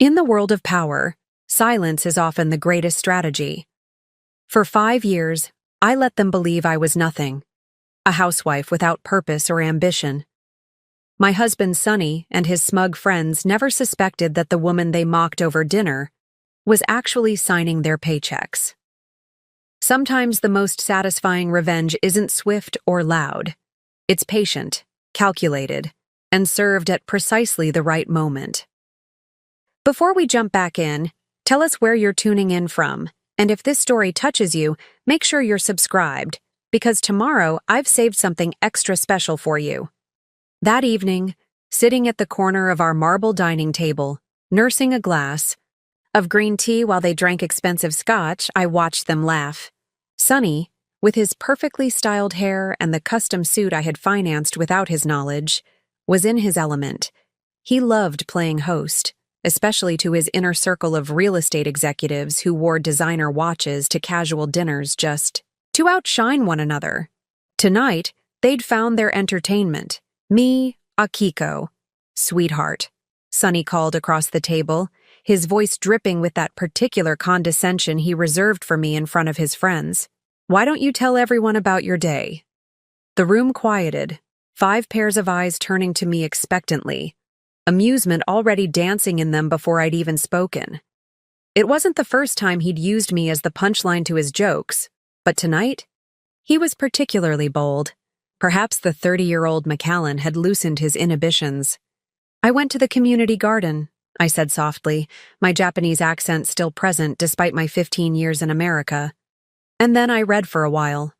In the world of power, silence is often the greatest strategy. For 5 years, I let them believe I was nothing, a housewife without purpose or ambition. My husband Sonny and his smug friends never suspected that the woman they mocked over dinner was actually signing their paychecks. Sometimes the most satisfying revenge isn't swift or loud. It's patient, calculated, and served at precisely the right moment. Before we jump back in, tell us where you're tuning in from, and if this story touches you, make sure you're subscribed, because tomorrow I've saved something extra special for you. That evening, sitting at the corner of our marble dining table, nursing a glass of green tea while they drank expensive scotch, I watched them laugh. Sonny, with his perfectly styled hair and the custom suit I had financed without his knowledge, was in his element. He loved playing host, especially to his inner circle of real estate executives who wore designer watches to casual dinners just to outshine one another. Tonight, they'd found their entertainment. Me, Akiko. Sweetheart, Sonny called across the table, his voice dripping with that particular condescension he reserved for me in front of his friends. Why don't you tell everyone about your day? The room quieted, 5 pairs of eyes turning to me expectantly, amusement already dancing in them before I'd even spoken. It wasn't the first time he'd used me as the punchline to his jokes, but tonight, he was particularly bold. Perhaps the 30-year-old Macallan had loosened his inhibitions. I went to the community garden, I said softly, my Japanese accent still present despite my 15 years in America. And then I read for a while.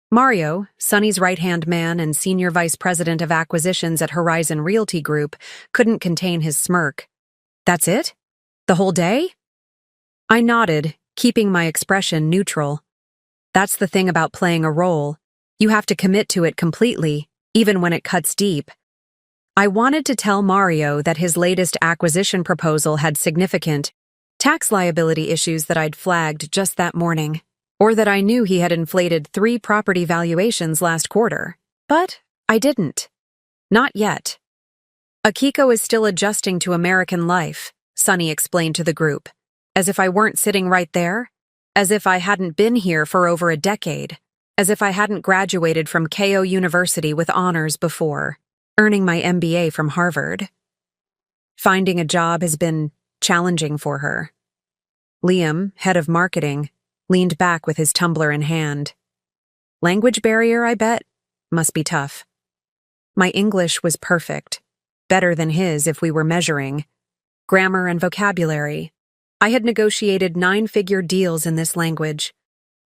Mario, Sonny's right-hand man and senior vice president of acquisitions at Horizon Realty Group, couldn't contain his smirk. That's it? The whole day? I nodded, keeping my expression neutral. That's the thing about playing a role. You have to commit to it completely, even when it cuts deep. I wanted to tell Mario that his latest acquisition proposal had significant tax liability issues that I'd flagged just that morning, or that I knew he had inflated 3 property valuations last quarter. But I didn't. Not yet. Akiko is still adjusting to American life, Sonny explained to the group, as if I weren't sitting right there, as if I hadn't been here for over a decade, as if I hadn't graduated from Keio University with honors before, earning my MBA from Harvard. Finding a job has been challenging for her. Liam, head of marketing, leaned back with his tumbler in hand. Language barrier, I bet? Must be tough. My English was perfect, better than his if we were measuring. Grammar and vocabulary. I had negotiated 9-figure deals in this language.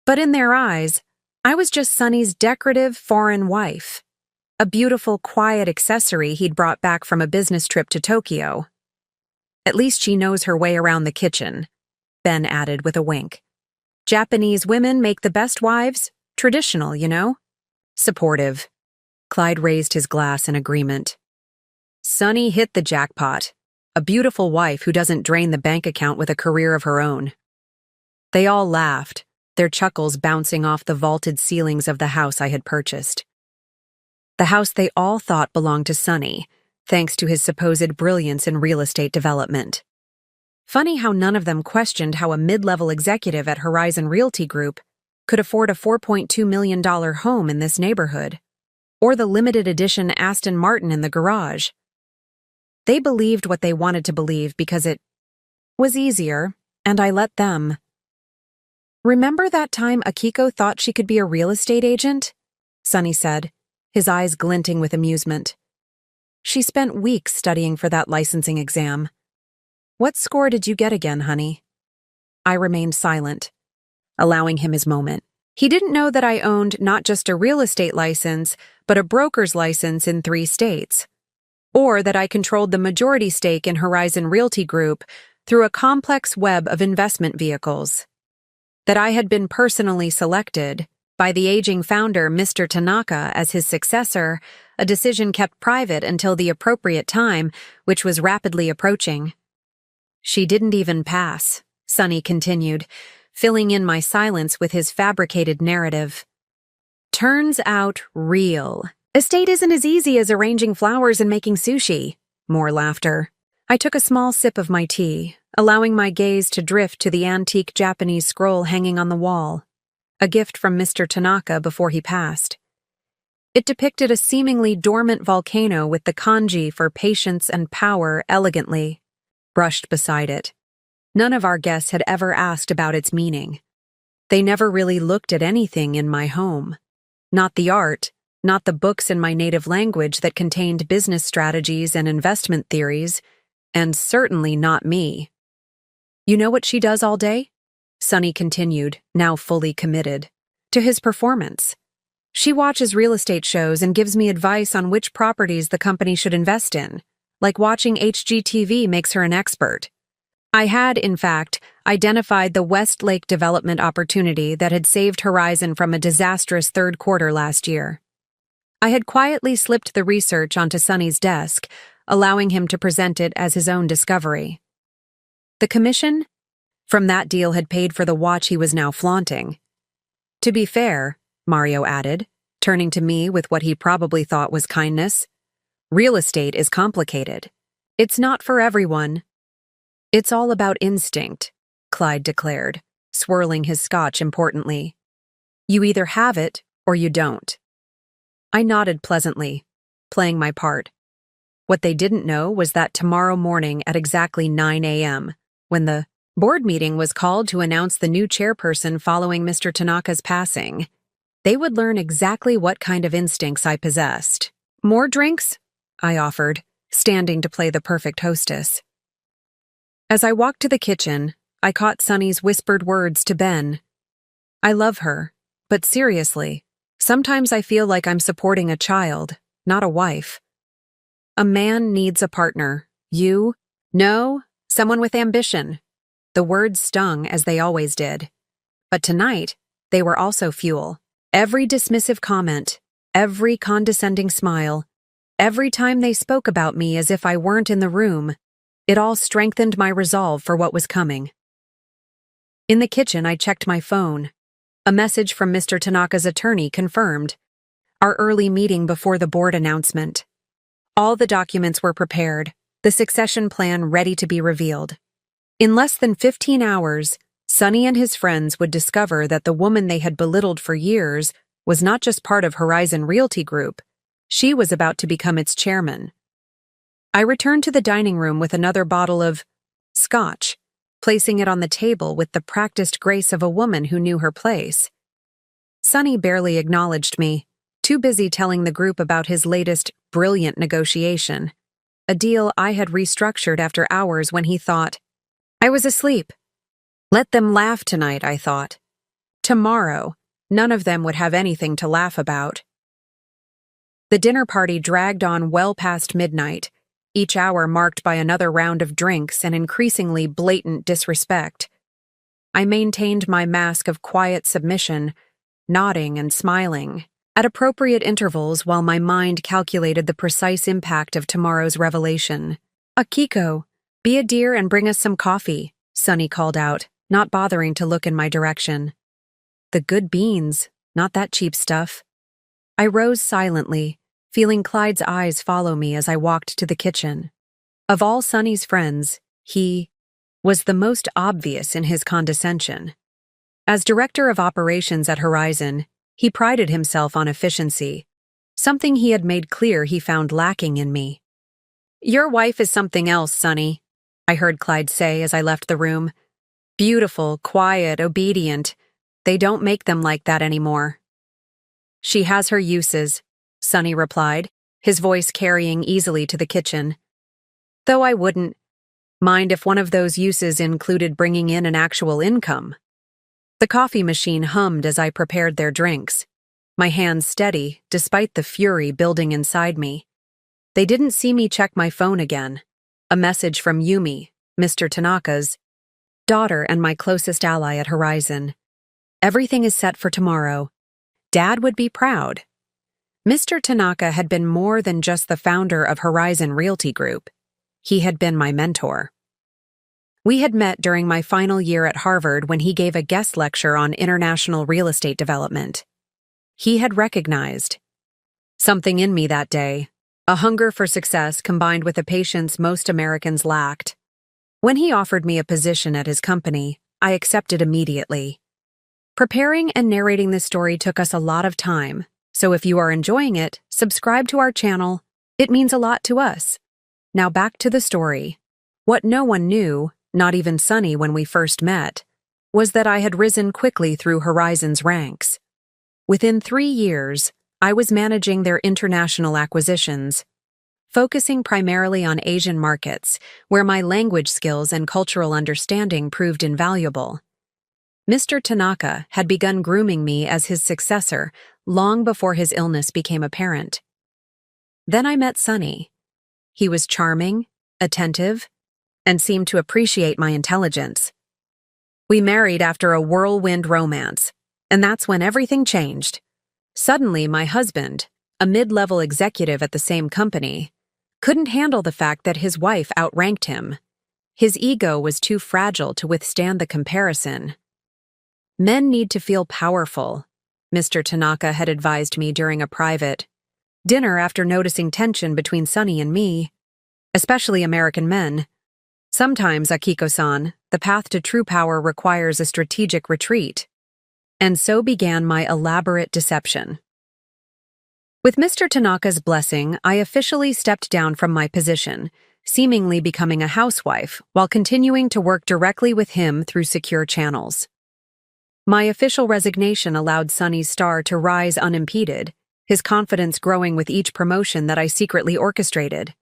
But in their eyes, I was just Sonny's decorative foreign wife. A beautiful, quiet accessory he'd brought back from a business trip to Tokyo. At least she knows her way around the kitchen, Ben added with a wink. Japanese women make the best wives, traditional, you know? Supportive. Clyde raised his glass in agreement. Sonny hit the jackpot. A beautiful wife who doesn't drain the bank account with a career of her own. They all laughed, their chuckles bouncing off the vaulted ceilings of the house I had purchased. The house they all thought belonged to Sonny, thanks to his supposed brilliance in real estate development. Funny how none of them questioned how a mid-level executive at Horizon Realty Group could afford a $4.2 million home in this neighborhood, or the limited edition Aston Martin in the garage. They believed what they wanted to believe because it was easier, and I let them. Remember that time Akiko thought she could be a real estate agent? Sonny said, his eyes glinting with amusement. She spent weeks studying for that licensing exam. What score did you get again, honey? I remained silent, allowing him his moment. He didn't know that I owned not just a real estate license, but a broker's license in 3 states. Or that I controlled the majority stake in Horizon Realty Group through a complex web of investment vehicles. That I had been personally selected by the aging founder, Mr. Tanaka, as his successor, a decision kept private until the appropriate time, which was rapidly approaching. She didn't even pass, Sonny continued, filling in my silence with his fabricated narrative. Turns out real. Estate isn't as easy as arranging flowers and making sushi. More laughter. I took a small sip of my tea, allowing my gaze to drift to the antique Japanese scroll hanging on the wall, a gift from Mr. Tanaka before he passed. It depicted a seemingly dormant volcano with the kanji for patience and power elegantly brushed beside it. None of our guests had ever asked about its meaning. They never really looked at anything in my home. Not the art, not the books in my native language that contained business strategies and investment theories, and certainly not me. You know what she does all day? Sunny continued, now fully committed to his performance. She watches real estate shows and gives me advice on which properties the company should invest in, like watching HGTV makes her an expert. I had, in fact, identified the Westlake development opportunity that had saved Horizon from a disastrous third quarter last year. I had quietly slipped the research onto Sunny's desk, allowing him to present it as his own discovery. The commission from that deal had paid for the watch he was now flaunting. To be fair, Mario added, turning to me with what he probably thought was kindness, real estate is complicated. It's not for everyone. It's all about instinct, Clyde declared, swirling his scotch importantly. You either have it or you don't. I nodded pleasantly, playing my part. What they didn't know was that tomorrow morning at exactly 9 a.m., when the board meeting was called to announce the new chairperson following Mr. Tanaka's passing, they would learn exactly what kind of instincts I possessed. More drinks? I offered, standing to play the perfect hostess. As I walked to the kitchen, I caught Sunny's whispered words to Ben. I love her, but seriously, sometimes I feel like I'm supporting a child, not a wife. A man needs a partner. You? No, someone with ambition. The words stung as they always did. But tonight, they were also fuel. Every dismissive comment, every condescending smile, every time they spoke about me as if I weren't in the room, it all strengthened my resolve for what was coming. In the kitchen, I checked my phone. A message from Mr. Tanaka's attorney confirmed our early meeting before the board announcement. All the documents were prepared, the succession plan ready to be revealed. In less than 15 hours, Sunny and his friends would discover that the woman they had belittled for years was not just part of Horizon Realty Group, she was about to become its chairman. I returned to the dining room with another bottle of scotch, placing it on the table with the practiced grace of a woman who knew her place. Sunny barely acknowledged me, too busy telling the group about his latest brilliant negotiation, a deal I had restructured after hours when he thought I was asleep. Let them laugh tonight, I thought. Tomorrow, none of them would have anything to laugh about. The dinner party dragged on well past midnight, each hour marked by another round of drinks and increasingly blatant disrespect. I maintained my mask of quiet submission, nodding and smiling, at appropriate intervals while my mind calculated the precise impact of tomorrow's revelation. Akiko, be a dear and bring us some coffee, Sunny called out, not bothering to look in my direction. The good beans, not that cheap stuff. I rose silently, feeling Clyde's eyes follow me as I walked to the kitchen. Of all Sunny's friends, he was the most obvious in his condescension. As director of operations at Horizon, he prided himself on efficiency, something he had made clear he found lacking in me. Your wife is something else, Sunny, I heard Clyde say as I left the room. Beautiful, quiet, obedient. They don't make them like that anymore. She has her uses, Sunny replied, his voice carrying easily to the kitchen. Though I wouldn't mind if one of those uses included bringing in an actual income. The coffee machine hummed as I prepared their drinks, my hands steady despite the fury building inside me. They didn't see me check my phone again. A message from Yumi, Mr. Tanaka's daughter and my closest ally at Horizon. Everything is set for tomorrow. Dad would be proud. Mr. Tanaka had been more than just the founder of Horizon Realty Group. He had been my mentor. We had met during my final year at Harvard when he gave a guest lecture on international real estate development. He had recognized something in me that day, a hunger for success combined with a patience most Americans lacked. When he offered me a position at his company, I accepted immediately. Preparing and narrating this story took us a lot of time, so if you are enjoying it, subscribe to our channel. It means a lot to us. Now back to the story. What no one knew, not even Sunny when we first met, was that I had risen quickly through Horizon's ranks. Within 3 years, I was managing their international acquisitions, focusing primarily on Asian markets, where my language skills and cultural understanding proved invaluable. Mr. Tanaka had begun grooming me as his successor long before his illness became apparent. Then I met Sunny. He was charming, attentive, and seemed to appreciate my intelligence. We married after a whirlwind romance, and that's when everything changed. Suddenly, my husband, a mid-level executive at the same company, couldn't handle the fact that his wife outranked him. His ego was too fragile to withstand the comparison. Men need to feel powerful, Mr. Tanaka had advised me during a private dinner after noticing tension between Sunny and me, especially American men. Sometimes, Akiko-san, the path to true power requires a strategic retreat. And so began my elaborate deception. With Mr. Tanaka's blessing, I officially stepped down from my position, seemingly becoming a housewife while continuing to work directly with him through secure channels. My official resignation allowed Sunny's star to rise unimpeded, his confidence growing with each promotion that I secretly orchestrated.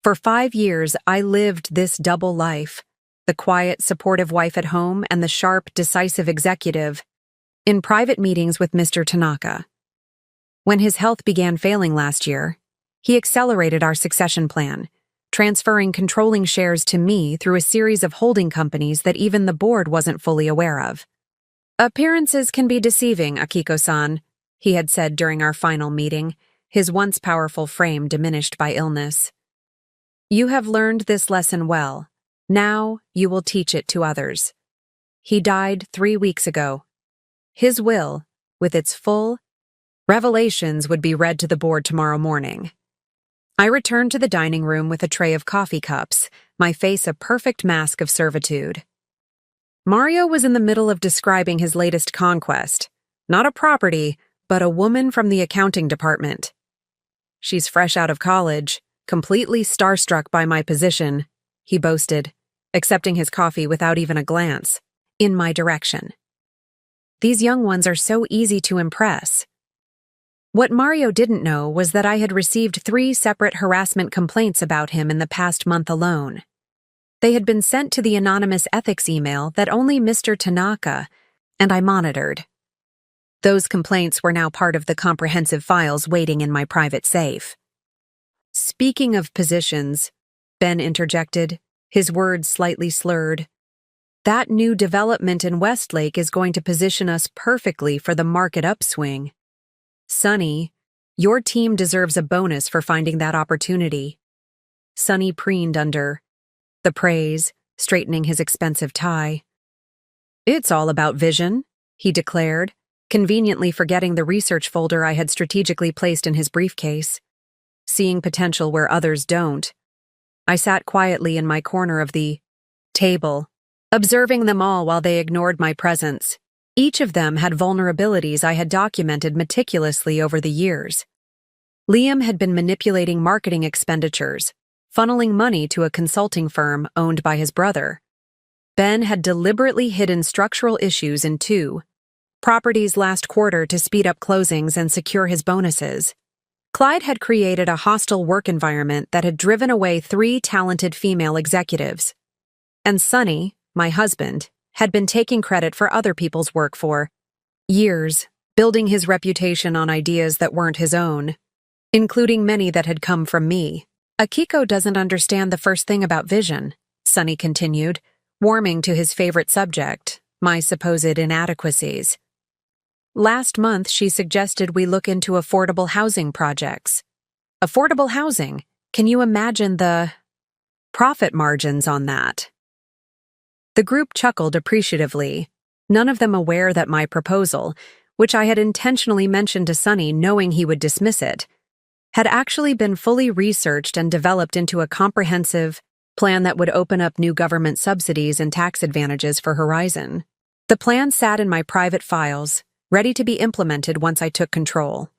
For 5 years, I lived this double life, the quiet, supportive wife at home and the sharp, decisive executive in private meetings with Mr. Tanaka. When his health began failing last year, he accelerated our succession plan, transferring controlling shares to me through a series of holding companies that even the board wasn't fully aware of. "Appearances can be deceiving, Akiko-san," he had said during our final meeting, his once powerful frame diminished by illness. "You have learned this lesson well. Now you will teach it to others." He died 3 weeks ago. His will, with its full revelations, would be read to the board tomorrow morning. I returned to the dining room with a tray of coffee cups, my face a perfect mask of servitude. Mario was in the middle of describing his latest conquest, not a property, but a woman from the accounting department. "She's fresh out of college, completely starstruck by my position," he boasted, accepting his coffee without even a glance in my direction. These young ones are so easy to impress. What Mario didn't know was that I had received 3 separate harassment complaints about him in the past month alone. They had been sent to the anonymous ethics email that only Mr. Tanaka and I monitored. Those complaints were now part of the comprehensive files waiting in my private safe. "Speaking of positions," Ben interjected, his words slightly slurred, "that new development in Westlake is going to position us perfectly for the market upswing. Sunny, your team deserves a bonus for finding that opportunity." Sunny preened under the praise, straightening his expensive tie. "It's all about vision," he declared, conveniently forgetting the research folder I had strategically placed in his briefcase. Seeing potential where others don't. I sat quietly in my corner of the table, observing them all while they ignored my presence. Each of them had vulnerabilities I had documented meticulously over the years. Liam had been manipulating marketing expenditures, funneling money to a consulting firm owned by his brother. Ben had deliberately hidden structural issues in 2 properties last quarter to speed up closings and secure his bonuses. Clyde had created a hostile work environment that had driven away 3 talented female executives. And Sunny, my husband, had been taking credit for other people's work for years, building his reputation on ideas that weren't his own, including many that had come from me. "Akiko doesn't understand the first thing about vision," Sunny continued, warming to his favorite subject, my supposed inadequacies. "Last month, she suggested we look into affordable housing projects. Affordable housing, can you imagine the profit margins on that?" The group chuckled appreciatively, none of them aware that my proposal, which I had intentionally mentioned to Sunny knowing he would dismiss it, had actually been fully researched and developed into a comprehensive plan that would open up new government subsidies and tax advantages for Horizon. The plan sat in my private files, ready to be implemented once I took control.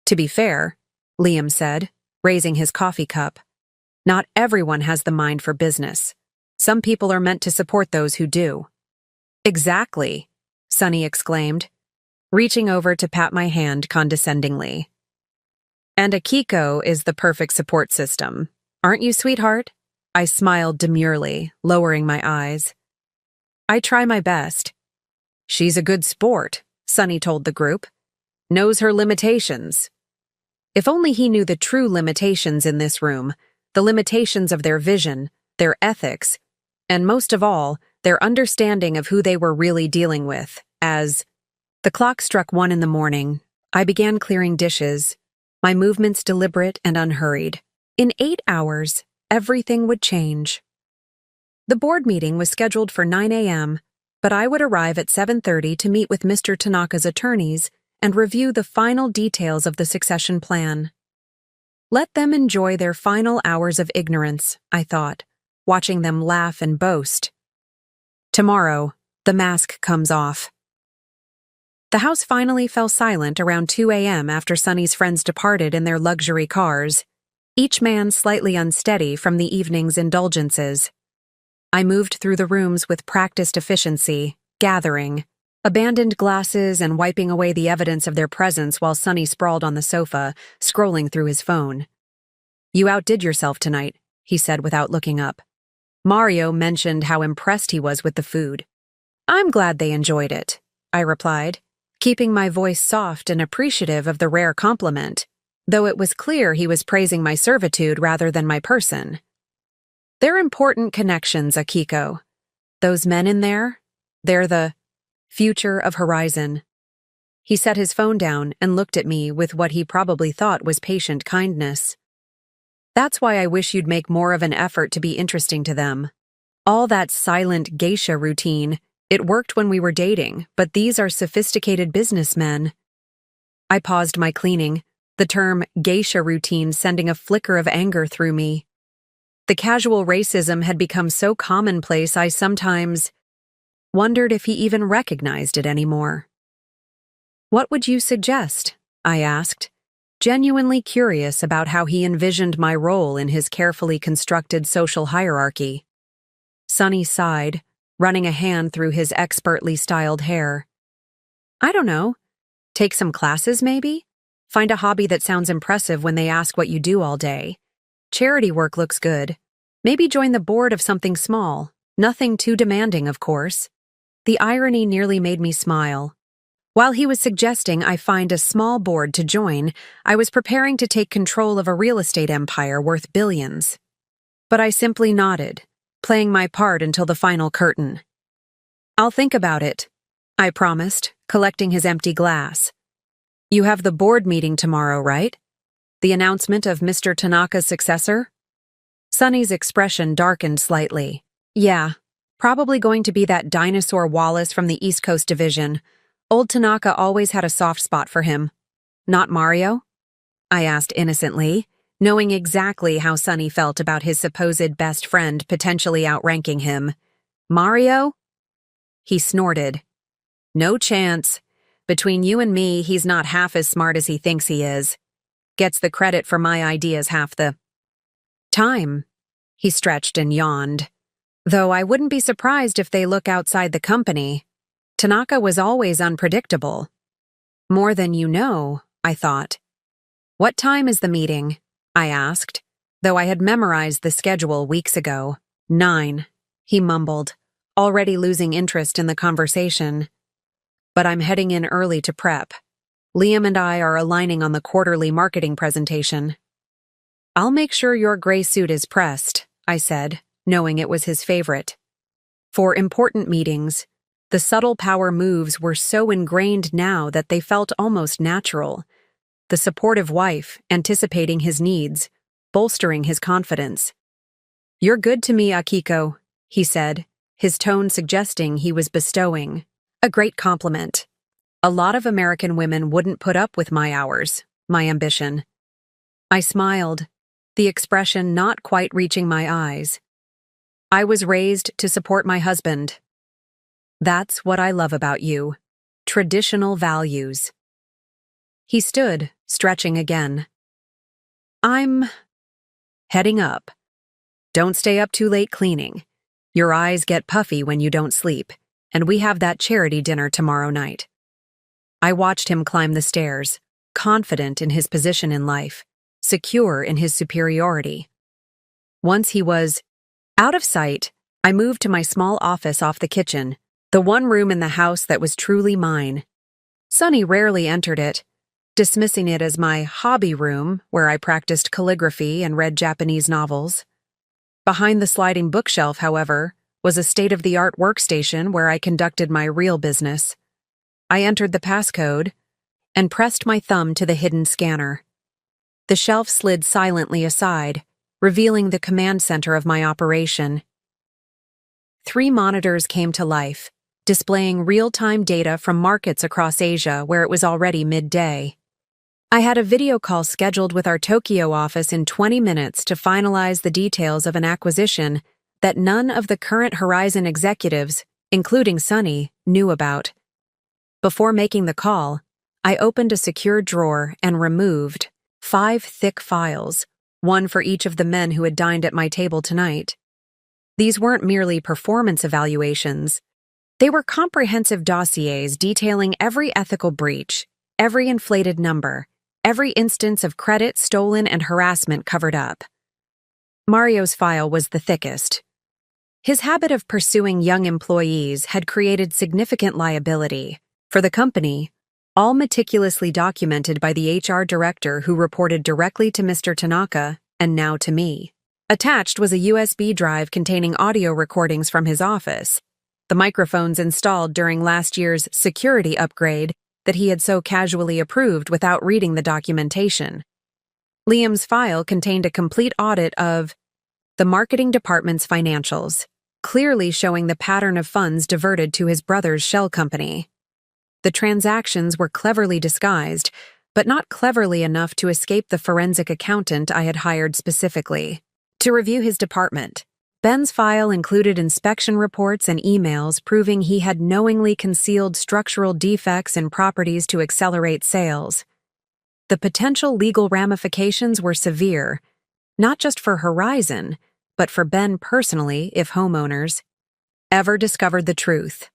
To be fair, Liam said, raising his coffee cup, not everyone has the mind for business. Some people are meant to support those who do. Exactly, Sunny exclaimed, reaching over to pat my hand condescendingly. And Akiko is the perfect support system. Aren't you, sweetheart? I smiled demurely, lowering my eyes. I try my best. She's a good sport, Sunny told the group. Knows her limitations. If only he knew the true limitations in this room, the limitations of their vision, their ethics, and most of all, their understanding of who they were really dealing with, as the clock struck 1 in the morning. I began clearing dishes, my movements deliberate and unhurried. In 8 hours, everything would change. The board meeting was scheduled for 9 a.m., but I would arrive at 7:30 to meet with Mr. Tanaka's attorneys and review the final details of the succession plan. Let them enjoy their final hours of ignorance, I thought, watching them laugh and boast. Tomorrow, the mask comes off. The house finally fell silent around 2 a.m. after Sunny's friends departed in their luxury cars, each man slightly unsteady from the evening's indulgences. I moved through the rooms with practiced efficiency, gathering, abandoned glasses and wiping away the evidence of their presence while Sunny sprawled on the sofa, scrolling through his phone. You outdid yourself tonight, he said without looking up. Mario mentioned how impressed he was with the food. I'm glad they enjoyed it, I replied, keeping my voice soft and appreciative of the rare compliment, though it was clear he was praising my servitude rather than my person. They're important connections, Akiko. Those men in there, they're the future of Horizon. He set his phone down and looked at me with what he probably thought was patient kindness. That's why I wish you'd make more of an effort to be interesting to them. All that silent geisha routine, it worked when we were dating, but these are sophisticated businessmen. I paused my cleaning, the term geisha routine sending a flicker of anger through me. The casual racism had become so commonplace I sometimes wondered if he even recognized it anymore. What would you suggest? I asked, genuinely curious about how he envisioned my role in his carefully constructed social hierarchy. Sunny sighed, running a hand through his expertly styled hair. I don't know. Take some classes, maybe? Find a hobby that sounds impressive when they ask what you do all day. Charity work looks good. Maybe join the board of something small. Nothing too demanding, of course. The irony nearly made me smile. While he was suggesting I find a small board to join, I was preparing to take control of a real estate empire worth billions. But I simply nodded, playing my part until the final curtain. I'll think about it, I promised, collecting his empty glass. You have the board meeting tomorrow, right? The announcement of Mr. Tanaka's successor? Sunny's expression darkened slightly. Yeah, probably going to be that dinosaur Wallace from the East Coast Division. Old Tanaka always had a soft spot for him. Not Mario? I asked innocently, knowing exactly how Sunny felt about his supposed best friend potentially outranking him. Mario? He snorted. No chance. Between you and me, he's not half as smart as he thinks he is. Gets the credit for my ideas half the time. He stretched and yawned. Though I wouldn't be surprised if they look outside the company. Tanaka was always unpredictable. More than you know, I thought. What time is the meeting? I asked, though I had memorized the schedule weeks ago. 9, he mumbled, already losing interest in the conversation. But I'm heading in early to prep. Liam and I are aligning on the quarterly marketing presentation. I'll make sure your gray suit is pressed, I said, knowing it was his favorite. For important meetings, the subtle power moves were so ingrained now that they felt almost natural. The supportive wife, anticipating his needs, bolstering his confidence. You're good to me, Akiko, he said, his tone suggesting he was bestowing a great compliment. A lot of American women wouldn't put up with my hours, my ambition. I smiled, the expression not quite reaching my eyes. I was raised to support my husband. That's what I love about you. Traditional values. He stood, stretching again. I'm heading up. Don't stay up too late cleaning. Your eyes get puffy when you don't sleep, and we have that charity dinner tomorrow night. I watched him climb the stairs, confident in his position in life, secure in his superiority. Once he was out of sight, I moved to my small office off the kitchen, the one room in the house that was truly mine. Sonny rarely entered it, dismissing it as my hobby room where I practiced calligraphy and read Japanese novels. Behind the sliding bookshelf, however, was a state-of-the-art workstation where I conducted my real business. I entered the passcode and pressed my thumb to the hidden scanner. The shelf slid silently aside, revealing the command center of my operation. 3 monitors came to life, displaying real-time data from markets across Asia where it was already midday. I had a video call scheduled with our Tokyo office in 20 minutes to finalize the details of an acquisition that none of the current Horizon executives, including Sonny, knew about. Before making the call, I opened a secure drawer and removed 5 thick files, one for each of the men who had dined at my table tonight. These weren't merely performance evaluations. They were comprehensive dossiers detailing every ethical breach, every inflated number, every instance of credit stolen and harassment covered up. Mario's file was the thickest. His habit of pursuing young employees had created significant liability for the company, all meticulously documented by the HR director who reported directly to Mr. Tanaka and now to me. Attached was a USB drive containing audio recordings from his office, the microphones installed during last year's security upgrade that he had so casually approved without reading the documentation. Liam's file contained a complete audit of the marketing department's financials, clearly showing the pattern of funds diverted to his brother's shell company. The transactions were cleverly disguised, but not cleverly enough to escape the forensic accountant I had hired specifically to review his department. Ben's file included inspection reports and emails proving he had knowingly concealed structural defects in properties to accelerate sales. The potential legal ramifications were severe, not just for Horizon, but for Ben personally if homeowners ever discovered the truth.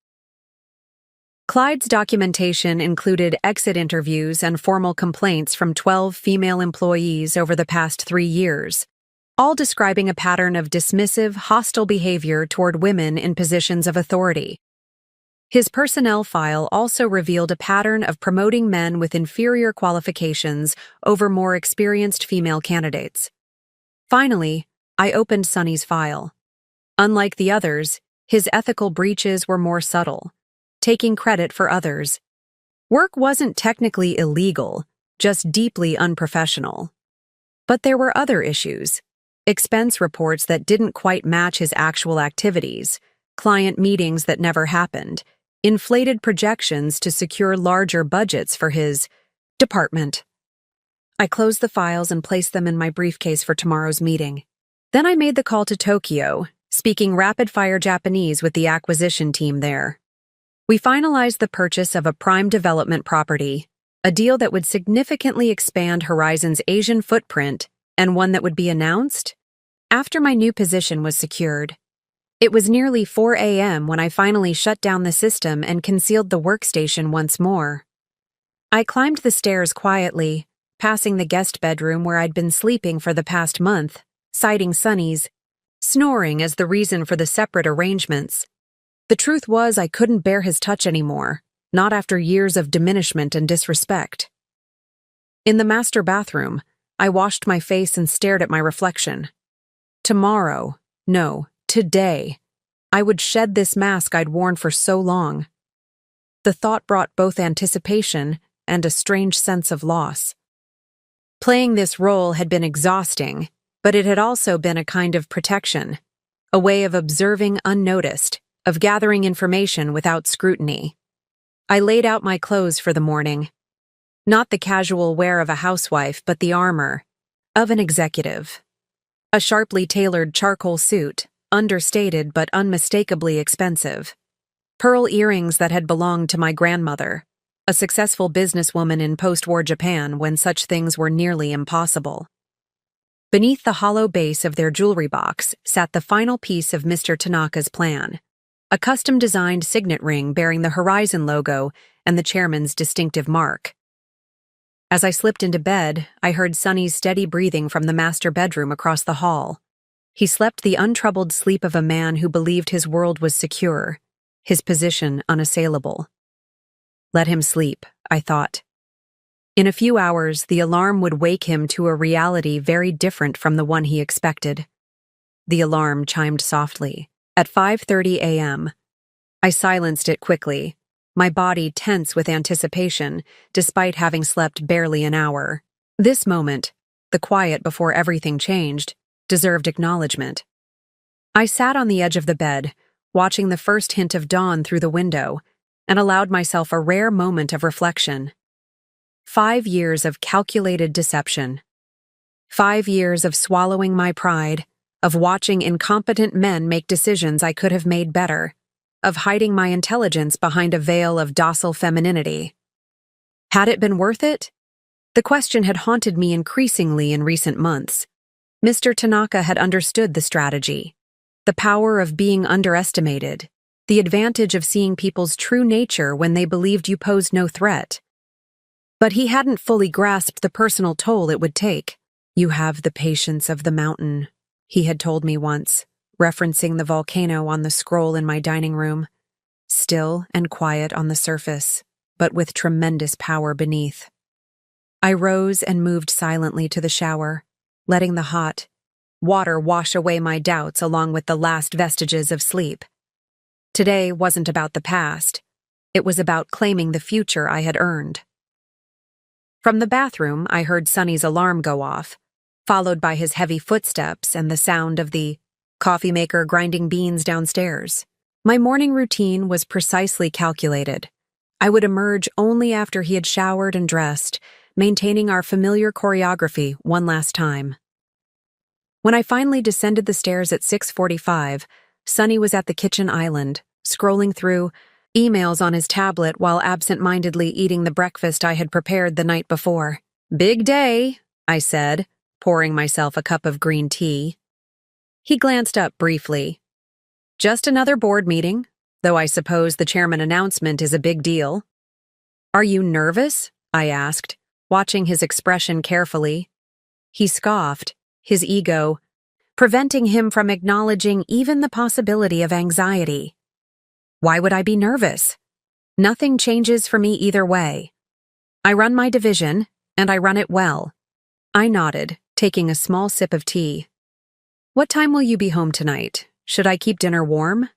Clyde's documentation included exit interviews and formal complaints from 12 female employees over the past 3 years, all describing a pattern of dismissive, hostile behavior toward women in positions of authority. His personnel file also revealed a pattern of promoting men with inferior qualifications over more experienced female candidates. Finally, I opened Sonny's file. Unlike the others, his ethical breaches were more subtle, taking credit for others. Work wasn't technically illegal, just deeply unprofessional. But there were other issues. Expense reports that didn't quite match his actual activities, client meetings that never happened, inflated projections to secure larger budgets for his department. I closed the files and placed them in my briefcase for tomorrow's meeting. Then I made the call to Tokyo, speaking rapid-fire Japanese with the acquisition team there. We finalized the purchase of a prime development property, a deal that would significantly expand Horizon's Asian footprint and one that would be announced after my new position was secured. It was nearly 4 a.m. when I finally shut down the system and concealed the workstation once more. I climbed the stairs quietly, passing the guest bedroom where I'd been sleeping for the past month, citing Sonny's snoring as the reason for the separate arrangements. The truth was I couldn't bear his touch anymore, not after years of diminishment and disrespect. In the master bathroom, I washed my face and stared at my reflection. Tomorrow, no, today, I would shed this mask I'd worn for so long. The thought brought both anticipation and a strange sense of loss. Playing this role had been exhausting, but it had also been a kind of protection, a way of observing unnoticed, of gathering information without scrutiny. I laid out my clothes for the morning. Not the casual wear of a housewife, but the armor, of an executive. A sharply tailored charcoal suit, understated but unmistakably expensive. Pearl earrings that had belonged to my grandmother, a successful businesswoman in post-war Japan when such things were nearly impossible. Beneath the hollow base of their jewelry box sat the final piece of Mr. Tanaka's plan, a custom-designed signet ring bearing the Horizon logo and the chairman's distinctive mark. As I slipped into bed, I heard Sonny's steady breathing from the master bedroom across the hall. He slept the untroubled sleep of a man who believed his world was secure, his position unassailable. Let him sleep, I thought. In a few hours, the alarm would wake him to a reality very different from the one he expected. The alarm chimed softly, at 5:30 a.m. I silenced it quickly, my body tense with anticipation, despite having slept barely an hour. This moment, the quiet before everything changed, deserved acknowledgement. I sat on the edge of the bed, watching the first hint of dawn through the window, and allowed myself a rare moment of reflection. 5 years of calculated deception. 5 years of swallowing my pride, of watching incompetent men make decisions I could have made better, of hiding my intelligence behind a veil of docile femininity. Had it been worth it? The question had haunted me increasingly in recent months. Mr. Tanaka had understood the strategy, the power of being underestimated, the advantage of seeing people's true nature when they believed you posed no threat. But he hadn't fully grasped the personal toll it would take. "You have the patience of the mountain," he had told me once, referencing the volcano on the scroll in my dining room. Still and quiet on the surface, but with tremendous power beneath. I rose and moved silently to the shower, letting the hot water wash away my doubts along with the last vestiges of sleep. Today wasn't about the past. It was about claiming the future I had earned. From the bathroom, I heard Sonny's alarm go off, followed by his heavy footsteps and the sound of the coffee maker grinding beans downstairs. My morning routine was precisely calculated. I would emerge only after he had showered and dressed, maintaining our familiar choreography one last time. When I finally descended the stairs at 6:45, Sonny was at the kitchen island, scrolling through emails on his tablet while absent-mindedly eating the breakfast I had prepared the night before. "Big day," I said, pouring myself a cup of green tea. He glanced up briefly. "Just another board meeting, though I suppose the chairman announcement is a big deal." "Are you nervous?" I asked, watching his expression carefully. He scoffed, his ego preventing him from acknowledging even the possibility of anxiety. "Why would I be nervous? Nothing changes for me either way. I run my division, and I run it well." I nodded, taking a small sip of tea. "What time will you be home tonight? Should I keep dinner warm?"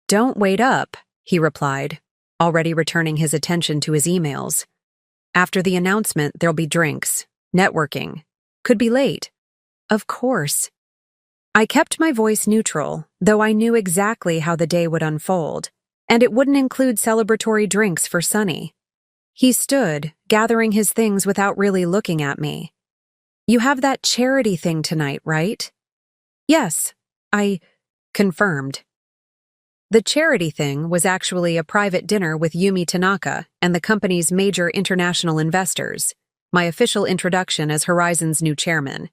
"Don't wait up," he replied, already returning his attention to his emails. "After the announcement, there'll be drinks, networking. Could be late." "Of course." I kept my voice neutral, though I knew exactly how the day would unfold, and it wouldn't include celebratory drinks for Sonny. He stood, gathering his things without really looking at me. "You have that charity thing tonight, right?" "Yes," I confirmed. The charity thing was actually a private dinner with Yumi Tanaka and the company's major international investors, my official introduction as Horizon's new chairman.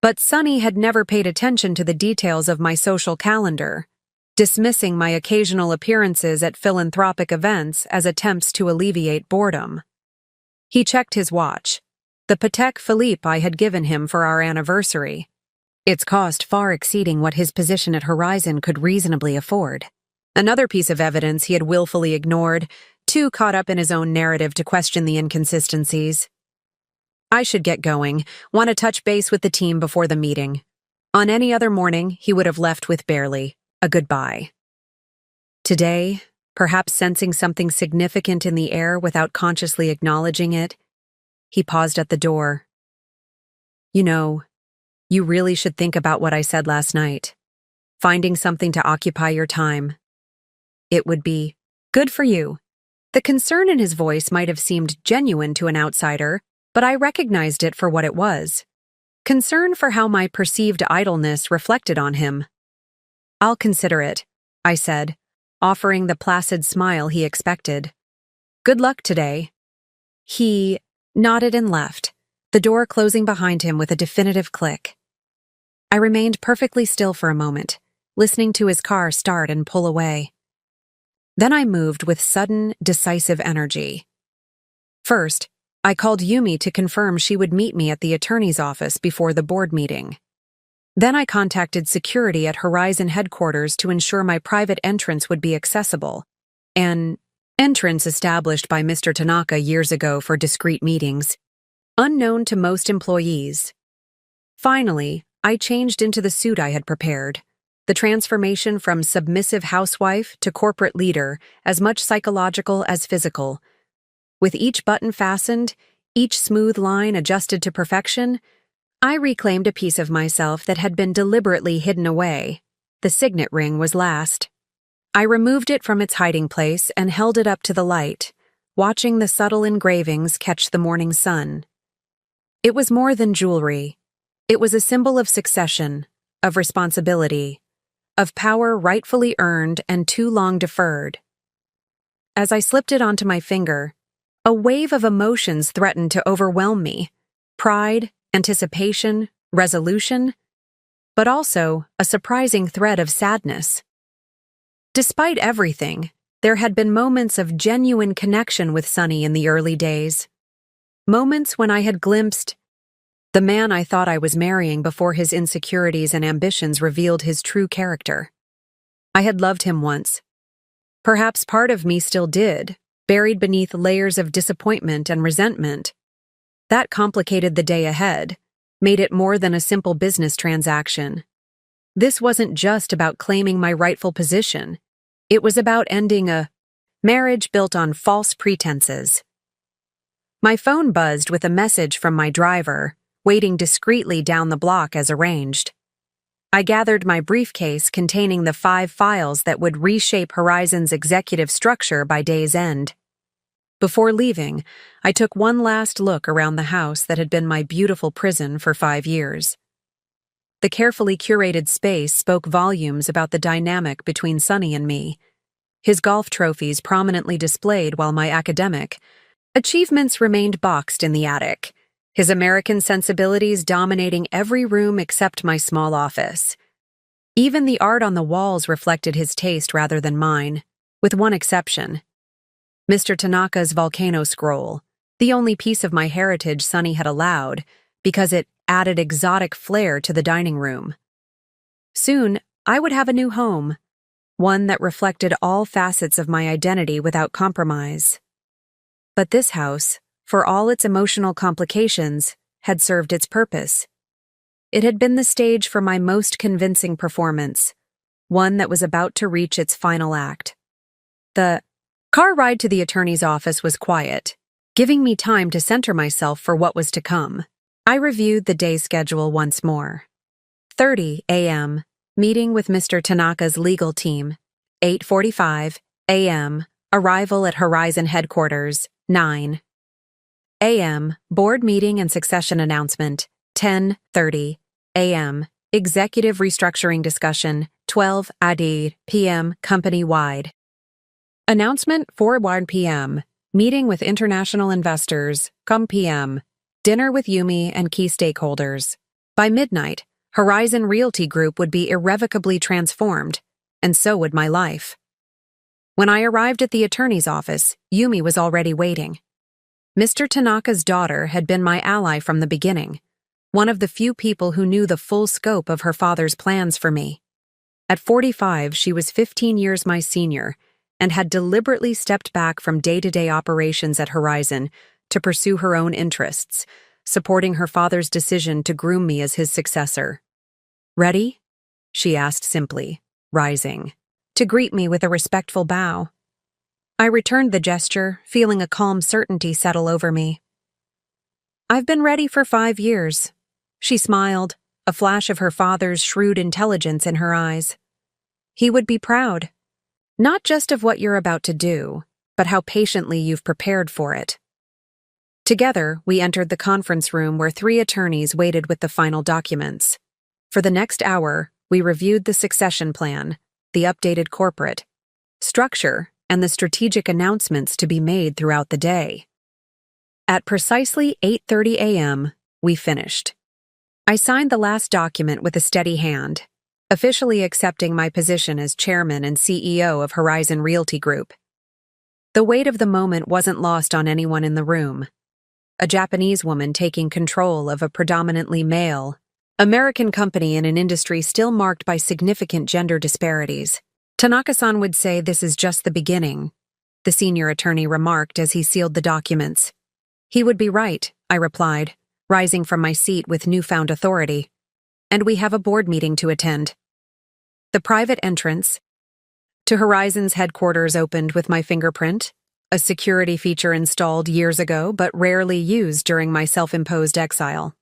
But Sonny had never paid attention to the details of my social calendar, dismissing my occasional appearances at philanthropic events as attempts to alleviate boredom. He checked his watch, the Patek Philippe I had given him for our anniversary, its cost far exceeding what his position at Horizon could reasonably afford. Another piece of evidence he had willfully ignored, too caught up in his own narrative to question the inconsistencies. I should get going, want to touch base with the team before the meeting. On any other morning, he would have left with barely a goodbye. Today, perhaps sensing something significant in the air without consciously acknowledging it, he paused at the door. "You know, you really should think about what I said last night. Finding something to occupy your time. It would be good for you." The concern in his voice might have seemed genuine to an outsider, but I recognized it for what it was. concern for how my perceived idleness reflected on him. "I'll consider it," I said, offering the placid smile he expected. "Good luck today." He nodded and left, the door closing behind him with a definitive click. I remained perfectly still for a moment, listening to his car start and pull away. Then I moved with sudden, decisive energy. First, I called Yumi to confirm she would meet me at the attorney's office before the board meeting. Then I contacted security at Horizon headquarters to ensure my private entrance would be accessible, an entrance established by Mr. Tanaka years ago for discreet meetings, unknown to most employees. Finally, I changed into the suit I had prepared, the transformation from submissive housewife to corporate leader as much psychological as physical. With each button fastened, each smooth line adjusted to perfection, I reclaimed a piece of myself that had been deliberately hidden away. The signet ring was last. I removed it from its hiding place and held it up to the light, watching the subtle engravings catch the morning sun. It was more than jewelry. It was a symbol of succession, of responsibility, of power rightfully earned and too long deferred. As I slipped it onto my finger, a wave of emotions threatened to overwhelm me: pride, anticipation, resolution, but also a surprising thread of sadness. Despite everything, there had been moments of genuine connection with Sunny in the early days. Moments when I had glimpsed the man I thought I was marrying before his insecurities and ambitions revealed his true character. I had loved him once. Perhaps part of me still did, buried beneath layers of disappointment and resentment. That complicated the day ahead, made it more than a simple business transaction. This wasn't just about claiming my rightful position. It was about ending a marriage built on false pretenses. My phone buzzed with a message from my driver, waiting discreetly down the block as arranged. I gathered my briefcase containing the 5 files that would reshape Horizon's executive structure by day's end. Before leaving, I took one last look around the house that had been my beautiful prison for 5 years. The carefully curated space spoke volumes about the dynamic between Sunny and me, his golf trophies prominently displayed while my academic achievements remained boxed in the attic, his American sensibilities dominating every room except my small office. Even the art on the walls reflected his taste rather than mine, with one exception: Mr. Tanaka's volcano scroll, the only piece of my heritage Sunny had allowed, because it added exotic flair to the dining room. Soon, I would have a new home, one that reflected all facets of my identity without compromise. But this house, for all its emotional complications, had served its purpose. It had been the stage for my most convincing performance, one that was about to reach its final act. The car ride to the attorney's office was quiet, giving me time to center myself for what was to come. I reviewed the day schedule once more. 8:30 a.m., meeting with Mr. Tanaka's legal team. 8:45 a.m., arrival at Horizon headquarters. 9 a.m., board meeting and succession announcement. 10:30 a.m., executive restructuring discussion. 12 p.m., company-wide. Announcement 4 p.m., meeting with international investors. p.m., dinner with Yumi and key stakeholders. By midnight, Horizon Realty Group would be irrevocably transformed, and so would my life. When I arrived at the attorney's office, Yumi was already waiting. Mr. Tanaka's daughter had been my ally from the beginning, one of the few people who knew the full scope of her father's plans for me. At 45, she was 15 years my senior and had deliberately stepped back from day-to-day operations at Horizon to pursue her own interests, supporting her father's decision to groom me as his successor. "Ready?" she asked simply, rising, to greet me with a respectful bow. I returned the gesture, feeling a calm certainty settle over me. "I've been ready for 5 years," she smiled, a flash of her father's shrewd intelligence in her eyes. "He would be proud, not just of what you're about to do, but how patiently you've prepared for it." Together, we entered the conference room where 3 attorneys waited with the final documents. For the next hour, we reviewed the succession plan, the updated corporate structure, and the strategic announcements to be made throughout the day. At precisely 8:30 a.m., we finished. I signed the last document with a steady hand, officially accepting my position as chairman and CEO of Horizon Realty Group. The weight of the moment wasn't lost on anyone in the room. A Japanese woman taking control of a predominantly male American company in an industry still marked by significant gender disparities. Tanaka-san would say this is just the beginning, the senior attorney remarked as he sealed the documents. He would be right, I replied, rising from my seat with newfound authority. And we have a board meeting to attend. The private entrance to Horizon's headquarters opened with my fingerprint, a security feature installed years ago but rarely used during my self-imposed exile.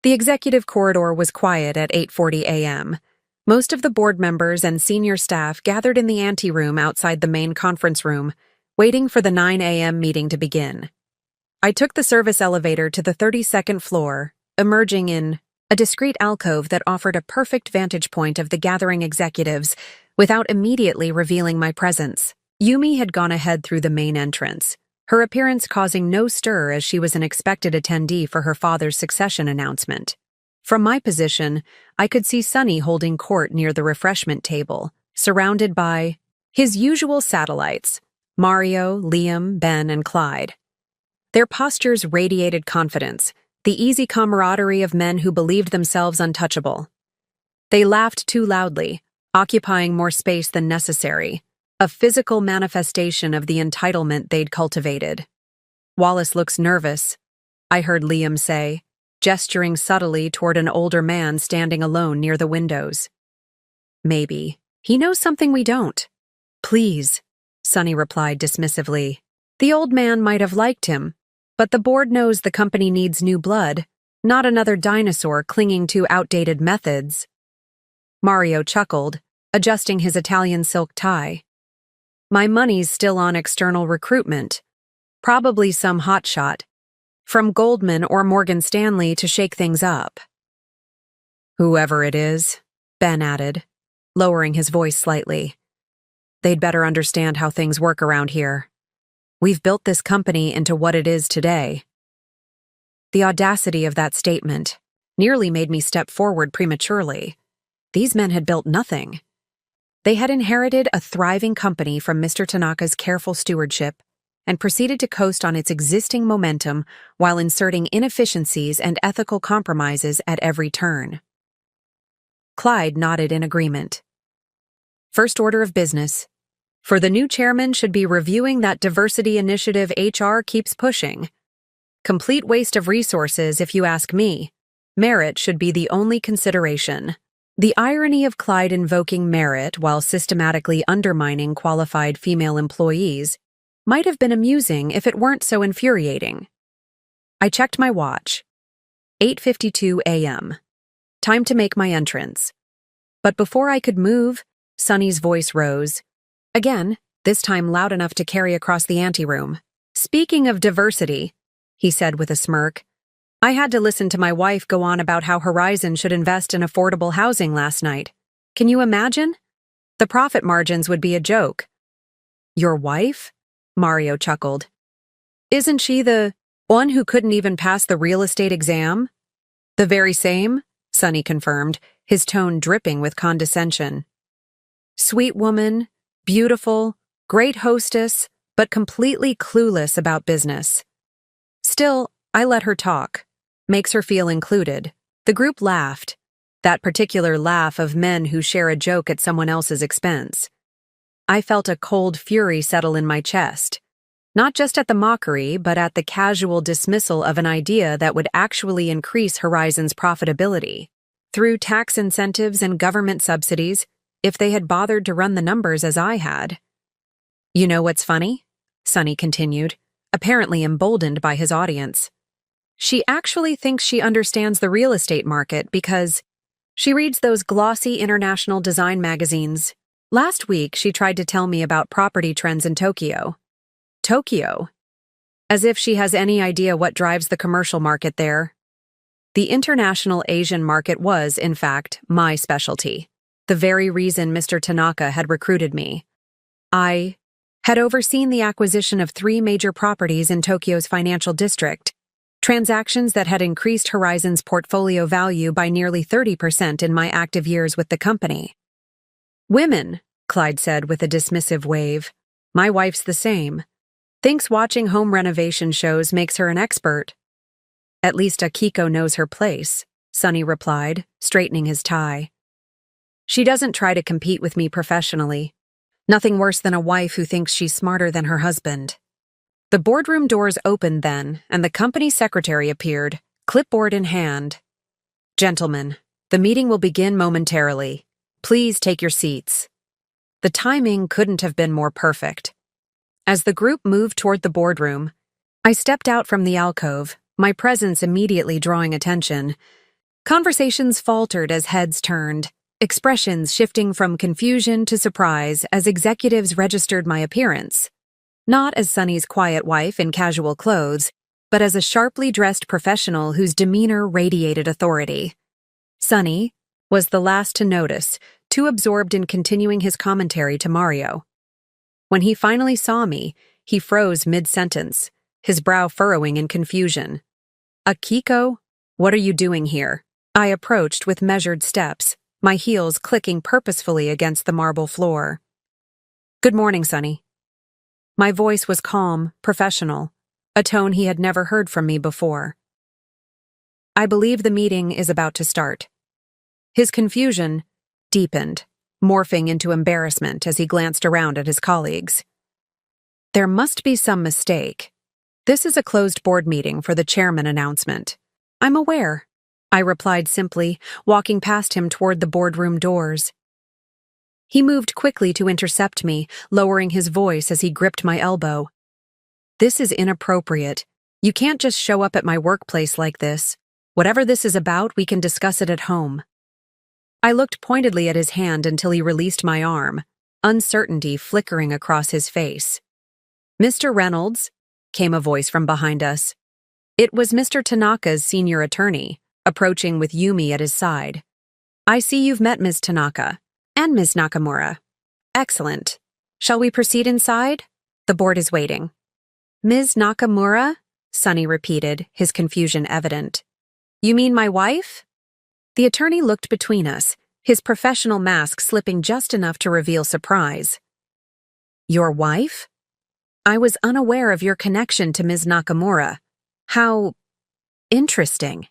The executive corridor was quiet at 8:40 a.m. Most of the board members and senior staff gathered in the anteroom outside the main conference room, waiting for the 9 a.m. meeting to begin. I took the service elevator to the 32nd floor, emerging in a discreet alcove that offered a perfect vantage point of the gathering executives without immediately revealing my presence. Yumi had gone ahead through the main entrance, her appearance causing no stir as she was an expected attendee for her father's succession announcement. From my position, I could see Sunny holding court near the refreshment table, surrounded by his usual satellites, Mario, Liam, Ben, and Clyde. Their postures radiated confidence, the easy camaraderie of men who believed themselves untouchable. They laughed too loudly, occupying more space than necessary, a physical manifestation of the entitlement they'd cultivated. "Wallace looks nervous," I heard Liam say, gesturing subtly toward an older man standing alone near the windows. "Maybe. He knows something we don't." "Please," Sunny replied dismissively. The old man might have liked him, but the board knows the company needs new blood, not another dinosaur clinging to outdated methods. Mario chuckled, adjusting his Italian silk tie. "My money's still on external recruitment. Probably some hotshot from Goldman or Morgan Stanley to shake things up." "Whoever it is," Ben added, lowering his voice slightly. "They'd better understand how things work around here. We've built this company into what it is today." The audacity of that statement nearly made me step forward prematurely. These men had built nothing. They had inherited a thriving company from Mr. Tanaka's careful stewardship and proceeded to coast on its existing momentum while inserting inefficiencies and ethical compromises at every turn. Clyde nodded in agreement. "First order of business. For the new chairman should be reviewing that diversity initiative HR keeps pushing. Complete waste of resources, if you ask me. Merit should be the only consideration." The irony of Clyde invoking merit while systematically undermining qualified female employees might have been amusing if it weren't so infuriating. I checked my watch. 8:52 a.m. Time to make my entrance. But before I could move, Sunny's voice rose. Again, this time loud enough to carry across the anteroom. "Speaking of diversity," he said with a smirk, "I had to listen to my wife go on about how Horizon should invest in affordable housing last night. Can you imagine? The profit margins would be a joke." "Your wife?" Mario chuckled. "Isn't she the one who couldn't even pass the real estate exam?" "The very same," Sunny confirmed, his tone dripping with condescension. "Sweet woman, beautiful, great hostess, but completely clueless about business. Still, I let her talk. Makes her feel included." The group laughed, that particular laugh of men who share a joke at someone else's expense. I felt a cold fury settle in my chest, not just at the mockery, but at the casual dismissal of an idea that would actually increase Horizon's profitability through tax incentives and government subsidies if they had bothered to run the numbers as I had. "You know what's funny?" Sunny continued, apparently emboldened by his audience. "She actually thinks she understands the real estate market because she reads those glossy international design magazines. Last week, she tried to tell me about property trends in Tokyo." "Tokyo?" As if she has any idea what drives the commercial market there. The international Asian market was, in fact, my specialty. The very reason Mr. Tanaka had recruited me. I had overseen the acquisition of 3 major properties in Tokyo's financial district, transactions that had increased Horizon's portfolio value by nearly 30% in my active years with the company. Women, Clyde said with a dismissive wave. My wife's the same. Thinks watching home renovation shows makes her an expert. At least Akiko knows her place, Sonny replied, straightening his tie. She doesn't try to compete with me professionally. Nothing worse than a wife who thinks she's smarter than her husband. The boardroom doors opened then, and the company secretary appeared, clipboard in hand. Gentlemen, the meeting will begin momentarily. Please take your seats. The timing couldn't have been more perfect. As the group moved toward the boardroom, I stepped out from the alcove, my presence immediately drawing attention. Conversations faltered as heads turned, expressions shifting from confusion to surprise as executives registered my appearance. Not as Sonny's quiet wife in casual clothes, but as a sharply dressed professional whose demeanor radiated authority. Sonny was the last to notice, too absorbed in continuing his commentary to Mario. When he finally saw me, he froze mid-sentence, his brow furrowing in confusion. Akiko, what are you doing here? I approached with measured steps, my heels clicking purposefully against the marble floor. Good morning, Sonny. My voice was calm, professional, a tone he had never heard from me before. I believe the meeting is about to start. His confusion deepened, morphing into embarrassment as he glanced around at his colleagues. There must be some mistake. This is a closed board meeting for the chairman announcement. I'm aware, I replied simply, walking past him toward the boardroom doors. He moved quickly to intercept me, lowering his voice as he gripped my elbow. This is inappropriate. You can't just show up at my workplace like this. Whatever this is about, we can discuss it at home. I looked pointedly at his hand until he released my arm, uncertainty flickering across his face. Mr. Reynolds, came a voice from behind us. It was Mr. Tanaka's senior attorney, approaching with Yumi at his side. I see you've met Ms. Tanaka. And Ms. Nakamura. Excellent. Shall we proceed inside? The board is waiting. Ms. Nakamura? Sonny repeated, his confusion evident. You mean my wife? The attorney looked between us, his professional mask slipping just enough to reveal surprise. Your wife? I was unaware of your connection to Ms. Nakamura. How interesting.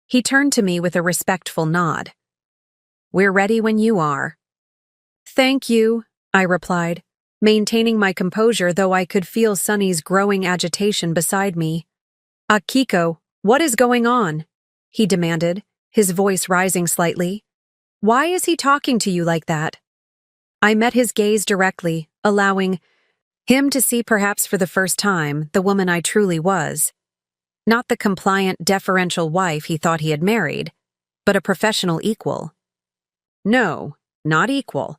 He turned to me with a respectful nod. We're ready when you are. Thank you, I replied, maintaining my composure though I could feel Sonny's growing agitation beside me. Akiko, what is going on? He demanded, his voice rising slightly. Why is he talking to you like that? I met his gaze directly, allowing him to see perhaps for the first time the woman I truly was. Not the compliant, deferential wife he thought he had married, but a professional equal. No, not equal.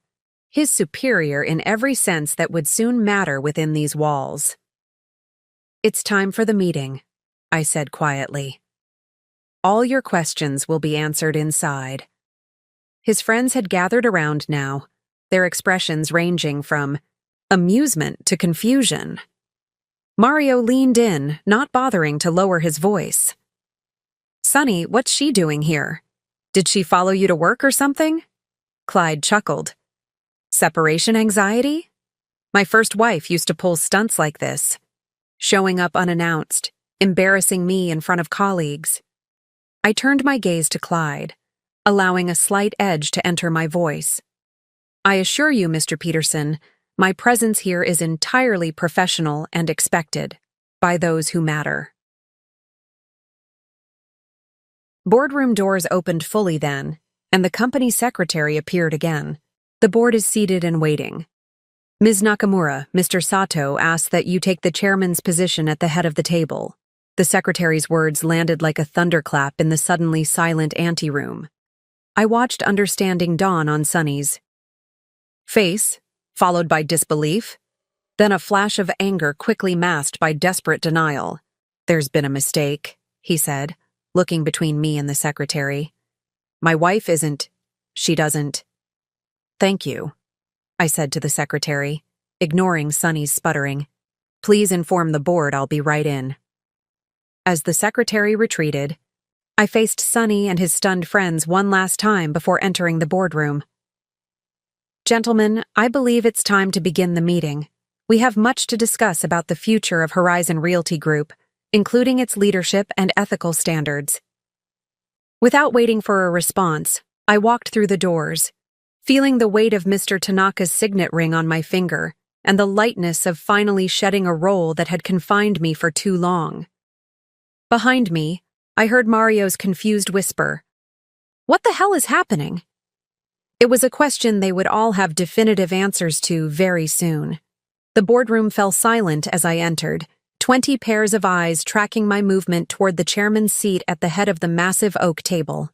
His superior in every sense that would soon matter within these walls. It's time for the meeting, I said quietly. All your questions will be answered inside. His friends had gathered around now, their expressions ranging from amusement to confusion. Mario leaned in, not bothering to lower his voice. Sonny, what's she doing here? Did she follow you to work or something? Clyde chuckled. Separation anxiety? My first wife used to pull stunts like this, showing up unannounced, embarrassing me in front of colleagues. I turned my gaze to Clyde, allowing a slight edge to enter my voice. I assure you, Mr. Peterson, my presence here is entirely professional and expected by those who matter. Boardroom doors opened fully then, and the company secretary appeared again. The board is seated and waiting. Ms. Nakamura, Mr. Sato asks that you take the chairman's position at the head of the table. The secretary's words landed like a thunderclap in the suddenly silent anteroom. I watched understanding dawn on Sonny's face, followed by disbelief. Then a flash of anger quickly masked by desperate denial. "There's been a mistake," he said, looking between me and the secretary. "My wife isn't. She doesn't." "Thank you," I said to the secretary, ignoring Sunny's sputtering. "Please inform the board I'll be right in." As the secretary retreated, I faced Sunny and his stunned friends one last time before entering the boardroom. "Gentlemen, I believe it's time to begin the meeting. We have much to discuss about the future of Horizon Realty Group, including its leadership and ethical standards." Without waiting for a response, I walked through the doors, feeling the weight of Mr. Tanaka's signet ring on my finger and the lightness of finally shedding a role that had confined me for too long. Behind me, I heard Mario's confused whisper, "What the hell is happening?" It was a question they would all have definitive answers to very soon. The boardroom fell silent as I entered, 20 pairs of eyes tracking my movement toward the chairman's seat at the head of the massive oak table.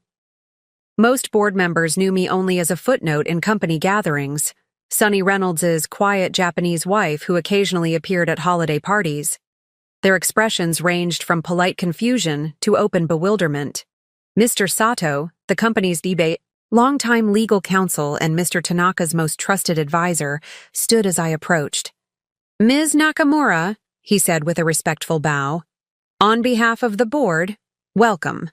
Most board members knew me only as a footnote in company gatherings, Sunny Reynolds's quiet Japanese wife who occasionally appeared at holiday parties. Their expressions ranged from polite confusion to open bewilderment. Mr. Sato, the company's longtime legal counsel and Mr. Tanaka's most trusted advisor, stood as I approached. "Ms. Nakamura," he said with a respectful bow, "on behalf of the board, welcome."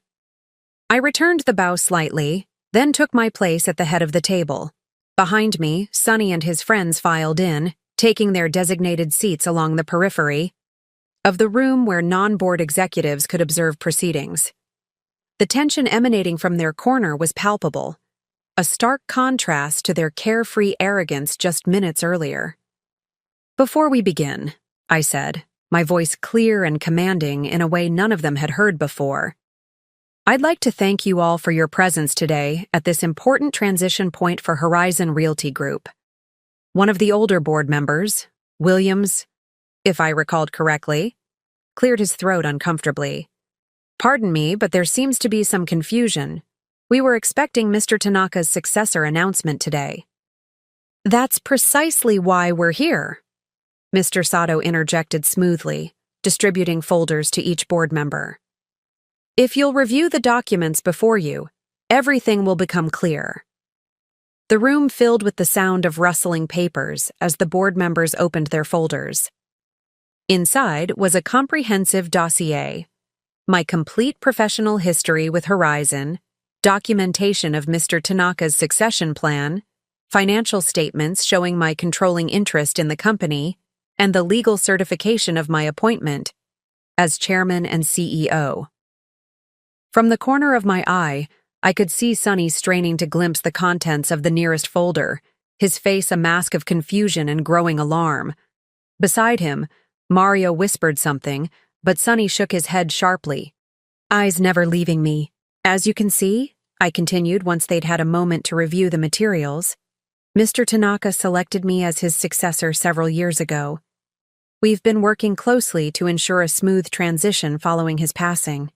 I returned the bow slightly, then took my place at the head of the table. Behind me, Sunny and his friends filed in, taking their designated seats along the periphery of the room where non-board executives could observe proceedings. The tension emanating from their corner was palpable, a stark contrast to their carefree arrogance just minutes earlier. "Before we begin," I said, my voice clear and commanding in a way none of them had heard before, "I'd like to thank you all for your presence today at this important transition point for Horizon Realty Group." One of the older board members, Williams, if I recalled correctly, cleared his throat uncomfortably. "Pardon me, but there seems to be some confusion. We were expecting Mr. Tanaka's successor announcement today." "That's precisely why we're here," Mr. Sato interjected smoothly, distributing folders to each board member. "If you'll review the documents before you, everything will become clear." The room filled with the sound of rustling papers as the board members opened their folders. Inside was a comprehensive dossier, my complete professional history with Horizon, documentation of Mr. Tanaka's succession plan, financial statements showing my controlling interest in the company, and the legal certification of my appointment as chairman and CEO. From the corner of my eye, I could see Sunny straining to glimpse the contents of the nearest folder, his face a mask of confusion and growing alarm. Beside him, Mario whispered something, but Sunny shook his head sharply, eyes never leaving me. "As you can see," I continued once they'd had a moment to review the materials, "Mr. Tanaka selected me as his successor several years ago. We've been working closely to ensure a smooth transition following his passing.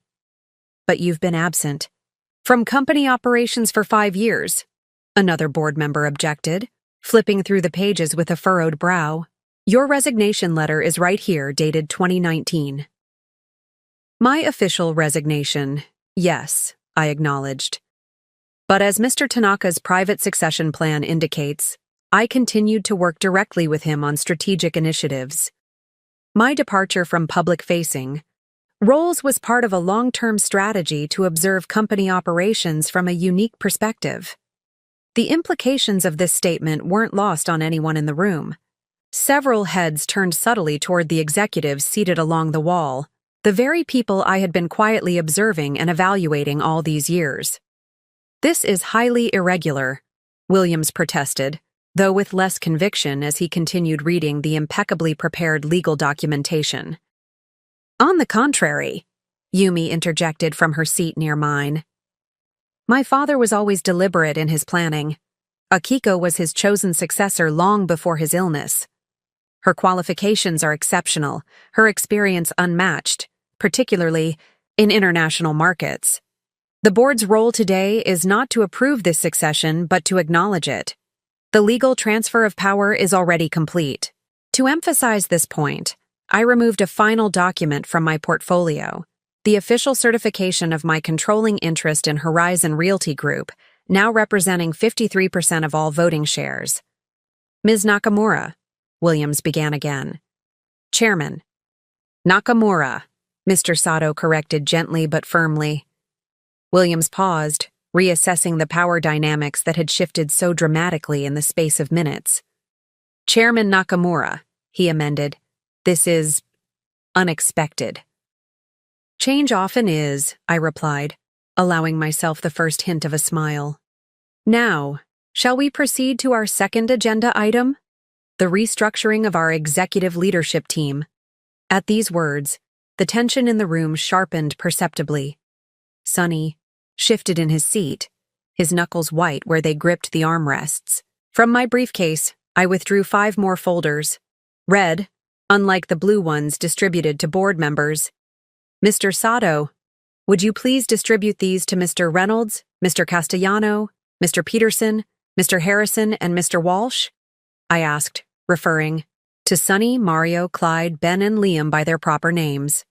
But you've been absent from company operations for 5 years, another board member objected, flipping through the pages with a furrowed brow. "Your resignation letter is right here, dated 2019. My official resignation, yes, I acknowledged. But as Mr. Tanaka's private succession plan indicates, I continued to work directly with him on strategic initiatives. My departure from public-facing roles was part of a long-term strategy to observe company operations from a unique perspective. The implications of this statement weren't lost on anyone in the room. Several heads turned subtly toward the executives seated along the wall, the very people I had been quietly observing and evaluating all these years. "This is highly irregular," Williams protested, though with less conviction as he continued reading the impeccably prepared legal documentation. "On the contrary," Yumi interjected from her seat near mine. "My father was always deliberate in his planning. Akiko was his chosen successor long before his illness. Her qualifications are exceptional, her experience unmatched, particularly in international markets. The board's role today is not to approve this succession, but to acknowledge it. The legal transfer of power is already complete. To emphasize this point, I removed a final document from my portfolio, the official certification of my controlling interest in Horizon Realty Group, now representing 53% of all voting shares. Ms. Nakamura, Williams began again. Chairman. Nakamura, Mr. Sato corrected gently but firmly. Williams paused, reassessing the power dynamics that had shifted so dramatically in the space of minutes. Chairman Nakamura, he amended. This is unexpected. Change often is, I replied, allowing myself the first hint of a smile. Now, shall we proceed to our second agenda item? The restructuring of our executive leadership team. At these words, the tension in the room sharpened perceptibly. Sonny shifted in his seat, his knuckles white where they gripped the armrests. From my briefcase, I withdrew 5 more folders. Red, unlike the blue ones distributed to board members. Mr. Sato, would you please distribute these to Mr. Reynolds, Mr. Castellano, Mr. Peterson, Mr. Harrison, and Mr. Walsh? I asked, referring to Sonny, Mario, Clyde, Ben, and Liam by their proper names.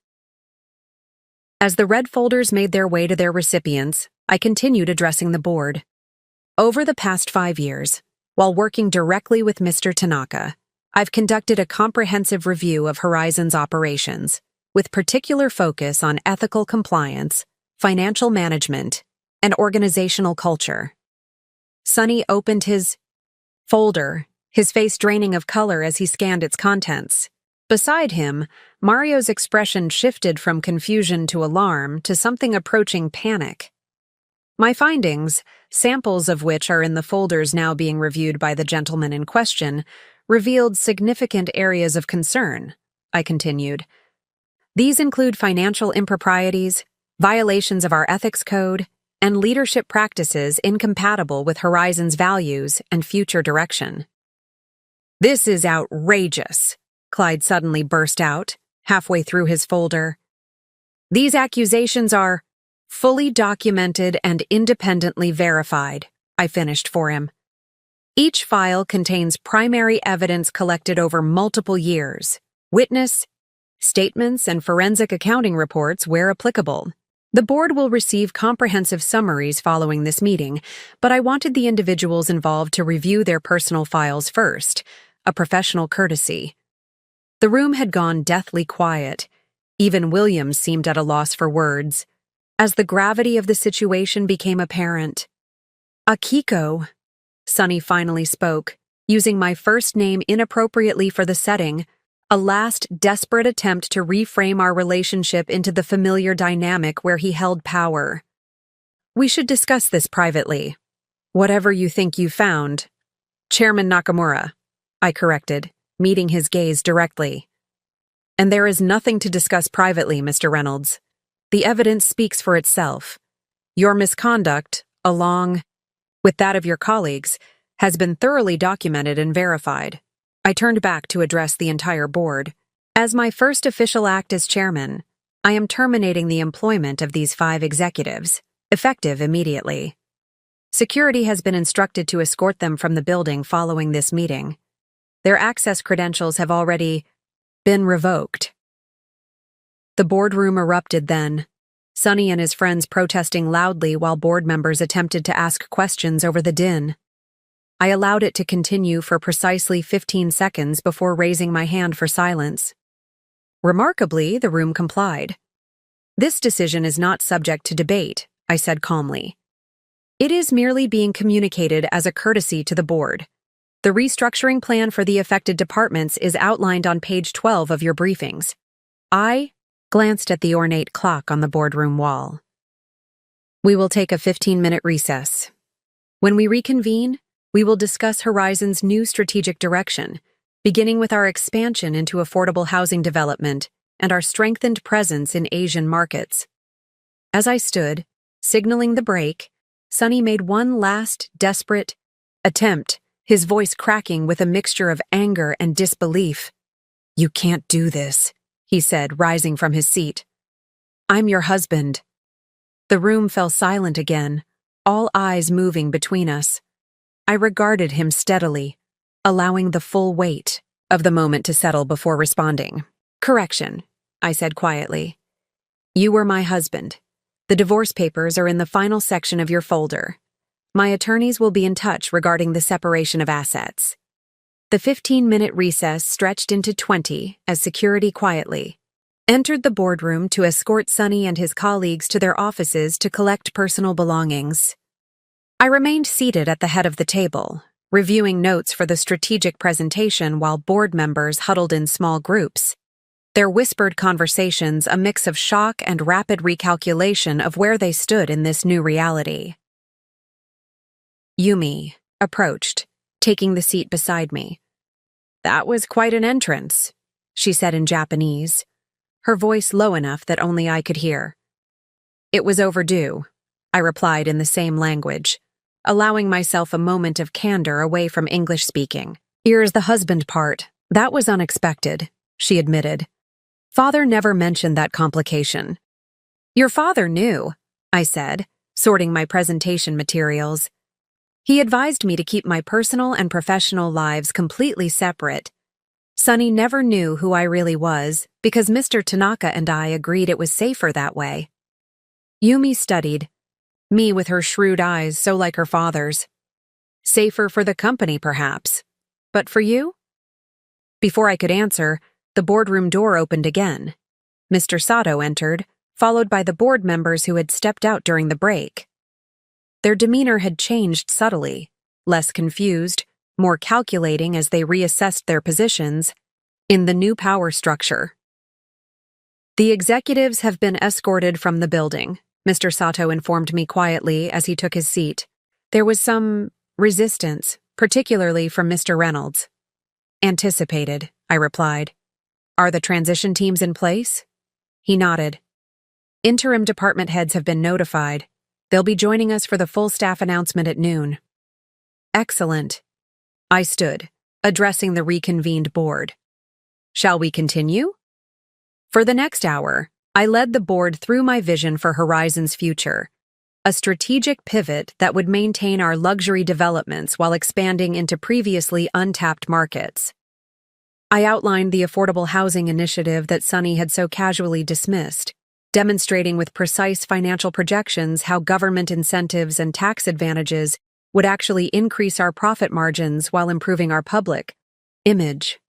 As the red folders made their way to their recipients, I continued addressing the board. Over the past 5 years, while working directly with Mr. Tanaka, I've conducted a comprehensive review of Horizon's operations, with particular focus on ethical compliance, financial management, and organizational culture. Sonny opened his folder, his face draining of color as he scanned its contents. Beside him, Mario's expression shifted from confusion to alarm to something approaching panic. My findings, samples of which are in the folders now being reviewed by the gentleman in question, revealed significant areas of concern, I continued. These include financial improprieties, violations of our ethics code, and leadership practices incompatible with Horizon's values and future direction. This is outrageous, Clyde suddenly burst out, halfway through his folder. These accusations are fully documented and independently verified, I finished for him. Each file contains primary evidence collected over multiple years, witness statements, and forensic accounting reports where applicable. The board will receive comprehensive summaries following this meeting, but I wanted the individuals involved to review their personal files first, a professional courtesy. The room had gone deathly quiet. Even Williams seemed at a loss for words. As the gravity of the situation became apparent, Akiko, Sonny finally spoke, using my first name inappropriately for the setting, a last desperate attempt to reframe our relationship into the familiar dynamic where he held power. We should discuss this privately. Whatever you think you found. Chairman Nakamura, I corrected, meeting his gaze directly. And there is nothing to discuss privately, Mr. Reynolds. The evidence speaks for itself. Your misconduct, along with that of your colleagues, has been thoroughly documented and verified. I turned back to address the entire board. As my first official act as chairman, I am terminating the employment of these 5 executives, effective immediately. Security has been instructed to escort them from the building following this meeting. Their access credentials have already been revoked. The boardroom erupted then, Sonny and his friends protesting loudly while board members attempted to ask questions over the din. I allowed it to continue for precisely 15 seconds before raising my hand for silence. Remarkably, the room complied. This decision is not subject to debate, I said calmly. It is merely being communicated as a courtesy to the board. The restructuring plan for the affected departments is outlined on page 12 of your briefings. I glanced at the ornate clock on the boardroom wall. We will take a 15-minute recess. When we reconvene, we will discuss Horizon's new strategic direction, beginning with our expansion into affordable housing development and our strengthened presence in Asian markets. As I stood, signaling the break, Sonny made one last, desperate attempt, his voice cracking with a mixture of anger and disbelief. You can't do this, he said, rising from his seat. I'm your husband. The room fell silent again, all eyes moving between us. I regarded him steadily, allowing the full weight of the moment to settle before responding. Correction, I said quietly. You were my husband. The divorce papers are in the final section of your folder. My attorneys will be in touch regarding the separation of assets. The 15-minute recess stretched into 20 as security quietly entered the boardroom to escort Sonny and his colleagues to their offices to collect personal belongings. I remained seated at the head of the table, reviewing notes for the strategic presentation while board members huddled in small groups, their whispered conversations a mix of shock and rapid recalculation of where they stood in this new reality. Yumi approached, taking the seat beside me. That was quite an entrance, she said in Japanese, her voice low enough that only I could hear. It was overdue, I replied in the same language, allowing myself a moment of candor away from English speaking. Here's the husband part. That was unexpected, she admitted. Father never mentioned that complication. Your father knew, I said, sorting my presentation materials. He advised me to keep my personal and professional lives completely separate. Sonny never knew who I really was because Mr. Tanaka and I agreed it was safer that way. Yumi studied, me with her shrewd eyes so like her father's. Safer for the company, perhaps. But for you? Before I could answer, the boardroom door opened again. Mr. Sato entered, followed by the board members who had stepped out during the break. Their demeanor had changed subtly, less confused, more calculating as they reassessed their positions in the new power structure. The executives have been escorted from the building, Mr. Sato informed me quietly as he took his seat. There was some resistance, particularly from Mr. Reynolds. Anticipated, I replied. Are the transition teams in place? He nodded. Interim department heads have been notified. They'll be joining us for the full staff announcement at noon. Excellent. I stood, addressing the reconvened board. Shall we continue? For the next hour, I led the board through my vision for Horizon's future, a strategic pivot that would maintain our luxury developments while expanding into previously untapped markets. I outlined the affordable housing initiative that Sonny had so casually dismissed, demonstrating with precise financial projections how government incentives and tax advantages would actually increase our profit margins while improving our public image.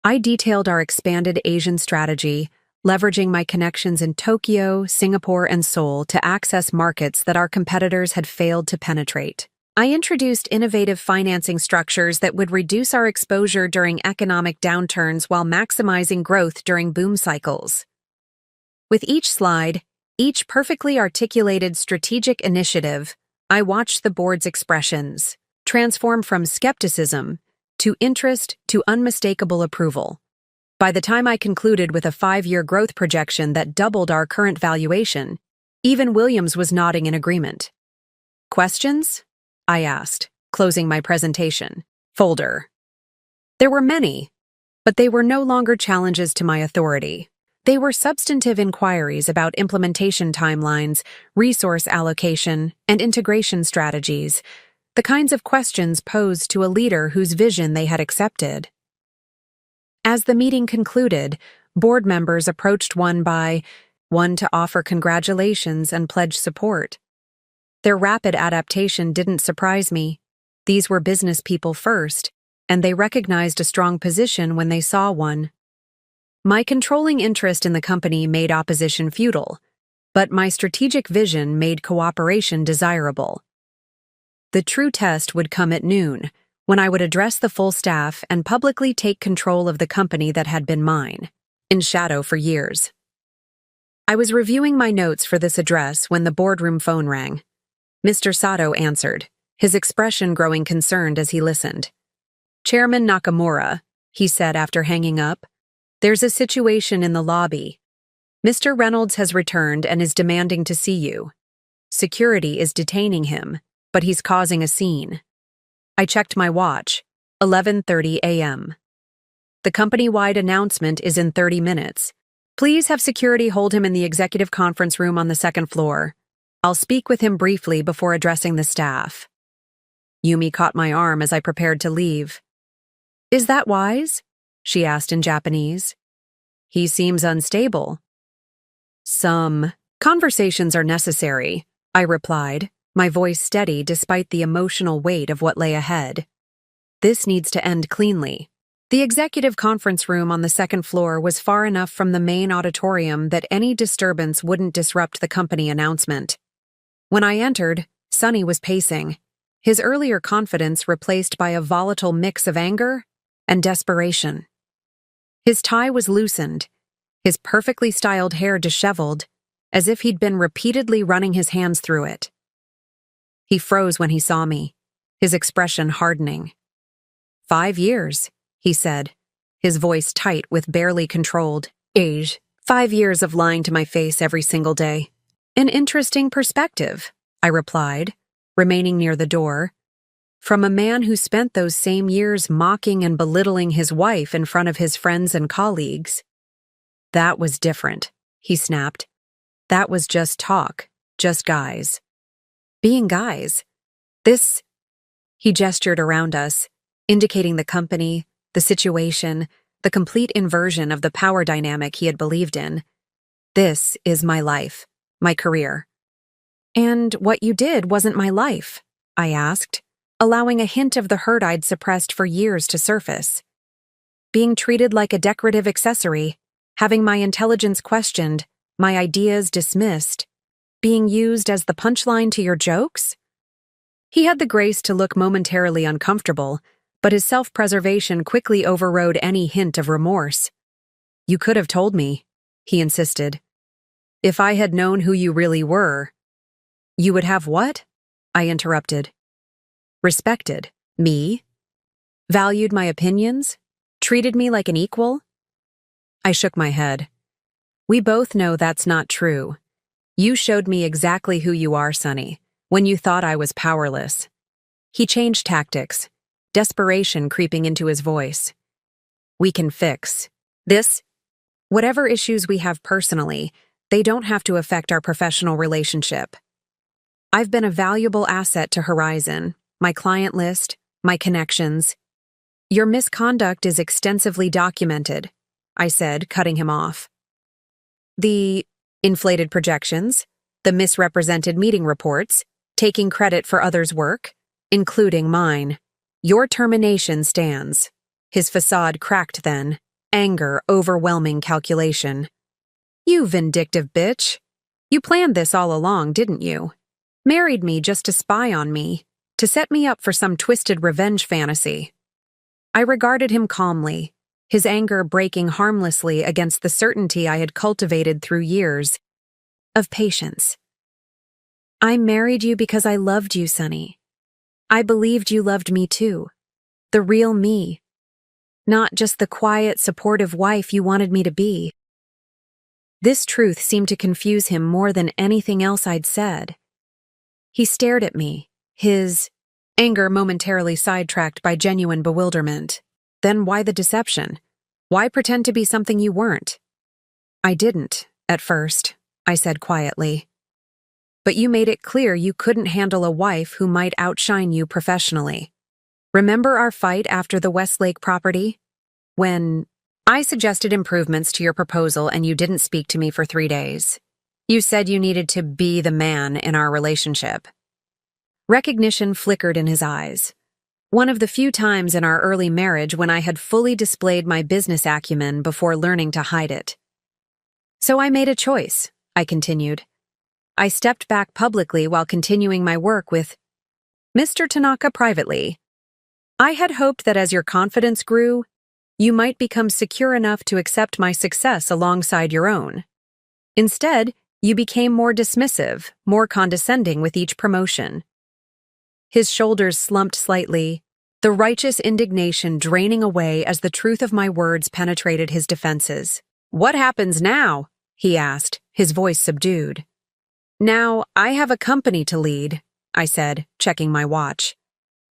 I detailed our expanded Asian strategy, leveraging my connections in Tokyo, Singapore, and Seoul to access markets that our competitors had failed to penetrate. I introduced innovative financing structures that would reduce our exposure during economic downturns while maximizing growth during boom cycles. With each slide, each perfectly articulated strategic initiative, I watched the board's expressions transform from skepticism to interest to unmistakable approval. By the time I concluded with a 5-year growth projection that doubled our current valuation, even Williams was nodding in agreement. Questions? I asked, closing my presentation folder. There were many, but they were no longer challenges to my authority. They were substantive inquiries about implementation timelines, resource allocation, and integration strategies, the kinds of questions posed to a leader whose vision they had accepted. As the meeting concluded, board members approached one to offer congratulations and pledge support. Their rapid adaptation didn't surprise me. These were business people first, and they recognized a strong position when they saw one. My controlling interest in the company made opposition futile, but my strategic vision made cooperation desirable. The true test would come at noon, when I would address the full staff and publicly take control of the company that had been mine, in shadow for years. I was reviewing my notes for this address when the boardroom phone rang. Mr. Sato answered, his expression growing concerned as he listened. Chairman Nakamura, he said after hanging up, there's a situation in the lobby. Mr. Reynolds has returned and is demanding to see you. Security is detaining him, but he's causing a scene. I checked my watch, 11:30 a.m. The company-wide announcement is in 30 minutes. Please have security hold him in the executive conference room on the second floor. I'll speak with him briefly before addressing the staff. Yumi caught my arm as I prepared to leave. Is that wise? She asked in Japanese. He seems unstable. Some conversations are necessary, I replied, my voice steady despite the emotional weight of what lay ahead. This needs to end cleanly. The executive conference room on the second floor was far enough from the main auditorium that any disturbance wouldn't disrupt the company announcement. When I entered, Sonny was pacing, his earlier confidence replaced by a volatile mix of anger and desperation. His tie was loosened, his perfectly styled hair disheveled, as if he'd been repeatedly running his hands through it. He froze when he saw me, his expression hardening. 5 years, he said, his voice tight with barely controlled age. 5 years of lying to my face every single day. An interesting perspective, I replied, remaining near the door. From a man who spent those same years mocking and belittling his wife in front of his friends and colleagues. That was different, he snapped. That was just talk, just guys. Being guys. He gestured around us, indicating the company, the situation, the complete inversion of the power dynamic he had believed in. This is my life, my career. And what you did wasn't my life, I asked, allowing a hint of the hurt I'd suppressed for years to surface. Being treated like a decorative accessory, having my intelligence questioned, my ideas dismissed, being used as the punchline to your jokes? He had the grace to look momentarily uncomfortable, but his self-preservation quickly overrode any hint of remorse. You could have told me, he insisted. If I had known who you really were. You would have what? I interrupted. Respected me? Valued my opinions? Treated me like an equal? I shook my head. We both know that's not true. You showed me exactly who you are, Sonny, when you thought I was powerless. He changed tactics, desperation creeping into his voice. We can fix this. Whatever issues we have personally, they don't have to affect our professional relationship. I've been a valuable asset to Horizon, my client list, my connections. Your misconduct is extensively documented, I said, cutting him off. The inflated projections, the misrepresented meeting reports, taking credit for others' work, including mine. Your termination stands. His facade cracked then, anger overwhelming calculation. You vindictive bitch. You planned this all along, didn't you? Married me just to spy on me, to set me up for some twisted revenge fantasy. I regarded him calmly, his anger breaking harmlessly against the certainty I had cultivated through years of patience. I married you because I loved you, Sonny. I believed you loved me too. The real me. Not just the quiet, supportive wife you wanted me to be. This truth seemed to confuse him more than anything else I'd said. He stared at me, his anger momentarily sidetracked by genuine bewilderment. Then why the deception? Why pretend to be something you weren't? I didn't, at first, I said quietly. But you made it clear you couldn't handle a wife who might outshine you professionally. Remember our fight after the Westlake property? When I suggested improvements to your proposal and you didn't speak to me for 3 days. You said you needed to be the man in our relationship. Recognition flickered in his eyes. One of the few times in our early marriage when I had fully displayed my business acumen before learning to hide it. So I made a choice, I continued. I stepped back publicly while continuing my work with Mr. Tanaka privately. I had hoped that as your confidence grew, you might become secure enough to accept my success alongside your own. Instead, you became more dismissive, more condescending with each promotion. His shoulders slumped slightly, the righteous indignation draining away as the truth of my words penetrated his defenses. What happens now? He asked, his voice subdued. Now, I have a company to lead, I said, checking my watch.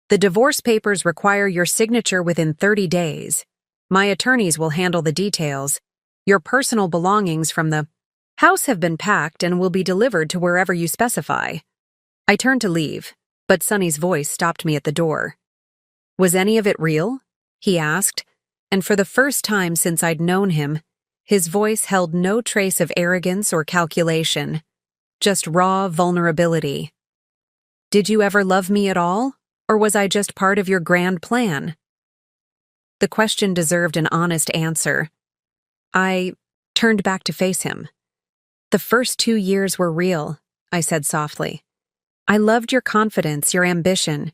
The divorce papers require your signature within 30 days. My attorneys will handle the details. Your personal belongings from the house have been packed and will be delivered to wherever you specify. I turned to leave, but Sonny's voice stopped me at the door. Was any of it real? he asked, and for the first time since I'd known him, his voice held no trace of arrogance or calculation, just raw vulnerability. Did you ever love me at all, or was I just part of your grand plan? The question deserved an honest answer. I turned back to face him. The first 2 years were real, I said softly. I loved your confidence, your ambition.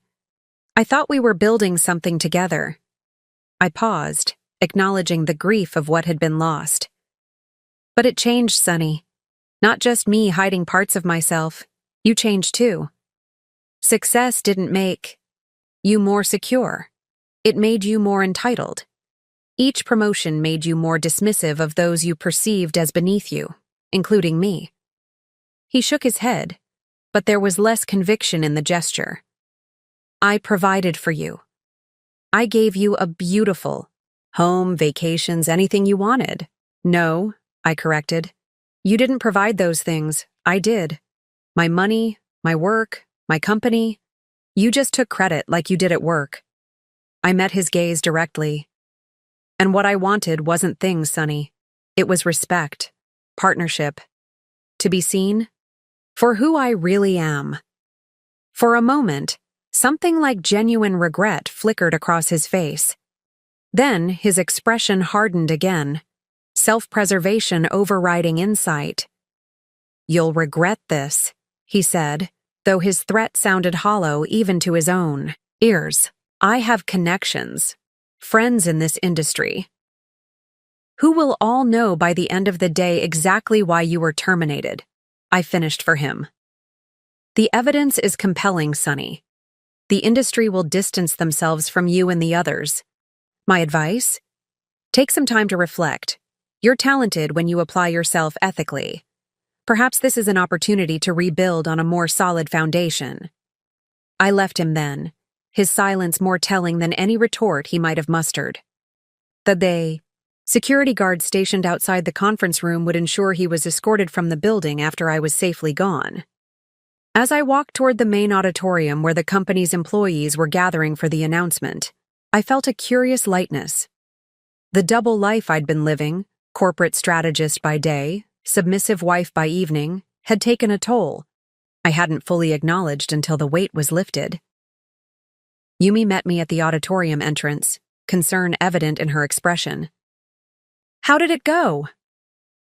I thought we were building something together. I paused, acknowledging the grief of what had been lost. But it changed, Sonny. Not just me hiding parts of myself. You changed too. Success didn't make you more secure. It made you more entitled. Each promotion made you more dismissive of those you perceived as beneath you, including me. He shook his head, but there was less conviction in the gesture. I provided for you. I gave you a beautiful home, vacations, anything you wanted. No, I corrected. You didn't provide those things. I did. My money, my work, my company. You just took credit like you did at work. I met his gaze directly. And what I wanted wasn't things, Sonny. It was respect, partnership, to be seen for who I really am. For a moment, something like genuine regret flickered across his face. Then his expression hardened again, self-preservation overriding insight. You'll regret this, he said, though his threat sounded hollow even to his own ears. I have connections, friends in this industry, who will all know by the end of the day exactly why you were terminated. I finished for him. The evidence is compelling, Sonny. The industry will distance themselves from you and the others. My advice? Take some time to reflect. You're talented when you apply yourself ethically. Perhaps this is an opportunity to rebuild on a more solid foundation. I left him then, his silence more telling than any retort he might have mustered. The security guard stationed outside the conference room would ensure he was escorted from the building after I was safely gone. As I walked toward the main auditorium where the company's employees were gathering for the announcement, I felt a curious lightness. The double life I'd been living, corporate strategist by day, submissive wife by evening, had taken a toll I hadn't fully acknowledged until the weight was lifted. Yumi met me at the auditorium entrance, concern evident in her expression. How did it go?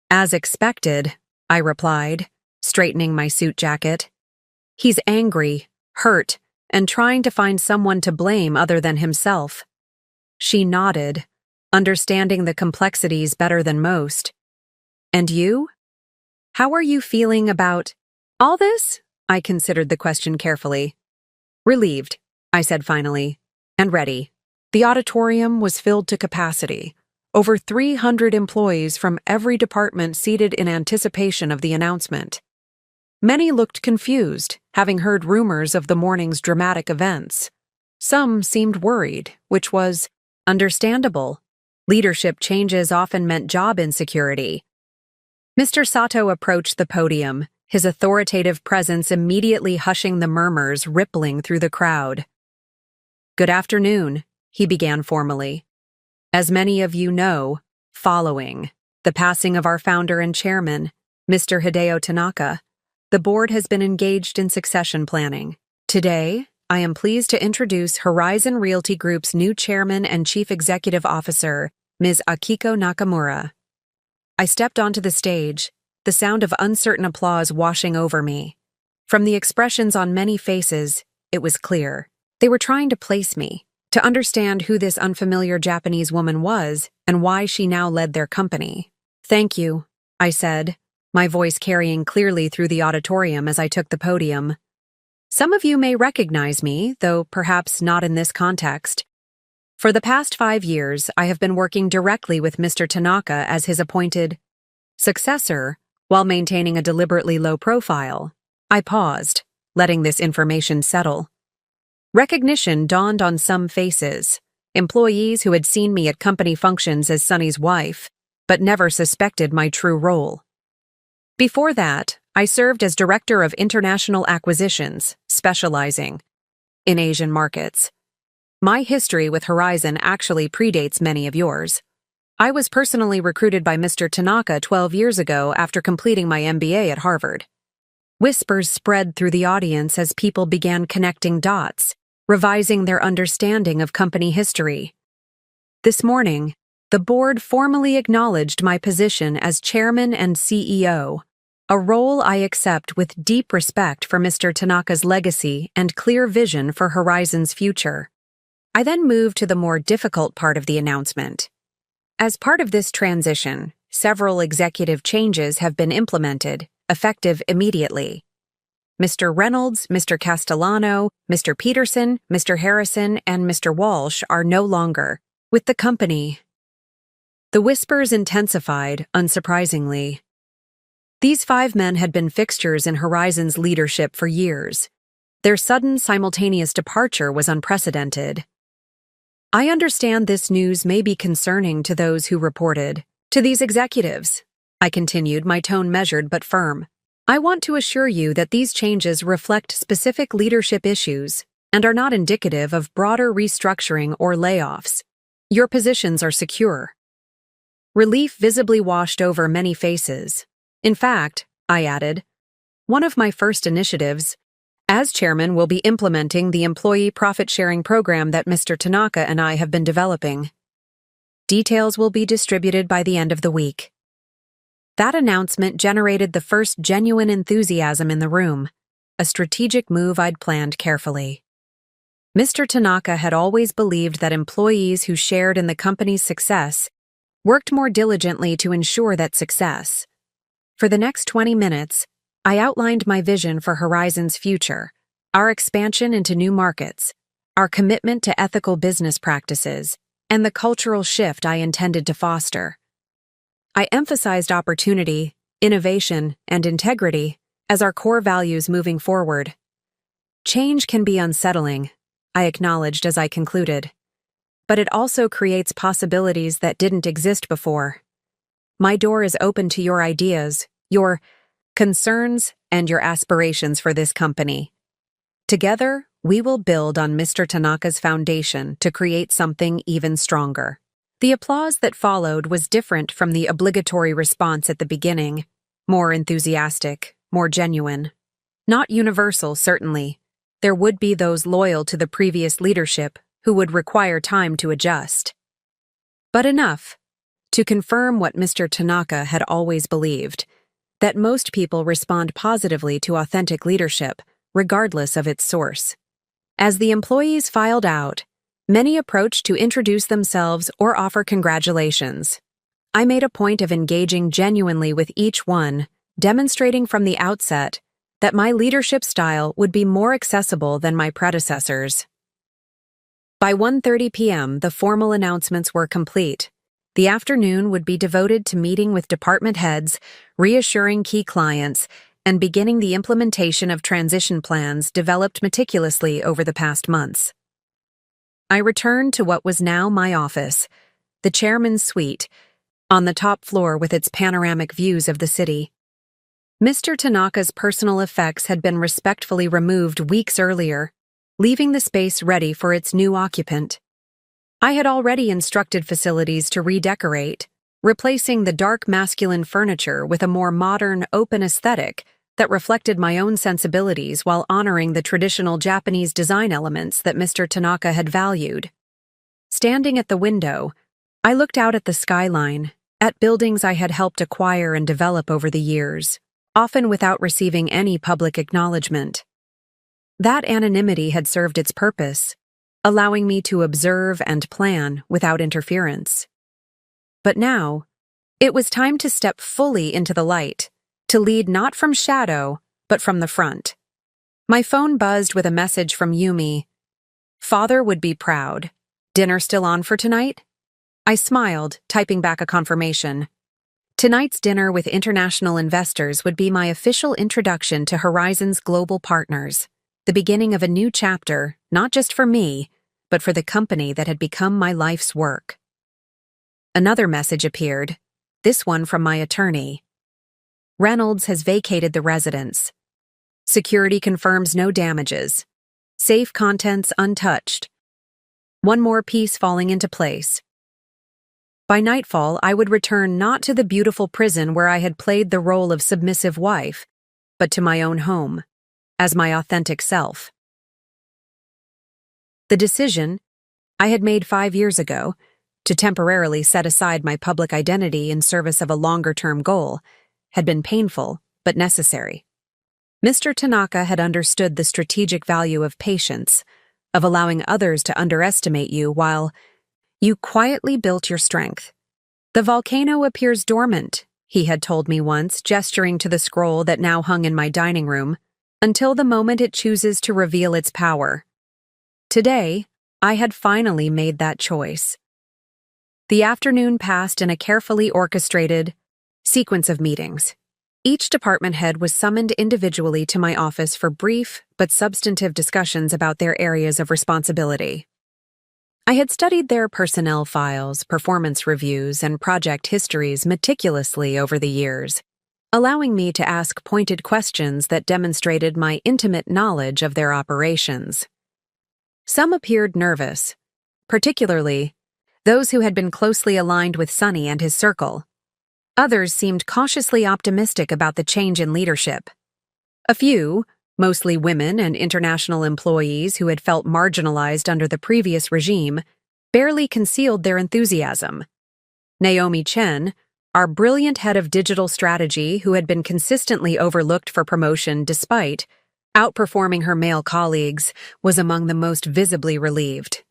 As expected, I replied, straightening my suit jacket. He's angry, hurt, and trying to find someone to blame other than himself. She nodded, understanding the complexities better than most. And you? How are you feeling about all this? I considered the question carefully. Relieved, I said finally, and ready. The auditorium was filled to capacity. Over 300 employees from every department seated in anticipation of the announcement. Many looked confused, having heard rumors of the morning's dramatic events. Some seemed worried, which was understandable. Leadership changes often meant job insecurity. Mr. Sato approached the podium, his authoritative presence immediately hushing the murmurs rippling through the crowd. Good afternoon, he began formally. As many of you know, following the passing of our founder and chairman, Mr. Hideo Tanaka, the board has been engaged in succession planning. Today, I am pleased to introduce Horizon Realty Group's new chairman and chief executive officer, Ms. Akiko Nakamura. I stepped onto the stage, the sound of uncertain applause washing over me. From the expressions on many faces, it was clear. They were trying to place me, to understand who this unfamiliar Japanese woman was and why she now led their company. Thank you, I said, my voice carrying clearly through the auditorium as I took the podium. Some of you may recognize me, though perhaps not in this context. For the past 5 years, I have been working directly with Mr. Tanaka as his appointed successor, while maintaining a deliberately low profile. I paused, letting this information settle. Recognition dawned on some faces, employees who had seen me at company functions as Sonny's wife, but never suspected my true role. Before that, I served as Director of International Acquisitions, specializing in Asian markets. My history with Horizon actually predates many of yours. I was personally recruited by Mr. Tanaka 12 years ago after completing my MBA at Harvard. Whispers spread through the audience as people began connecting dots, revising their understanding of company history. This morning, the board formally acknowledged my position as chairman and CEO, a role I accept with deep respect for Mr. Tanaka's legacy and clear vision for Horizon's future. I then moved to the more difficult part of the announcement. As part of this transition, several executive changes have been implemented, effective immediately. Mr. Reynolds, Mr. Castellano, Mr. Peterson, Mr. Harrison, and Mr. Walsh are no longer with the company. The whispers intensified, unsurprisingly. These 5 men had been fixtures in Horizon's leadership for years. Their sudden, simultaneous departure was unprecedented. I understand this news may be concerning to those who reported. To these executives, I continued, my tone measured but firm. I want to assure you that these changes reflect specific leadership issues and are not indicative of broader restructuring or layoffs. Your positions are secure. Relief visibly washed over many faces. In fact, I added, one of my first initiatives as chairman will be implementing the employee profit-sharing program that Mr. Tanaka and I have been developing. Details will be distributed by the end of the week. That announcement generated the first genuine enthusiasm in the room, a strategic move I'd planned carefully. Mr. Tanaka had always believed that employees who shared in the company's success worked more diligently to ensure that success. For the next 20 minutes, I outlined my vision for Horizon's future, our expansion into new markets, our commitment to ethical business practices, and the cultural shift I intended to foster. I emphasized opportunity, innovation, and integrity as our core values moving forward. Change can be unsettling, I acknowledged as I concluded, but it also creates possibilities that didn't exist before. My door is open to your ideas, your concerns, and your aspirations for this company. Together, we will build on Mr. Tanaka's foundation to create something even stronger. The applause that followed was different from the obligatory response at the beginning, more enthusiastic, more genuine. Not universal, certainly. There would be those loyal to the previous leadership who would require time to adjust. But enough to confirm what Mr. Tanaka had always believed, that most people respond positively to authentic leadership, regardless of its source. As the employees filed out, many approached to introduce themselves or offer congratulations. I made a point of engaging genuinely with each one, demonstrating from the outset that my leadership style would be more accessible than my predecessors. By 1:30 p.m., the formal announcements were complete. The afternoon would be devoted to meeting with department heads, reassuring key clients, and beginning the implementation of transition plans developed meticulously over the past months. I returned to what was now my office, the chairman's suite, on the top floor with its panoramic views of the city. Mr. Tanaka's personal effects had been respectfully removed weeks earlier, leaving the space ready for its new occupant. I had already instructed facilities to redecorate, replacing the dark masculine furniture with a more modern, open aesthetic that reflected my own sensibilities while honoring the traditional Japanese design elements that Mr. Tanaka had valued. Standing at the window, I looked out at the skyline, at buildings I had helped acquire and develop over the years, often without receiving any public acknowledgement. That anonymity had served its purpose, allowing me to observe and plan without interference. But now, it was time to step fully into the light, to lead not from shadow, but from the front. My phone buzzed with a message from Yumi. Father would be proud. Dinner still on for tonight? I smiled, typing back a confirmation. Tonight's dinner with international investors would be my official introduction to Horizon's global partners, the beginning of a new chapter, not just for me, but for the company that had become my life's work. Another message appeared, this one from my attorney. Reynolds has vacated the residence. Security confirms no damages. Safe contents untouched. one more piece falling into place. By nightfall, I would return not to the beautiful prison where I had played the role of submissive wife, but to my own home, as my authentic self. The decision I had made 5 years ago to temporarily set aside my public identity in service of a longer-term goal had been painful but necessary. Mr. Tanaka had understood the strategic value of patience, of allowing others to underestimate you while you quietly built your strength. The volcano appears dormant, he had told me once, gesturing to the scroll that now hung in my dining room, until the moment it chooses to reveal its power. Today, I had finally made that choice. The afternoon passed in a carefully orchestrated sequence of meetings. Each department head was summoned individually to my office for brief but substantive discussions about their areas of responsibility. I had studied their personnel files, performance reviews, and project histories meticulously over the years, allowing me to ask pointed questions that demonstrated my intimate knowledge of their operations. Some appeared nervous, particularly those who had been closely aligned with Sonny and his circle. Others seemed cautiously optimistic about the change in leadership. A few, mostly women and international employees who had felt marginalized under the previous regime, barely concealed their enthusiasm. Naomi Chen, our brilliant head of digital strategy who had been consistently overlooked for promotion despite outperforming her male colleagues, was among the most visibly relieved.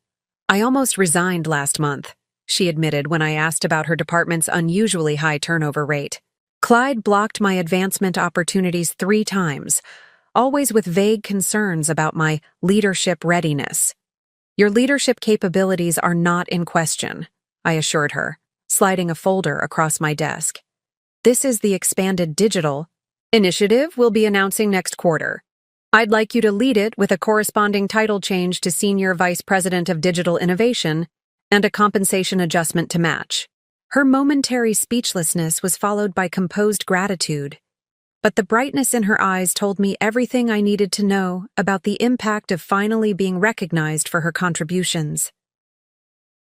"I almost resigned last month," she admitted when I asked about her department's unusually high turnover rate. "Clyde blocked my advancement opportunities 3 times, always with vague concerns about my leadership readiness." "Your leadership capabilities are not in question," I assured her, sliding a folder across my desk. "This is the expanded digital initiative we'll be announcing next quarter. I'd like you to lead it with a corresponding title change to Senior Vice President of Digital Innovation and a compensation adjustment to match." Her momentary speechlessness was followed by composed gratitude, but the brightness in her eyes told me everything I needed to know about the impact of finally being recognized for her contributions.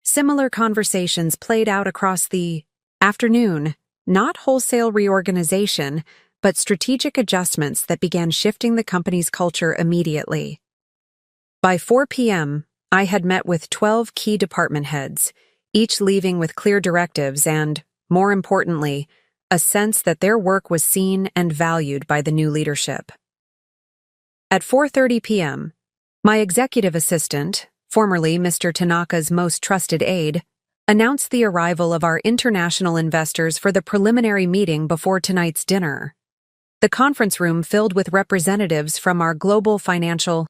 Similar conversations played out across the afternoon, not wholesale reorganization, but strategic adjustments that began shifting the company's culture immediately. By 4 p.m., I had met with 12 key department heads, each leaving with clear directives and, more importantly, a sense that their work was seen and valued by the new leadership. At 4:30 p.m., my executive assistant, formerly Mr. Tanaka's most trusted aide, announced the arrival of our international investors for the preliminary meeting before tonight's dinner. The conference room filled with representatives from our global financial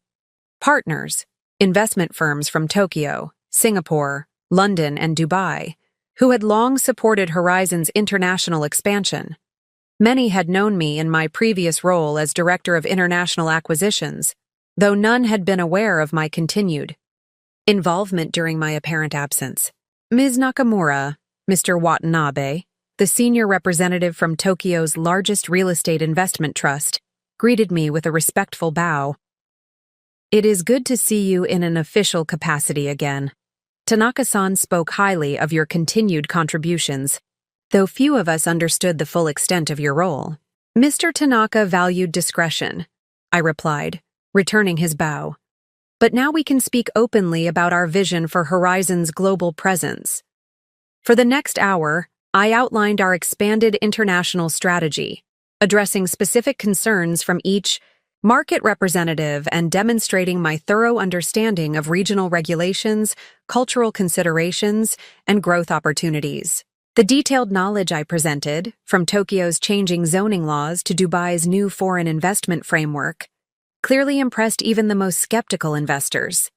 partners, investment firms from Tokyo, Singapore, London, and Dubai, who had long supported Horizon's international expansion. Many had known me in my previous role as Director of International Acquisitions, though none had been aware of my continued involvement during my apparent absence. Ms. Nakamura, Mr. Watanabe, the senior representative from Tokyo's largest real estate investment trust, greeted me with a respectful bow. "It is good to see you in an official capacity again. Tanaka-san spoke highly of your continued contributions, though few of us understood the full extent of your role." "Mr. Tanaka valued discretion," I replied, returning his bow. "But now we can speak openly about our vision for Horizon's global presence." For the next hour, I outlined our expanded international strategy, addressing specific concerns from each market representative and demonstrating my thorough understanding of regional regulations, cultural considerations, and growth opportunities. The detailed knowledge I presented, from Tokyo's changing zoning laws to Dubai's new foreign investment framework, clearly impressed even the most skeptical investors.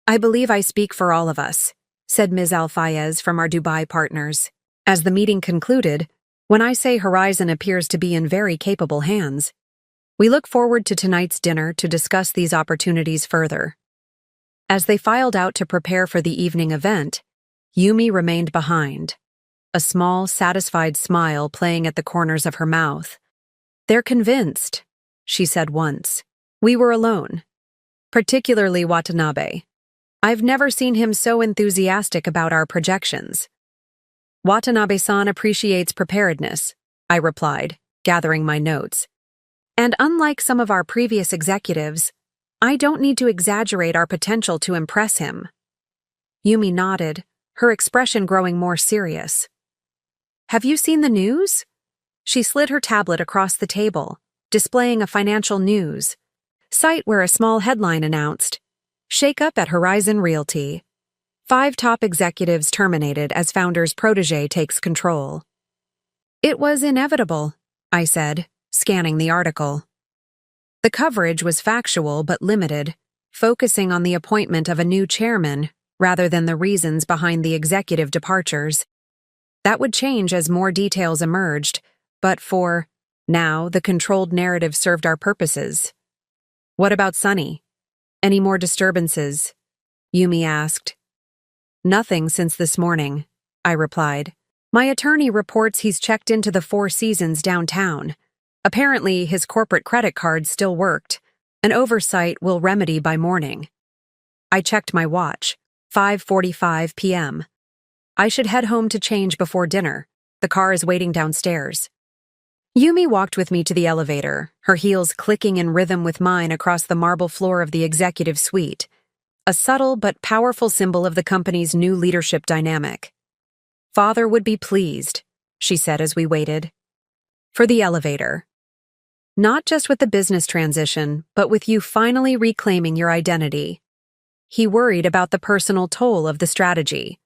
"I believe I speak for all of us," said Ms. Al-Fayez from our Dubai partners. As the meeting concluded, "When I say Horizon appears to be in very capable hands, we look forward to tonight's dinner to discuss these opportunities further." As they filed out to prepare for the evening event, Yumi remained behind, a small, satisfied smile playing at the corners of her mouth. "They're convinced," she said once. We were alone, particularly Watanabe. I've never seen him so enthusiastic about our projections. Watanabe-san appreciates preparedness, I replied, gathering my notes. And unlike some of our previous executives, I don't need to exaggerate our potential to impress him. Yumi nodded, her expression growing more serious. Have you seen the news? She slid her tablet across the table, displaying a financial news site where a small headline announced, "Shake-up at Horizon Realty. 5 top executives terminated as founder's protege takes control." It was inevitable, I said, scanning the article. The coverage was factual but limited, focusing on the appointment of a new chairman rather than the reasons behind the executive departures. That would change as more details emerged, but for now, the controlled narrative served our purposes. What about Sunny? Any more disturbances? Yumi asked. Nothing since this morning, I replied. My attorney reports he's checked into the Four Seasons downtown. Apparently, his corporate credit card still worked. An oversight will remedy by morning. I checked my watch. 5:45 p.m. I should head home to change before dinner. The car is waiting downstairs. Yumi walked with me to the elevator, her heels clicking in rhythm with mine across the marble floor of the executive suite, a subtle but powerful symbol of the company's new leadership dynamic. Father would be pleased, she said as we waited. For the elevator. Not just with the business transition, but with you finally reclaiming your identity. He worried about the personal toll of the strategy.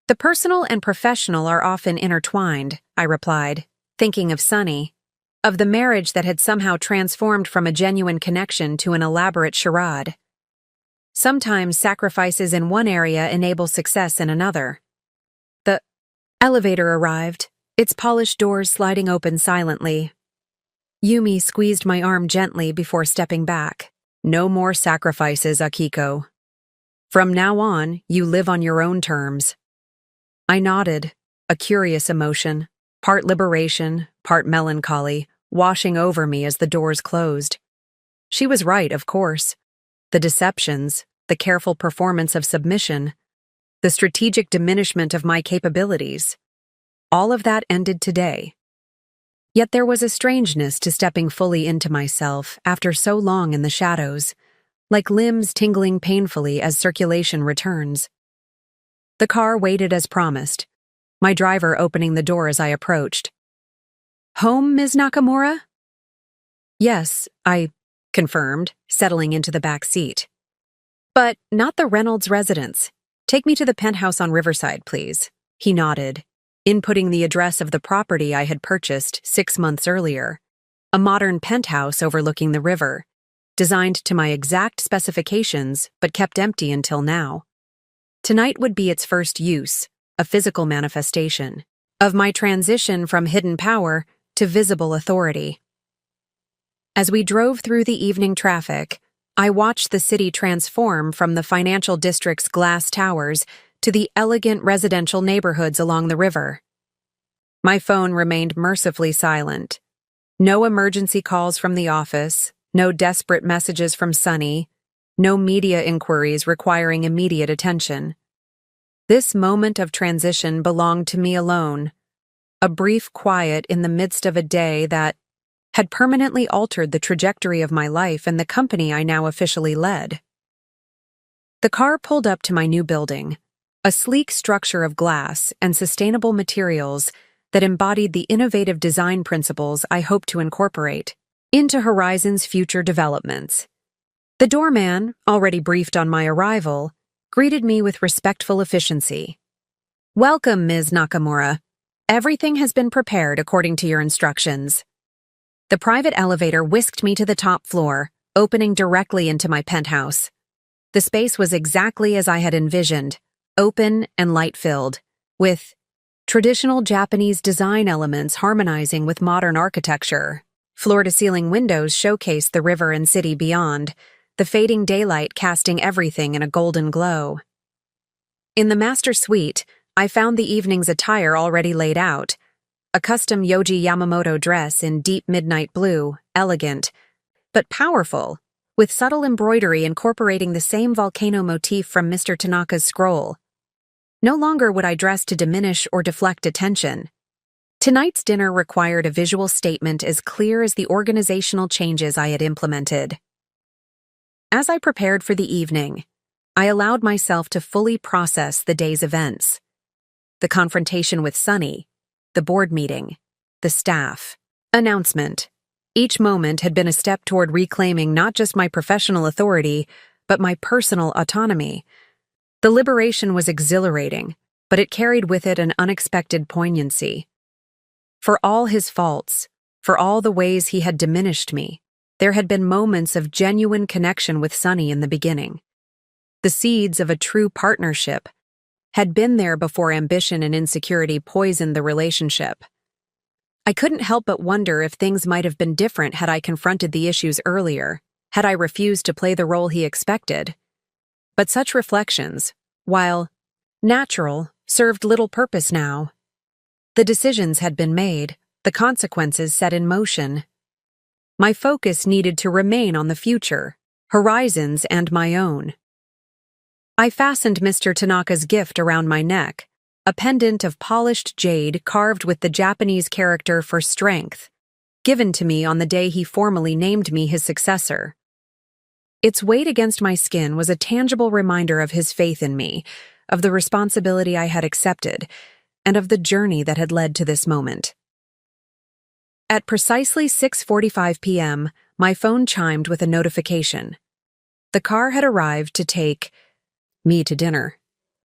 The personal and professional are often intertwined, I replied, thinking of Sunny, of the marriage that had somehow transformed from a genuine connection to an elaborate charade. Sometimes sacrifices in one area enable success in another. The elevator arrived, its polished doors sliding open silently. Yumi squeezed my arm gently before stepping back. No more sacrifices, Akiko. From now on, you live on your own terms. I nodded, a curious emotion, part liberation, part melancholy, washing over me as the doors closed. She was right, of course. The deceptions, the careful performance of submission, the strategic diminishment of my capabilities, all of that ended today. Yet there was a strangeness to stepping fully into myself after so long in the shadows, like limbs tingling painfully as circulation returns. The car waited as promised, my driver opening the door as I approached. Home, Ms. Nakamura? Yes, I confirmed, settling into the back seat. But not the Reynolds residence. Take me to the penthouse on Riverside, please. He nodded, inputting the address of the property I had purchased 6 months earlier, a modern penthouse overlooking the river, designed to my exact specifications but kept empty until now. Tonight would be its first use, a physical manifestation, of my transition from hidden power to visible authority. As we drove through the evening traffic, I watched the city transform from the financial district's glass towers to the elegant residential neighborhoods along the river. My phone remained mercifully silent. No emergency calls from the office, no desperate messages from Sunny, no media inquiries requiring immediate attention. This moment of transition belonged to me alone, a brief quiet in the midst of a day that had permanently altered the trajectory of my life and the company I now officially led. The car pulled up to my new building, a sleek structure of glass and sustainable materials that embodied the innovative design principles I hope to incorporate into Horizon's future developments. The doorman, already briefed on my arrival, greeted me with respectful efficiency. Welcome, Ms. Nakamura. Everything has been prepared according to your instructions. The private elevator whisked me to the top floor, opening directly into my penthouse. The space was exactly as I had envisioned, open and light-filled, with traditional Japanese design elements harmonizing with modern architecture. Floor-to-ceiling windows showcased the river and city beyond, the fading daylight casting everything in a golden glow. In the master suite, I found the evening's attire already laid out. A custom Yohji Yamamoto dress in deep midnight blue, elegant, but powerful, with subtle embroidery incorporating the same volcano motif from Mr. Tanaka's scroll. No longer would I dress to diminish or deflect attention. Tonight's dinner required a visual statement as clear as the organizational changes I had implemented. As I prepared for the evening, I allowed myself to fully process the day's events. The confrontation with Sunny, the board meeting, the staff, announcement. Each moment had been a step toward reclaiming not just my professional authority, but my personal autonomy. The liberation was exhilarating, but it carried with it an unexpected poignancy. For all his faults, for all the ways he had diminished me, there had been moments of genuine connection with Sunny in the beginning. The seeds of a true partnership had been there before ambition and insecurity poisoned the relationship. I couldn't help but wonder if things might have been different had I confronted the issues earlier, had I refused to play the role he expected. But such reflections, while natural, served little purpose now. The decisions had been made, the consequences set in motion. My focus needed to remain on the future, Horizon's and my own. I fastened Mr. Tanaka's gift around my neck, a pendant of polished jade carved with the Japanese character for strength, given to me on the day he formally named me his successor. Its weight against my skin was a tangible reminder of his faith in me, of the responsibility I had accepted, and of the journey that had led to this moment. At precisely 6:45 p.m., my phone chimed with a notification. The car had arrived to take me to dinner.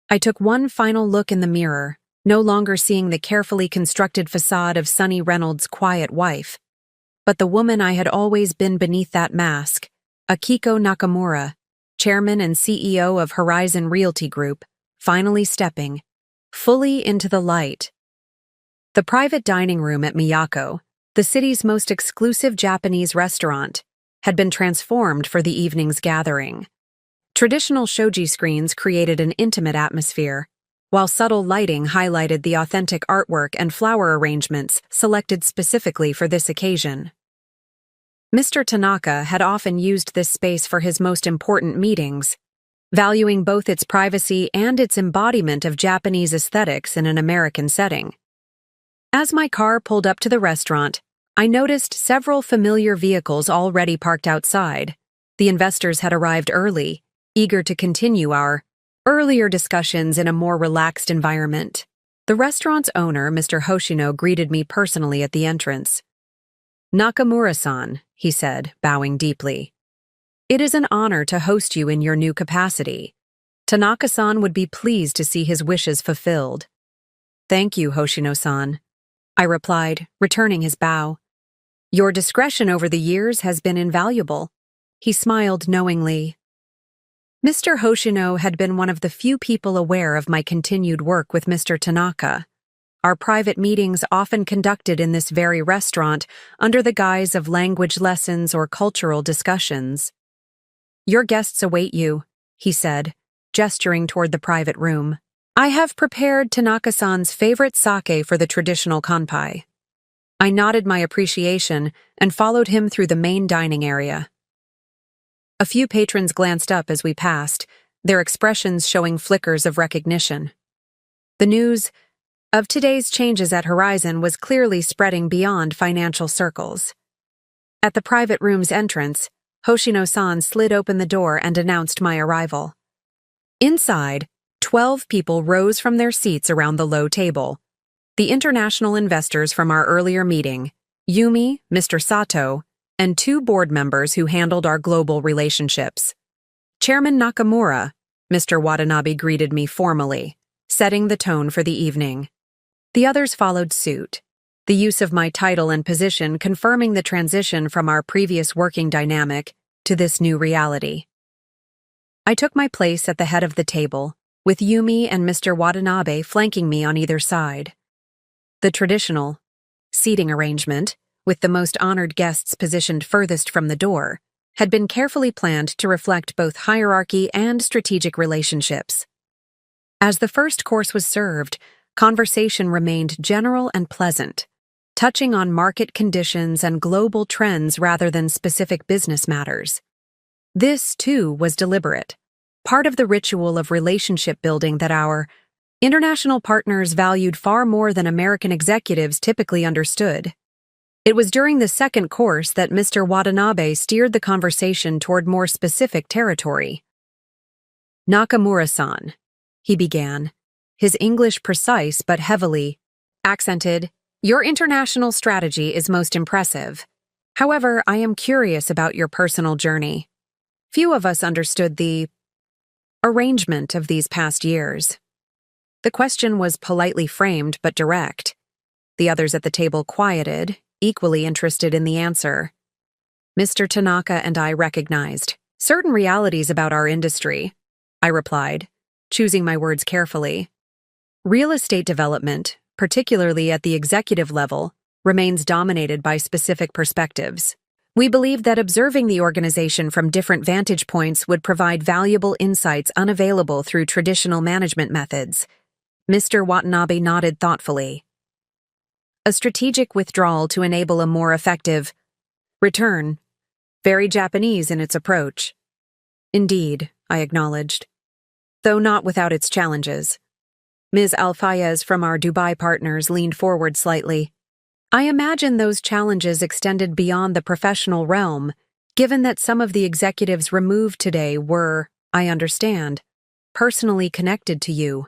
I took one final look in the mirror, no longer seeing the carefully constructed facade of Sunny Reynolds' quiet wife, but the woman I had always been beneath that mask, Akiko Nakamura, chairman and CEO of Horizon Realty Group, finally stepping fully into the light. The private dining room at Miyako, the city's most exclusive Japanese restaurant, had been transformed for the evening's gathering. Traditional shoji screens created an intimate atmosphere, while subtle lighting highlighted the authentic artwork and flower arrangements selected specifically for this occasion. Mr. Tanaka had often used this space for his most important meetings, valuing both its privacy and its embodiment of Japanese aesthetics in an American setting. As my car pulled up to the restaurant, I noticed several familiar vehicles already parked outside. The investors had arrived early, eager to continue our earlier discussions in a more relaxed environment. The restaurant's owner, Mr. Hoshino, greeted me personally at the entrance. "Nakamura-san," he said, bowing deeply. "It is an honor to host you in your new capacity. Tanaka-san would be pleased to see his wishes fulfilled." "Thank you, Hoshino-san," I replied, returning his bow. "Your discretion over the years has been invaluable." He smiled knowingly. Mr. Hoshino had been one of the few people aware of my continued work with Mr. Tanaka. Our private meetings often conducted in this very restaurant under the guise of language lessons or cultural discussions. "Your guests await you," he said, gesturing toward the private room. "I have prepared Tanaka-san's favorite sake for the traditional kanpai." I nodded my appreciation and followed him through the main dining area. A few patrons glanced up as we passed, their expressions showing flickers of recognition. The news of today's changes at Horizon was clearly spreading beyond financial circles. At the private room's entrance, Hoshino-san slid open the door and announced my arrival. Inside, 12 people rose from their seats around the low table. The international investors from our earlier meeting, Yumi, Mr. Sato, and 2 board members who handled our global relationships. Chairman Nakamura, Mr. Watanabe greeted me formally, setting the tone for the evening. The others followed suit, the use of my title and position confirming the transition from our previous working dynamic to this new reality. I took my place at the head of the table, with Yumi and Mr. Watanabe flanking me on either side. The traditional seating arrangement, with the most honored guests positioned furthest from the door, had been carefully planned to reflect both hierarchy and strategic relationships. As the first course was served, conversation remained general and pleasant, touching on market conditions and global trends rather than specific business matters. This, too, was deliberate, part of the ritual of relationship building that our international partners valued far more than American executives typically understood. It was during the second course that Mr. Watanabe steered the conversation toward more specific territory. "Nakamura-san," he began, his English precise but heavily accented, "your international strategy is most impressive. However, I am curious about your personal journey. Few of us understood the arrangement of these past years." The question was politely framed but direct. The others at the table quieted, equally interested in the answer. Mr. Tanaka and I recognized certain realities about our industry, I replied, choosing my words carefully. Real estate development, particularly at the executive level, remains dominated by specific perspectives. We believed that observing the organization from different vantage points would provide valuable insights unavailable through traditional management methods. Mr. Watanabe nodded thoughtfully. A strategic withdrawal to enable a more effective return. Very Japanese in its approach. Indeed, I acknowledged. Though not without its challenges. Ms. Alfayez from our Dubai partners leaned forward slightly. I imagine those challenges extended beyond the professional realm, given that some of the executives removed today were, I understand, personally connected to you.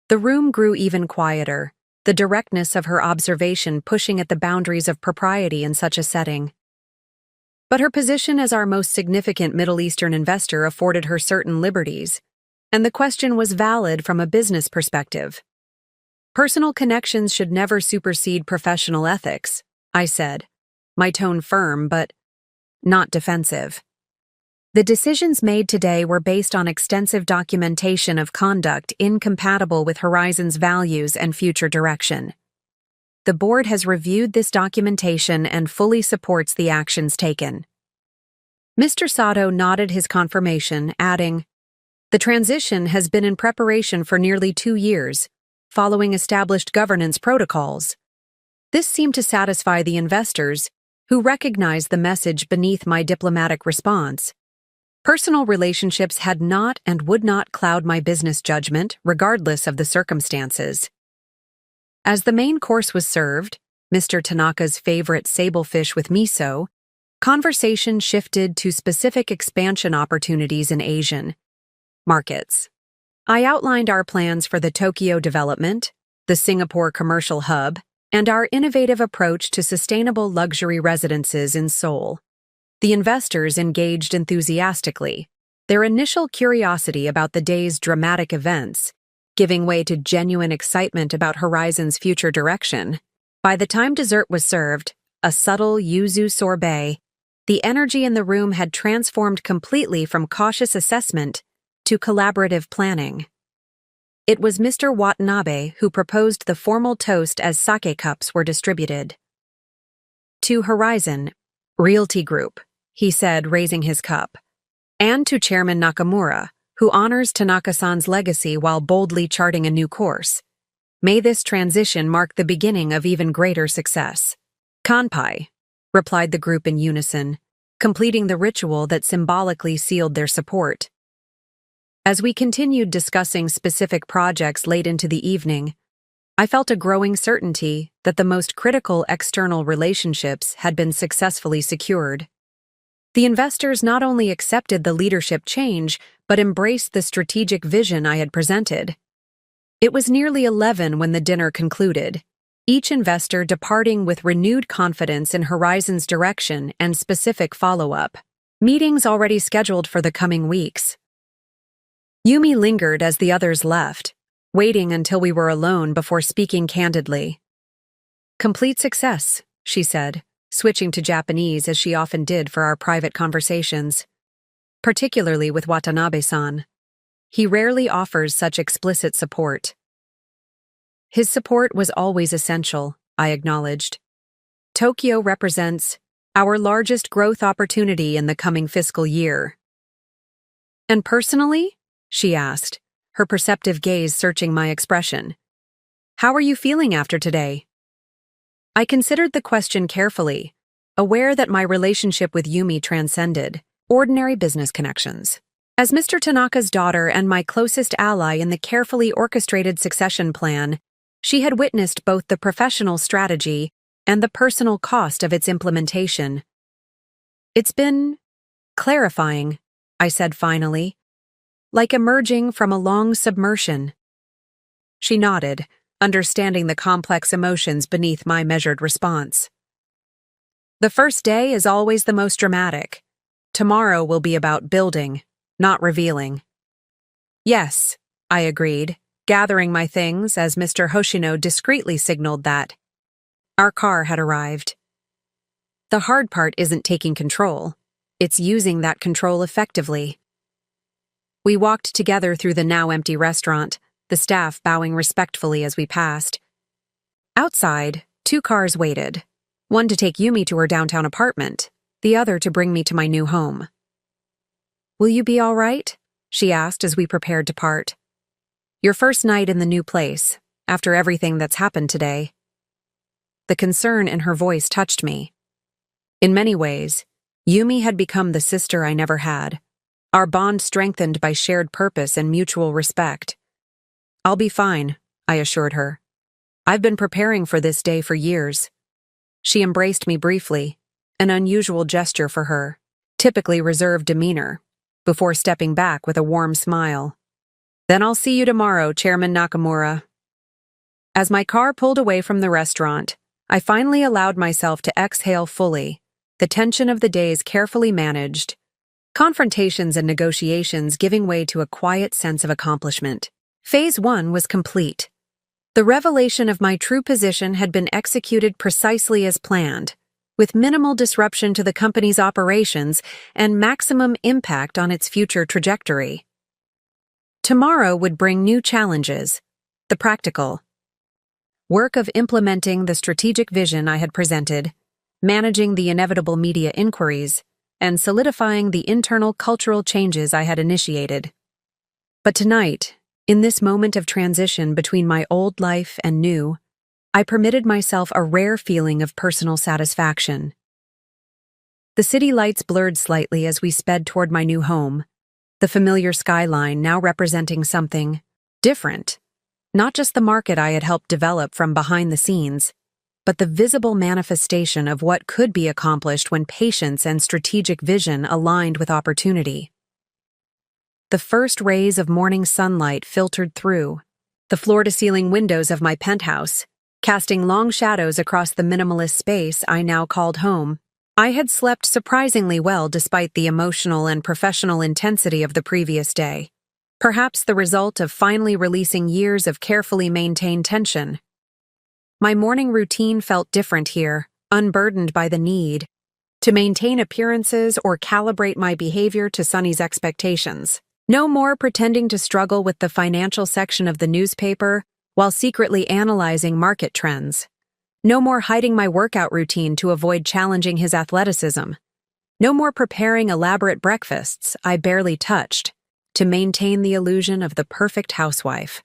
The room grew even quieter, the directness of her observation pushing at the boundaries of propriety in such a setting. But her position as our most significant Middle Eastern investor afforded her certain liberties, and the question was valid from a business perspective. Personal connections should never supersede professional ethics, I said, my tone firm but not defensive. The decisions made today were based on extensive documentation of conduct incompatible with Horizon's values and future direction. The board has reviewed this documentation and fully supports the actions taken. Mr. Sato nodded his confirmation, adding, "The transition has been in preparation for nearly 2 years, following established governance protocols. This seemed to satisfy the investors, who recognized the message beneath my diplomatic response. Personal relationships had not and would not cloud my business judgment, regardless of the circumstances." As the main course was served, Mr. Tanaka's favorite sablefish with miso, conversation shifted to specific expansion opportunities in Asian markets. I outlined our plans for the Tokyo development, the Singapore commercial hub, and our innovative approach to sustainable luxury residences in Seoul. The investors engaged enthusiastically, their initial curiosity about the day's dramatic events, giving way to genuine excitement about Horizon's future direction. By the time dessert was served, a subtle yuzu sorbet, the energy in the room had transformed completely from cautious assessment to collaborative planning. It was Mr. Watanabe who proposed the formal toast as sake cups were distributed. "To Horizon Realty Group," he said, raising his cup, "and to Chairman Nakamura, who honors Tanaka-san's legacy while boldly charting a new course. May this transition mark the beginning of even greater success." "Kanpai," replied the group in unison, completing the ritual that symbolically sealed their support. As we continued discussing specific projects late into the evening, I felt a growing certainty that the most critical external relationships had been successfully secured. The investors not only accepted the leadership change, but embraced the strategic vision I had presented. It was nearly 11 when the dinner concluded, each investor departing with renewed confidence in Horizon's direction and specific follow-up. Meetings already scheduled for the coming weeks. Yumi lingered as the others left, waiting until we were alone before speaking candidly. "Complete success," she said, switching to Japanese as she often did for our private conversations. "Particularly with Watanabe-san. He rarely offers such explicit support." "His support was always essential," I acknowledged. "Tokyo represents our largest growth opportunity in the coming fiscal year." "And personally?" she asked, her perceptive gaze searching my expression. "How are you feeling after today?" I considered the question carefully, aware that my relationship with Yumi transcended ordinary business connections. As Mr. Tanaka's daughter and my closest ally in the carefully orchestrated succession plan, she had witnessed both the professional strategy and the personal cost of its implementation. "It's been clarifying," I said finally, "like emerging from a long submersion." She nodded, understanding the complex emotions beneath my measured response. "The first day is always the most dramatic. Tomorrow will be about building, not revealing." "Yes," I agreed, gathering my things as Mr. Hoshino discreetly signaled that our car had arrived. The hard part isn't taking control. It's using that control effectively. We walked together through the now empty restaurant, the staff bowing respectfully as we passed. Outside, 2 cars waited, one to take Yumi to her downtown apartment, the other to bring me to my new home. "Will you be all right?" she asked as we prepared to part. "Your first night in the new place, after everything that's happened today." The concern in her voice touched me. In many ways, Yumi had become the sister I never had, our bond strengthened by shared purpose and mutual respect. "I'll be fine," I assured her. "I've been preparing for this day for years." She embraced me briefly, an unusual gesture for her, typically reserved demeanor, before stepping back with a warm smile. "Then I'll see you tomorrow, Chairman Nakamura." As my car pulled away from the restaurant, I finally allowed myself to exhale fully, the tension of the days carefully managed, confrontations and negotiations giving way to a quiet sense of accomplishment. Phase 1 was complete. The revelation of my true position had been executed precisely as planned, with minimal disruption to the company's operations and maximum impact on its future trajectory. Tomorrow would bring new challenges, the practical work of implementing the strategic vision I had presented, managing the inevitable media inquiries, and solidifying the internal cultural changes I had initiated. But tonight, in this moment of transition between my old life and new, I permitted myself a rare feeling of personal satisfaction. The city lights blurred slightly as we sped toward my new home, the familiar skyline now representing something different. Not just the market I had helped develop from behind the scenes, but the visible manifestation of what could be accomplished when patience and strategic vision aligned with opportunity. The first rays of morning sunlight filtered through the floor-to-ceiling windows of my penthouse, casting long shadows across the minimalist space I now called home. I had slept surprisingly well despite the emotional and professional intensity of the previous day, perhaps the result of finally releasing years of carefully maintained tension. My morning routine felt different here, unburdened by the need to maintain appearances or calibrate my behavior to Sunny's expectations. No more pretending to struggle with the financial section of the newspaper while secretly analyzing market trends. No more hiding my workout routine to avoid challenging his athleticism. No more preparing elaborate breakfasts I barely touched to maintain the illusion of the perfect housewife.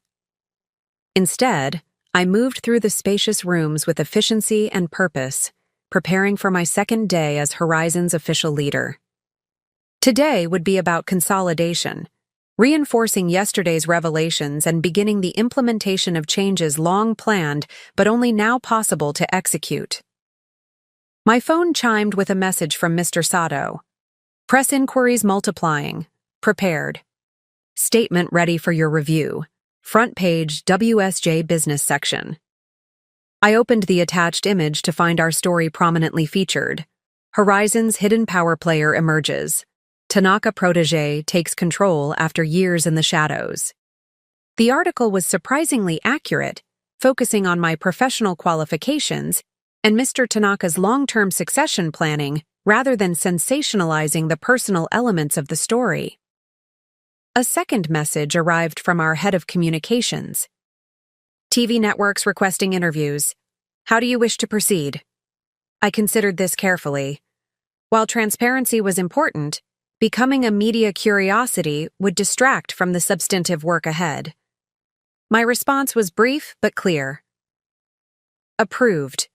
Instead, I moved through the spacious rooms with efficiency and purpose, preparing for my second day as Horizon's official leader. Today would be about consolidation, reinforcing yesterday's revelations and beginning the implementation of changes long planned but only now possible to execute. My phone chimed with a message from Mr. Sato. "Press inquiries multiplying. Prepared. Statement ready for your review. Front page WSJ Business section." I opened the attached image to find our story prominently featured. Horizon's hidden power player emerges. Tanaka protégé takes control after years in the shadows. The article was surprisingly accurate, focusing on my professional qualifications and Mr. Tanaka's long-term succession planning rather than sensationalizing the personal elements of the story. A second message arrived from our head of communications. "TV networks requesting interviews. How do you wish to proceed?" I considered this carefully. While transparency was important, becoming a media curiosity would distract from the substantive work ahead. My response was brief but clear. "Approved.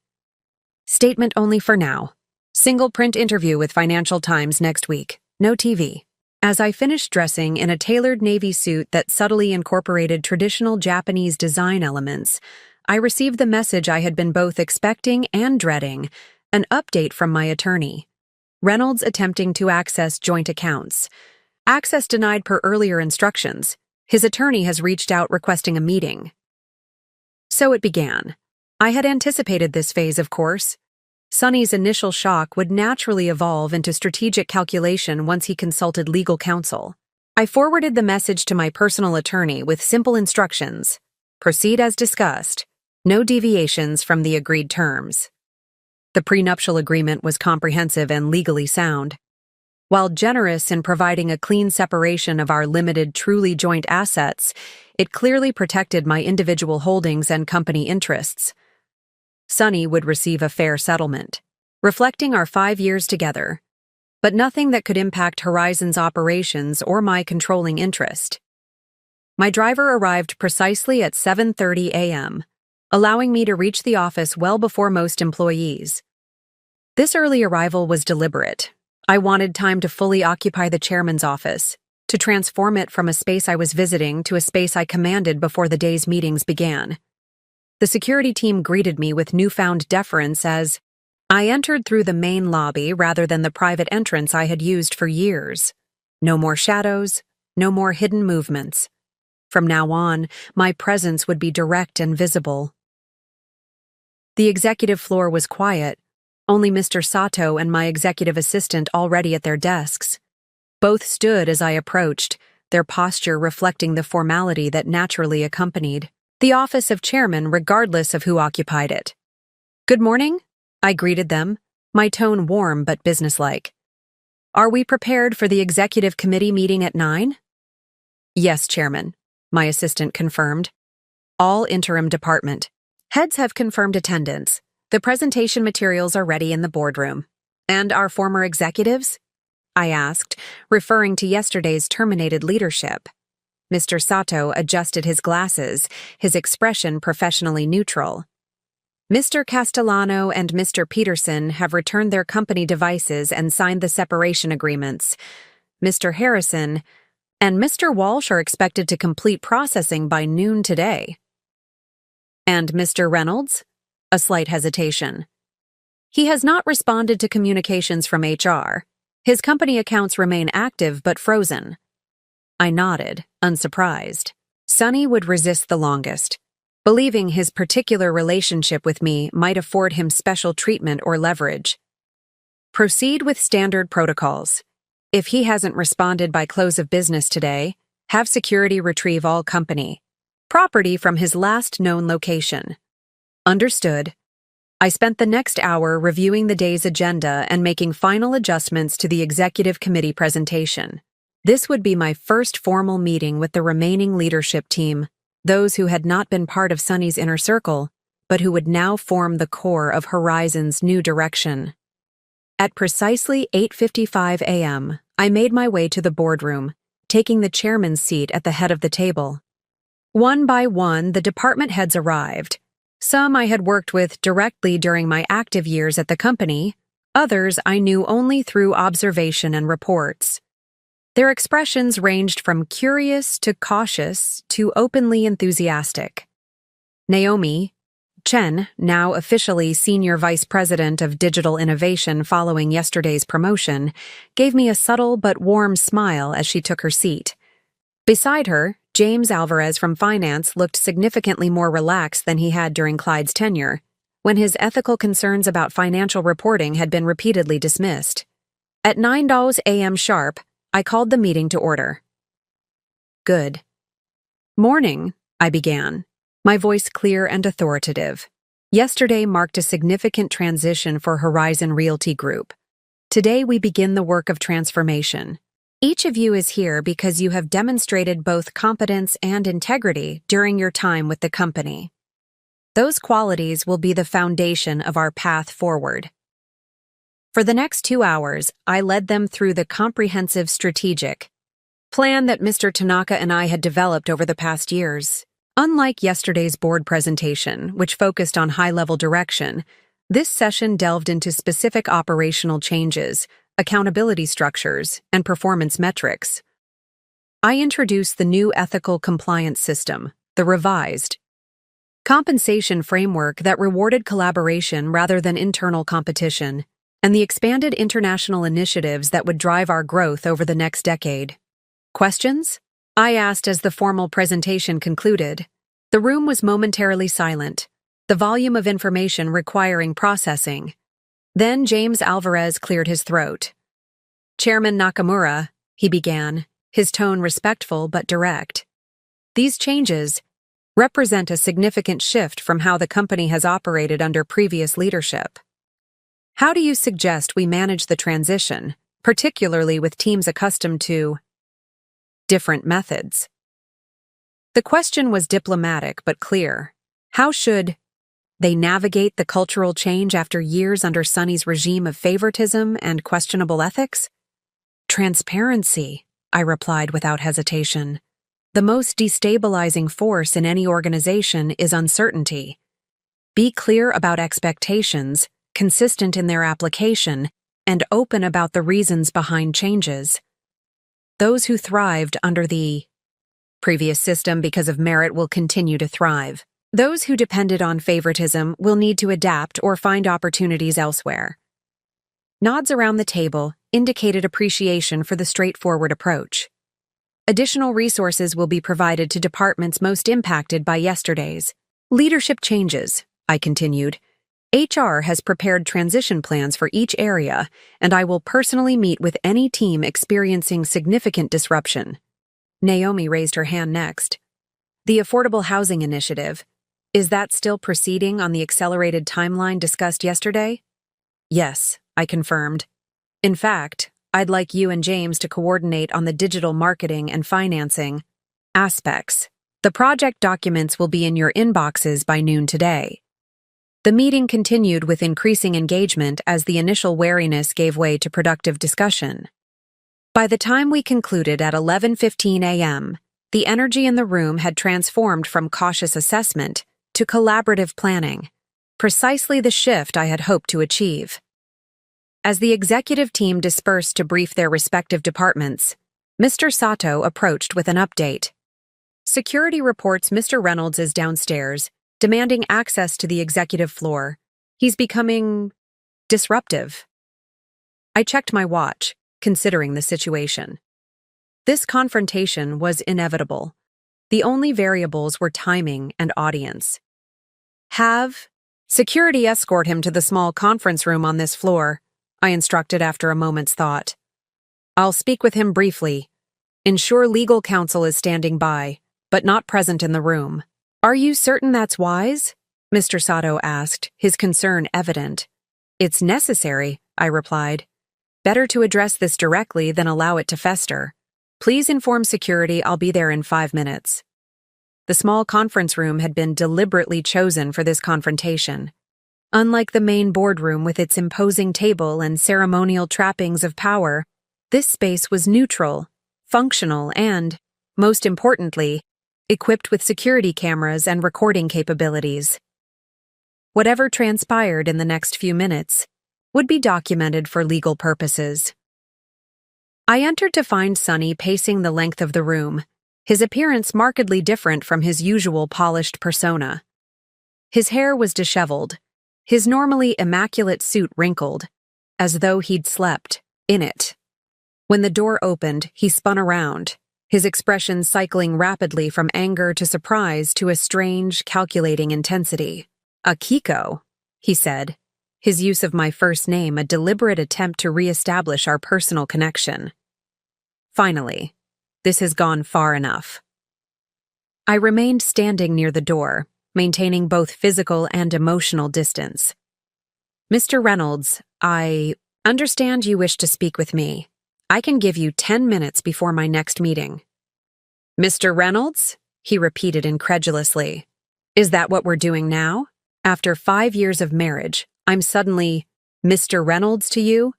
Statement only for now. Single print interview with Financial Times next week. No TV. As I finished dressing in a tailored navy suit that subtly incorporated traditional Japanese design elements, I received the message I had been both expecting and dreading, an update from my attorney. Reynolds attempting to access joint accounts. Access denied per earlier instructions. His attorney has reached out requesting a meeting. So it began. I had anticipated this phase, of course. Sonny's initial shock would naturally evolve into strategic calculation once he consulted legal counsel. I forwarded the message to my personal attorney with simple instructions. Proceed as discussed. No deviations from the agreed terms. The prenuptial agreement was comprehensive and legally sound. While generous in providing a clean separation of our limited, truly joint assets, it clearly protected my individual holdings and company interests. Sonny would receive a fair settlement, reflecting our 5 years together, but nothing that could impact Horizon's operations or my controlling interest. My driver arrived precisely at 7:30 a.m., allowing me to reach the office well before most employees. This early arrival was deliberate. I wanted time to fully occupy the chairman's office, to transform it from a space I was visiting to a space I commanded before the day's meetings began. The security team greeted me with newfound deference as I entered through the main lobby rather than the private entrance I had used for years. No more shadows, no more hidden movements. From now on, my presence would be direct and visible. The executive floor was quiet, only Mr. Sato and my executive assistant already at their desks. Both stood as I approached, their posture reflecting the formality that naturally accompanied the office of chairman regardless of who occupied it. "Good morning," I greeted them, my tone warm but businesslike. "Are we prepared for the executive committee meeting at 9? "Yes, Chairman," my assistant confirmed. "All interim department heads have confirmed attendance. The presentation materials are ready in the boardroom." "And our former executives?" I asked, referring to yesterday's terminated leadership. Mr. Sato adjusted his glasses, his expression professionally neutral. "Mr. Castellano and Mr. Peterson have returned their company devices and signed the separation agreements. Mr. Harrison and Mr. Walsh are expected to complete processing by noon today." "And Mr. Reynolds?" A slight hesitation. "He has not responded to communications from HR. His company accounts remain active but frozen." I nodded, unsurprised. Sonny would resist the longest, believing his particular relationship with me might afford him special treatment or leverage. "Proceed with standard protocols. If he hasn't responded by close of business today, have security retrieve all company property from his last known location." Understood. I spent the next hour reviewing the day's agenda and making final adjustments to the executive committee presentation. This would be my first formal meeting with the remaining leadership team, those who had not been part of Sonny's inner circle, but who would now form the core of Horizon's new direction. At precisely 8:55 a.m., I made my way to the boardroom, taking the chairman's seat at the head of the table. One by one, the department heads arrived. Some I had worked with directly during my active years at the company, others I knew only through observation and reports. Their expressions ranged from curious to cautious to openly enthusiastic. Naomi, Chen, now officially Senior Vice President of Digital Innovation following yesterday's promotion, gave me a subtle but warm smile as she took her seat. Beside her, James Alvarez from Finance looked significantly more relaxed than he had during Clyde's tenure, when his ethical concerns about financial reporting had been repeatedly dismissed. At 9 a.m. sharp, I called the meeting to order. "Good morning," I began, my voice clear and authoritative. Yesterday marked a significant transition for Horizon Realty Group. Today we begin the work of transformation. Each of you is here because you have demonstrated both competence and integrity during your time with the company. Those qualities will be the foundation of our path forward. For the next 2 hours, I led them through the comprehensive strategic plan that Mr. Tanaka and I had developed over the past years. Unlike yesterday's board presentation, which focused on high-level direction, this session delved into specific operational changes, accountability structures, and performance metrics. I introduced the new ethical compliance system, the revised compensation framework that rewarded collaboration rather than internal competition, and the expanded international initiatives that would drive our growth over the next decade. Questions? I asked as the formal presentation concluded. The room was momentarily silent, the volume of information requiring processing. Then James Alvarez cleared his throat. "Chairman Nakamura," he began, his tone respectful but direct. "These changes represent a significant shift from how the company has operated under previous leadership. How do you suggest we manage the transition, particularly with teams accustomed to different methods?" The question was diplomatic but clear. How should they navigate the cultural change after years under Sonny's regime of favoritism and questionable ethics? "Transparency," I replied without hesitation. "The most destabilizing force in any organization is uncertainty. Be clear about expectations, consistent in their application, and open about the reasons behind changes. Those who thrived under the previous system because of merit will continue to thrive. Those who depended on favoritism will need to adapt or find opportunities elsewhere." Nods around the table indicated appreciation for the straightforward approach. Additional resources will be provided to departments most impacted by yesterday's leadership changes, I continued. HR has prepared transition plans for each area, and I will personally meet with any team experiencing significant disruption. Naomi raised her hand next. "The Affordable Housing Initiative, is that still proceeding on the accelerated timeline discussed yesterday?" "Yes," I confirmed. "In fact, I'd like you and James to coordinate on the digital marketing and financing aspects. The project documents will be in your inboxes by noon today." The meeting continued with increasing engagement as the initial wariness gave way to productive discussion. By the time we concluded at 11:15 a.m., the energy in the room had transformed from cautious assessment to collaborative planning, precisely the shift I had hoped to achieve. As the executive team dispersed to brief their respective departments, Mr. Sato approached with an update. "Security reports Mr. Reynolds is downstairs, demanding access to the executive floor. He's becoming disruptive." I checked my watch, considering the situation. This confrontation was inevitable. The only variables were timing and audience. "Have security escort him to the small conference room on this floor," I instructed after a moment's thought. "I'll speak with him briefly. Ensure legal counsel is standing by, but not present in the room." "Are you certain that's wise?" Mr. Sato asked, his concern evident. "It's necessary," I replied. "Better to address this directly than allow it to fester. Please inform security I'll be there in 5 minutes." The small conference room had been deliberately chosen for this confrontation. Unlike the main boardroom with its imposing table and ceremonial trappings of power, this space was neutral, functional, and, most importantly, equipped with security cameras and recording capabilities. Whatever transpired in the next few minutes would be documented for legal purposes. I entered to find Sonny pacing the length of the room, his appearance markedly different from his usual polished persona. His hair was disheveled, his normally immaculate suit wrinkled, as though he'd slept in it. When the door opened, he spun around, his expression cycling rapidly from anger to surprise to a strange, calculating intensity. "Akiko," he said, his use of my first name a deliberate attempt to re-establish our personal connection. "Finally, this has gone far enough." I remained standing near the door, maintaining both physical and emotional distance. "Mr. Reynolds, I understand you wish to speak with me. I can give you 10 minutes before my next meeting." "Mr. Reynolds?" he repeated incredulously. "Is that what we're doing now? After 5 years of marriage, I'm suddenly Mr. Reynolds to you?"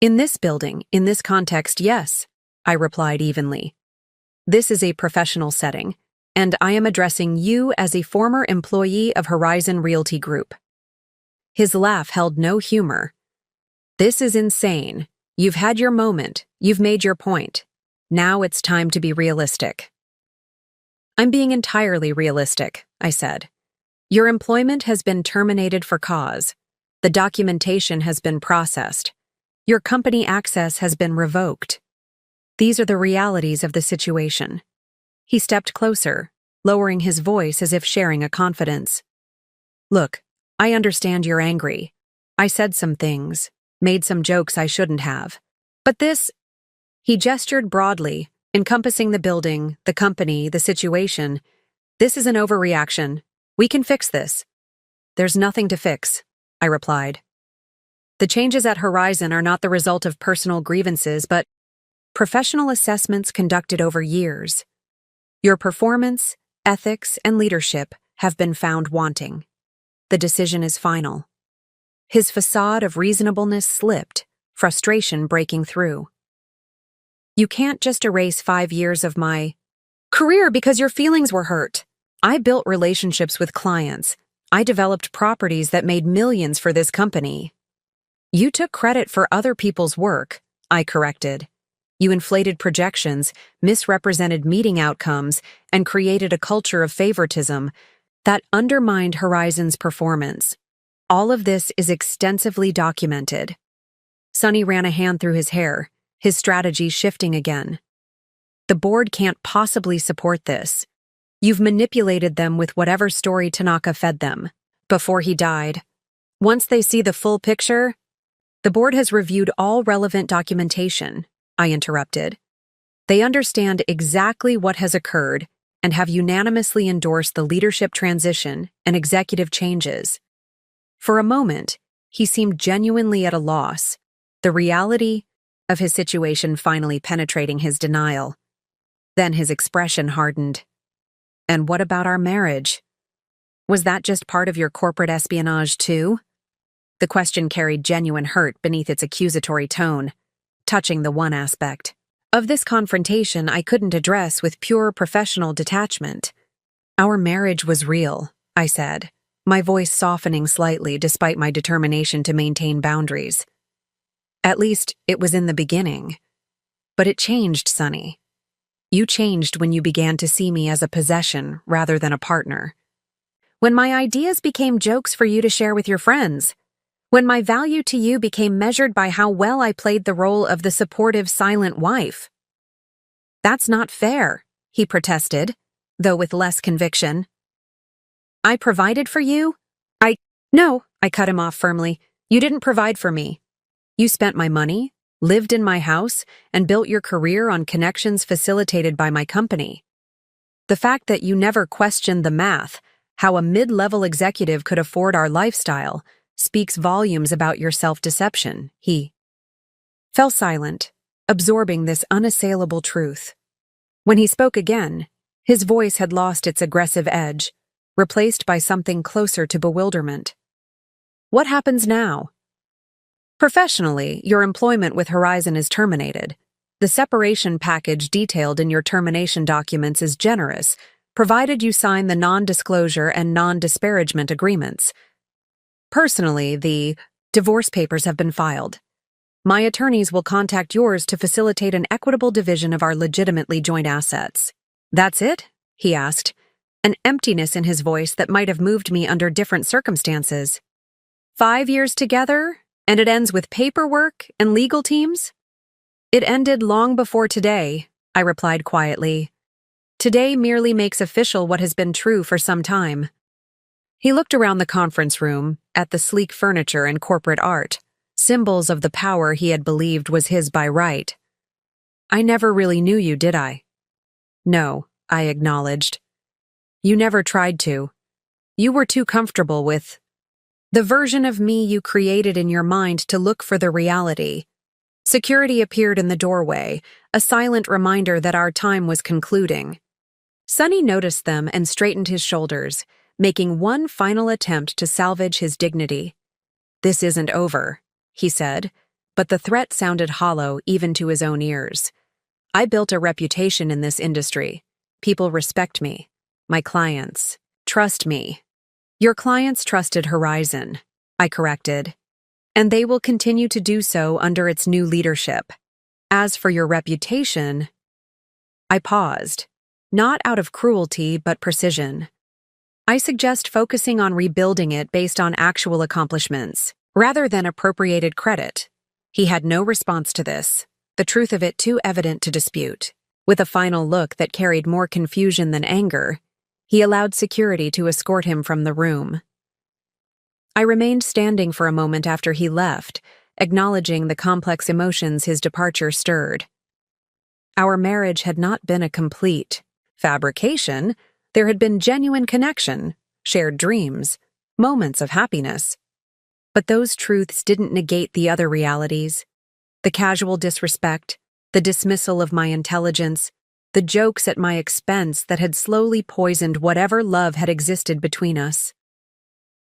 "In this building, in this context, yes," I replied evenly. "This is a professional setting, and I am addressing you as a former employee of Horizon Realty Group." His laugh held no humor. "This is insane. You've had your moment. You've made your point. Now it's time to be realistic. I'm being entirely realistic, I said. Your employment has been terminated for cause. The documentation has been processed. Your company access has been revoked. These are the realities of the situation. He stepped closer, lowering his voice as if sharing a confidence. Look, I understand you're angry. I said some things, made some jokes I shouldn't have. But this— He gestured broadly, encompassing the building, the company, the situation. This is an overreaction. We can fix this. There's nothing to fix, I replied. The changes at Horizon are not the result of personal grievances, but professional assessments conducted over years. Your performance, ethics, and leadership have been found wanting. The decision is final. His facade of reasonableness slipped, frustration breaking through. You can't just erase 5 years of my career because your feelings were hurt. I built relationships with clients. I developed properties that made millions for this company. You took credit for other people's work, I corrected. You inflated projections, misrepresented meeting outcomes, and created a culture of favoritism that undermined Horizon's performance. All of this is extensively documented. Sonny ran a hand through his hair, his strategy shifting again. The board can't possibly support this. You've manipulated them with whatever story Tanaka fed them before he died. Once they see the full picture— The board has reviewed all relevant documentation, I interrupted. They understand exactly what has occurred and have unanimously endorsed the leadership transition and executive changes. For a moment, he seemed genuinely at a loss, the reality of his situation finally penetrating his denial. Then his expression hardened. And what about our marriage? Was that just part of your corporate espionage too? The question carried genuine hurt beneath its accusatory tone, touching the one aspect of this confrontation I couldn't address with pure professional detachment. Our marriage was real, I said, my voice softening slightly despite my determination to maintain boundaries. At least, it was in the beginning. But it changed, Sonny. You changed when you began to see me as a possession rather than a partner. When my ideas became jokes for you to share with your friends. When my value to you became measured by how well I played the role of the supportive, silent wife. That's not fair, he protested, though with less conviction. I provided for you? No, I cut him off firmly. You didn't provide for me. You spent my money, lived in my house, and built your career on connections facilitated by my company. The fact that you never questioned the math, how a mid-level executive could afford our lifestyle, speaks volumes about your self-deception. He fell silent, absorbing this unassailable truth. When he spoke again, his voice had lost its aggressive edge, replaced by something closer to bewilderment. What happens now? Professionally, your employment with Horizon is terminated. The separation package detailed in your termination documents is generous, provided you sign the non-disclosure and non-disparagement agreements. Personally, the divorce papers have been filed. My attorneys will contact yours to facilitate an equitable division of our legitimately joint assets. That's it? He asked, an emptiness in his voice that might have moved me under different circumstances. 5 years together, and it ends with paperwork and legal teams? It ended long before today, I replied quietly. Today merely makes official what has been true for some time. He looked around the conference room, at the sleek furniture and corporate art, symbols of the power he had believed was his by right. I never really knew you, did I? No, I acknowledged. You never tried to. You were too comfortable with the version of me you created in your mind to look for the reality. Security appeared in the doorway, a silent reminder that our time was concluding. Sonny noticed them and straightened his shoulders, making one final attempt to salvage his dignity. This isn't over, he said, but the threat sounded hollow even to his own ears. I built a reputation in this industry. People respect me. My clients trust me. Your clients trusted Horizon, I corrected. and they will continue to do so under its new leadership. As for your reputation, I paused, not out of cruelty but precision. I suggest focusing on rebuilding it based on actual accomplishments, rather than appropriated credit. He had no response to this, the truth of it too evident to dispute. With a final look that carried more confusion than anger, he allowed security to escort him from the room. I remained standing for a moment after he left, acknowledging the complex emotions his departure stirred. Our marriage had not been a complete fabrication. There had been genuine connection, shared dreams, moments of happiness. But those truths didn't negate the other realities: the casual disrespect, the dismissal of my intelligence, the jokes at my expense that had slowly poisoned whatever love had existed between us.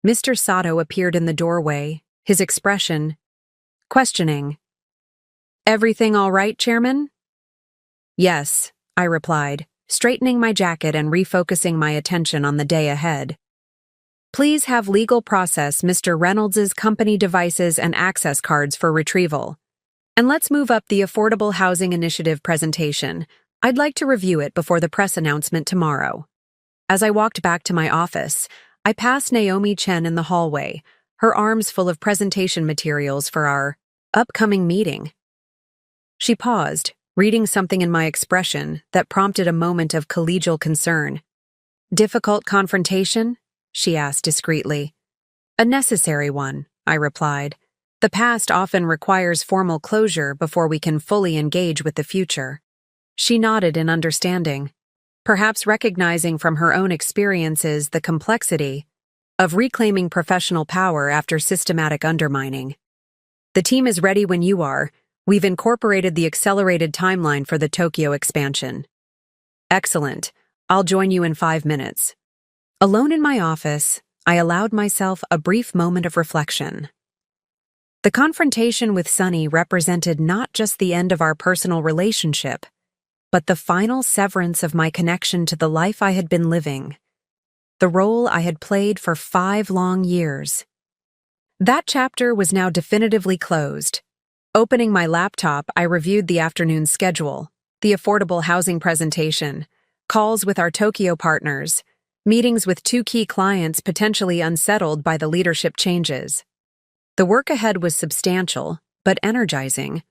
Mr. Sato appeared in the doorway, his expression questioning. "Everything all right, Chairman?" "Yes," I replied, straightening my jacket and refocusing my attention on the day ahead. "Please have legal process Mr. Reynolds's company devices and access cards for retrieval. And let's move up the Affordable Housing Initiative presentation. I'd like to review it before the press announcement tomorrow." As I walked back to my office, I passed Naomi Chen in the hallway, her arms full of presentation materials for our upcoming meeting. She paused, reading something in my expression that prompted a moment of collegial concern. "Difficult confrontation?" she asked discreetly. "A necessary one," I replied. "The past often requires formal closure before we can fully engage with the future." She nodded in understanding, perhaps recognizing from her own experiences the complexity of reclaiming professional power after systematic undermining. "The team is ready when you are. We've incorporated the accelerated timeline for the Tokyo expansion." "Excellent. I'll join you in 5 minutes." Alone in my office, I allowed myself a brief moment of reflection. The confrontation with Sunny represented not just the end of our personal relationship, but the final severance of my connection to the life I had been living, the role I had played for 5 long years. That chapter was now definitively closed. Opening my laptop, I reviewed the afternoon schedule, the affordable housing presentation, calls with our Tokyo partners, meetings with 2 key clients potentially unsettled by the leadership changes. The work ahead was substantial, but energizing.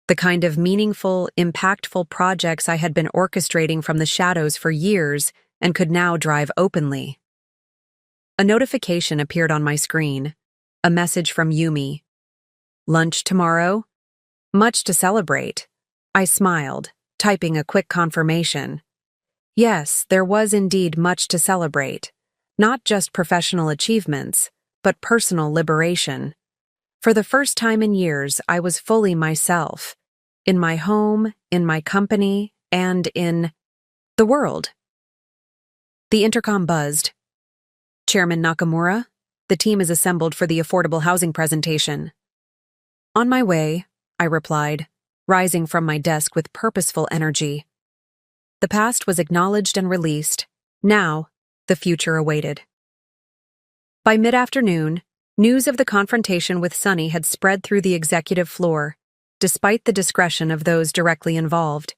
The kind of meaningful, impactful projects I had been orchestrating from the shadows for years and could now drive openly. A notification appeared on my screen, a message from Yumi. "Lunch tomorrow? Much to celebrate." I smiled, typing a quick confirmation. Yes, there was indeed much to celebrate. Not just professional achievements, but personal liberation. For the first time in years, I was fully myself. In my home, in my company, and in the world. The intercom buzzed. "Chairman Nakamura, the team is assembled for the affordable housing presentation." "On my way," I replied, rising from my desk with purposeful energy. The past was acknowledged and released. Now, the future awaited. By mid-afternoon, news of the confrontation with Sunny had spread through the executive floor, despite the discretion of those directly involved.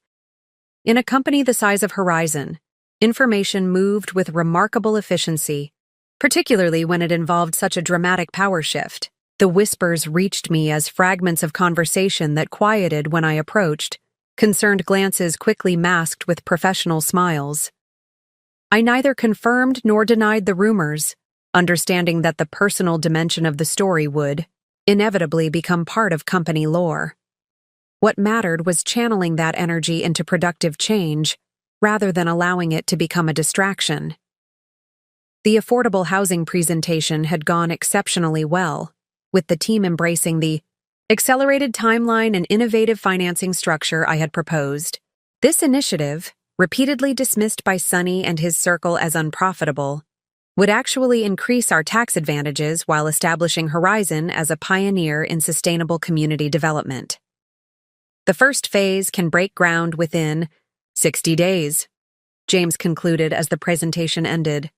In a company the size of Horizon, information moved with remarkable efficiency, particularly when it involved such a dramatic power shift. The whispers reached me as fragments of conversation that quieted when I approached, concerned glances quickly masked with professional smiles. I neither confirmed nor denied the rumors, understanding that the personal dimension of the story would, inevitably, become part of company lore. What mattered was channeling that energy into productive change, rather than allowing it to become a distraction. The affordable housing presentation had gone exceptionally well, with the team embracing the accelerated timeline and innovative financing structure I had proposed. This initiative, repeatedly dismissed by Sunny and his circle as unprofitable, would actually increase our tax advantages while establishing Horizon as a pioneer in sustainable community development. The first phase can break ground within 60 days, James concluded as the presentation ended.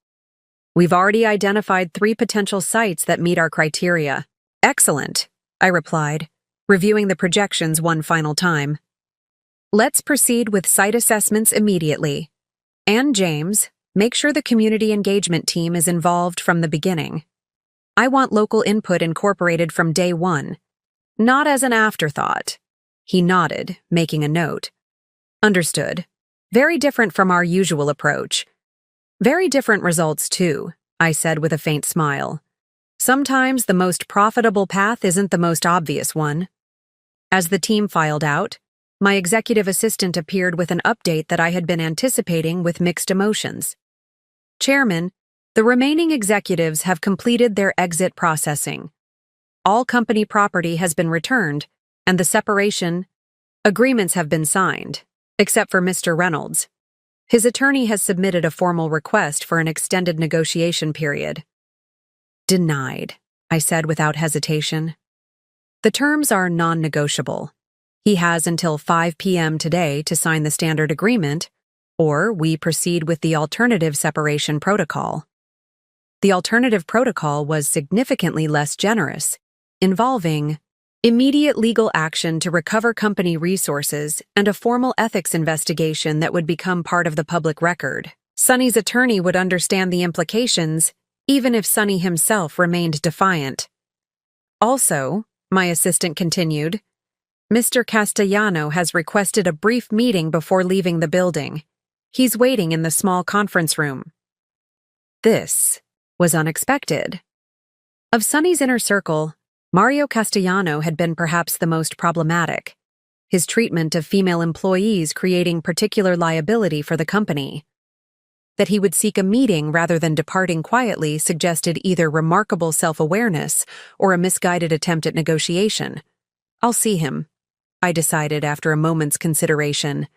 We've already identified 3 potential sites that meet our criteria. Excellent, I replied, reviewing the projections one final time. Let's proceed with site assessments immediately. And James, make sure the community engagement team is involved from the beginning. I want local input incorporated from day one, not as an afterthought. He nodded, making a note. Understood. Very different from our usual approach. Very different results, too, I said with a faint smile. Sometimes the most profitable path isn't the most obvious one. As the team filed out, my executive assistant appeared with an update that I had been anticipating with mixed emotions. Chairman, the remaining executives have completed their exit processing. All company property has been returned, and the separation agreements have been signed, except for Mr. Reynolds. His attorney has submitted a formal request for an extended negotiation period. Denied, I said without hesitation. The terms are non-negotiable. He has until 5 p.m. today to sign the standard agreement, or we proceed with the alternative separation protocol. The alternative protocol was significantly less generous, involving immediate legal action to recover company resources and a formal ethics investigation that would become part of the public record. Sonny's attorney would understand the implications, even if Sonny himself remained defiant. Also, my assistant continued, Mr. Castellano has requested a brief meeting before leaving the building. He's waiting in the small conference room. This was unexpected. Of Sonny's inner circle, Mario Castellano had been perhaps the most problematic, his treatment of female employees creating particular liability for the company. That he would seek a meeting rather than departing quietly suggested either remarkable self-awareness or a misguided attempt at negotiation. I'll see him, I decided after a moment's consideration.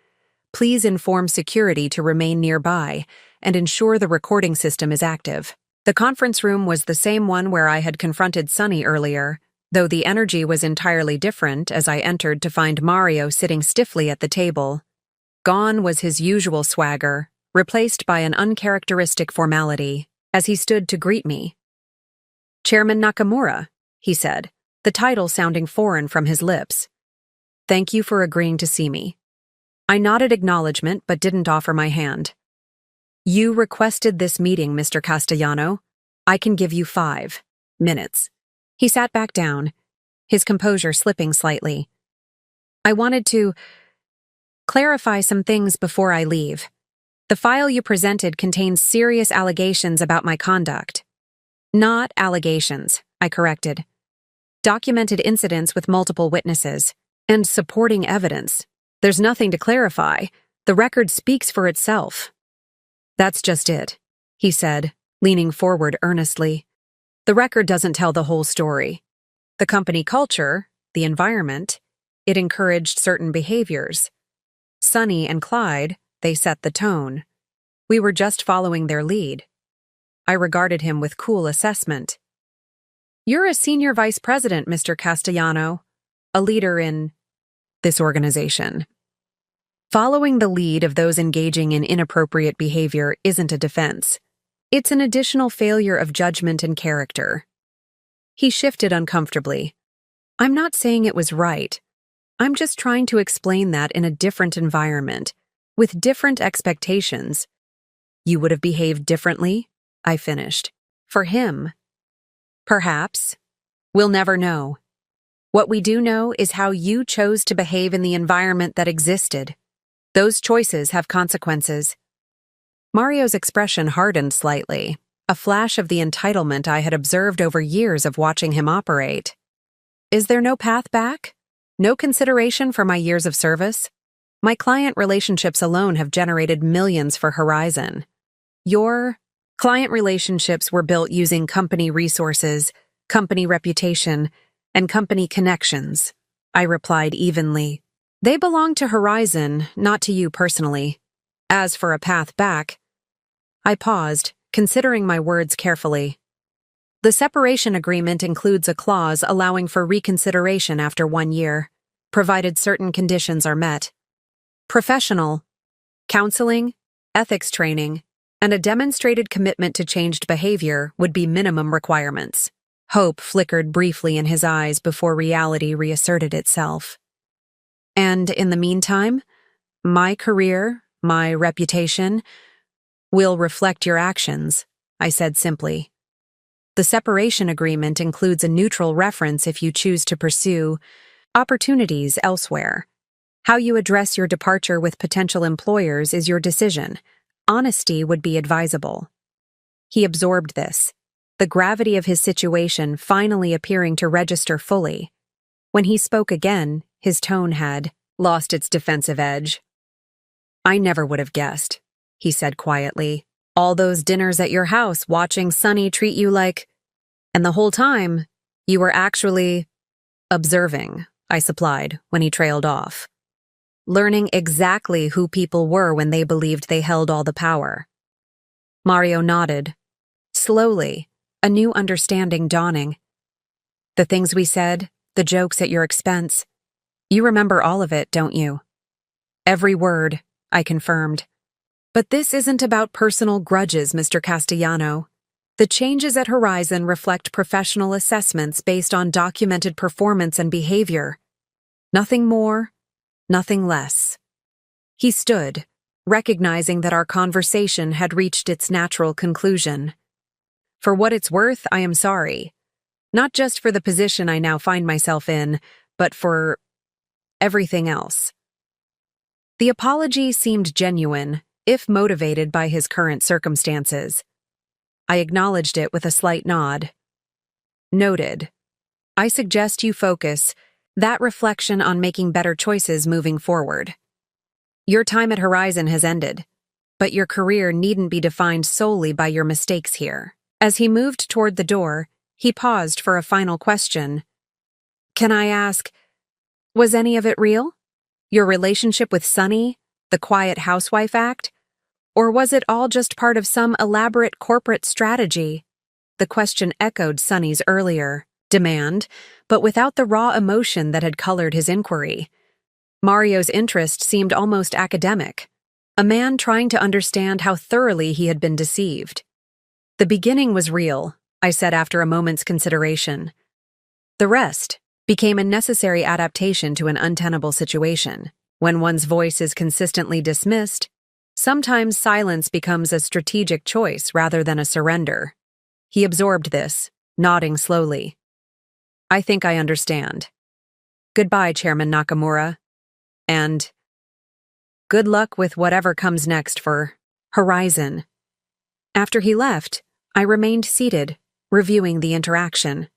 Please inform security to remain nearby and ensure the recording system is active. The conference room was the same one where I had confronted Sonny earlier, though the energy was entirely different as I entered to find Mario sitting stiffly at the table. Gone was his usual swagger, replaced by an uncharacteristic formality, as he stood to greet me. Chairman Nakamura, he said, the title sounding foreign from his lips. Thank you for agreeing to see me. I nodded acknowledgement but didn't offer my hand. You requested this meeting, Mr. Castellano. I can give you 5 minutes. He sat back down, his composure slipping slightly. I wanted to clarify some things before I leave. The file you presented contains serious allegations about my conduct. Not allegations, I corrected. Documented incidents with multiple witnesses, and supporting evidence. There's nothing to clarify. The record speaks for itself. That's just it, he said, leaning forward earnestly. The record doesn't tell the whole story. The company culture, the environment, it encouraged certain behaviors. Sonny and Clyde, they set the tone. We were just following their lead. I regarded him with cool assessment. You're a senior vice president, Mr. Castellano, a leader in this organization. Following the lead of those engaging in inappropriate behavior isn't a defense. It's an additional failure of judgment and character. He shifted uncomfortably. I'm not saying it was right. I'm just trying to explain that in a different environment, with different expectations. You would have behaved differently, I finished. For him. Perhaps. We'll never know. What we do know is how you chose to behave in the environment that existed. Those choices have consequences. Mario's expression hardened slightly, a flash of the entitlement I had observed over years of watching him operate. Is there no path back? No consideration for my years of service? My client relationships alone have generated millions for Horizon. Your client relationships were built using company resources, company reputation, and company connections, I replied evenly. They belong to Horizon, not to you personally. As for a path back, I paused, considering my words carefully. The separation agreement includes a clause allowing for reconsideration after 1 year, provided certain conditions are met. Professional, counseling, ethics training, and a demonstrated commitment to changed behavior would be minimum requirements. Hope flickered briefly in his eyes before reality reasserted itself. And in the meantime, my career, my reputation, will reflect your actions, I said simply. The separation agreement includes a neutral reference if you choose to pursue opportunities elsewhere. How you address your departure with potential employers is your decision. Honesty would be advisable. He absorbed this, the gravity of his situation finally appearing to register fully. When he spoke again, his tone had lost its defensive edge. I never would have guessed, he said quietly. All those dinners at your house watching Sonny treat you like... And the whole time, you were actually observing, I supplied when he trailed off. Learning exactly who people were when they believed they held all the power. Mario nodded. Slowly, a new understanding dawning. The things we said, the jokes at your expense. You remember all of it, don't you? Every word, I confirmed. But this isn't about personal grudges, Mr. Castellano. The changes at Horizon reflect professional assessments based on documented performance and behavior. Nothing more, nothing less. He stood, recognizing that our conversation had reached its natural conclusion. For what it's worth, I am sorry. Not just for the position I now find myself in, but for everything else. The apology seemed genuine, if motivated by his current circumstances. I acknowledged it with a slight nod. Noted. I suggest you focus that reflection on making better choices moving forward. Your time at Horizon has ended, but your career needn't be defined solely by your mistakes here. As he moved toward the door, he paused for a final question. Can I ask, was any of it real? Your relationship with Sonny, the quiet housewife act? Or was it all just part of some elaborate corporate strategy? The question echoed Sonny's earlier demand, but without the raw emotion that had colored his inquiry. Mario's interest seemed almost academic, a man trying to understand how thoroughly he had been deceived. The beginning was real, I said after a moment's consideration. The rest became a necessary adaptation to an untenable situation. When one's voice is consistently dismissed, sometimes silence becomes a strategic choice rather than a surrender. He absorbed this, nodding slowly. I think I understand. Goodbye, Chairman Nakamura. And good luck with whatever comes next for Horizon. After he left, I remained seated, reviewing the interaction.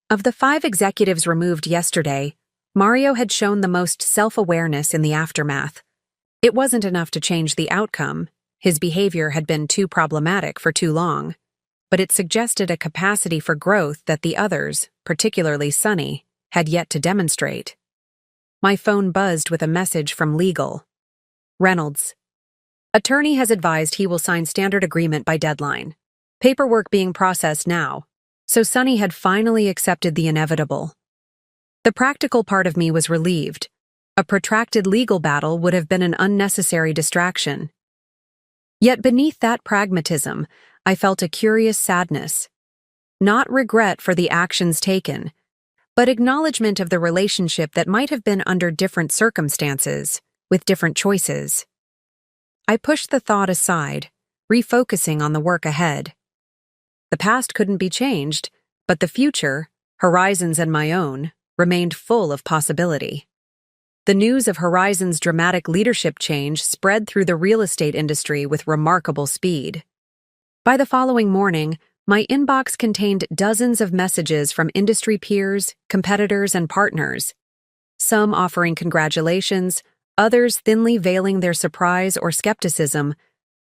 Of the 5 executives removed yesterday, Mario had shown the most self-awareness in the aftermath. It wasn't enough to change the outcome. His behavior had been too problematic for too long. But it suggested a capacity for growth that the others, particularly Sonny, had yet to demonstrate. My phone buzzed with a message from legal. Reynolds. Attorney has advised he will sign standard agreement by deadline. Paperwork being processed now. So Sonny had finally accepted the inevitable. The practical part of me was relieved. A protracted legal battle would have been an unnecessary distraction. Yet beneath that pragmatism, I felt a curious sadness. Not regret for the actions taken, but acknowledgement of the relationship that might have been under different circumstances, with different choices. I pushed the thought aside, refocusing on the work ahead. The past couldn't be changed, but the future, Horizon's and my own, remained full of possibility. The news of Horizon's dramatic leadership change spread through the real estate industry with remarkable speed. By the following morning, my inbox contained dozens of messages from industry peers, competitors, and partners, some offering congratulations, others thinly veiling their surprise or skepticism,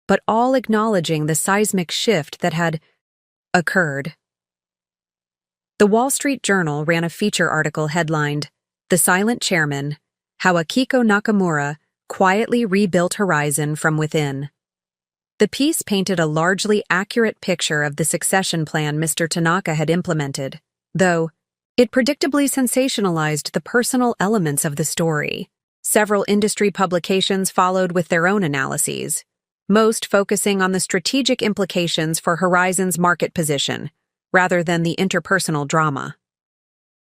but all acknowledging the seismic shift that had occurred. The Wall Street Journal ran a feature article headlined, "The Silent Chairman: How Akiko Nakamura Quietly Rebuilt Horizon from Within." The piece painted a largely accurate picture of the succession plan Mr. Tanaka had implemented, though it predictably sensationalized the personal elements of the story. Several industry publications followed with their own analyses, most focusing on the strategic implications for Horizon's market position, rather than the interpersonal drama.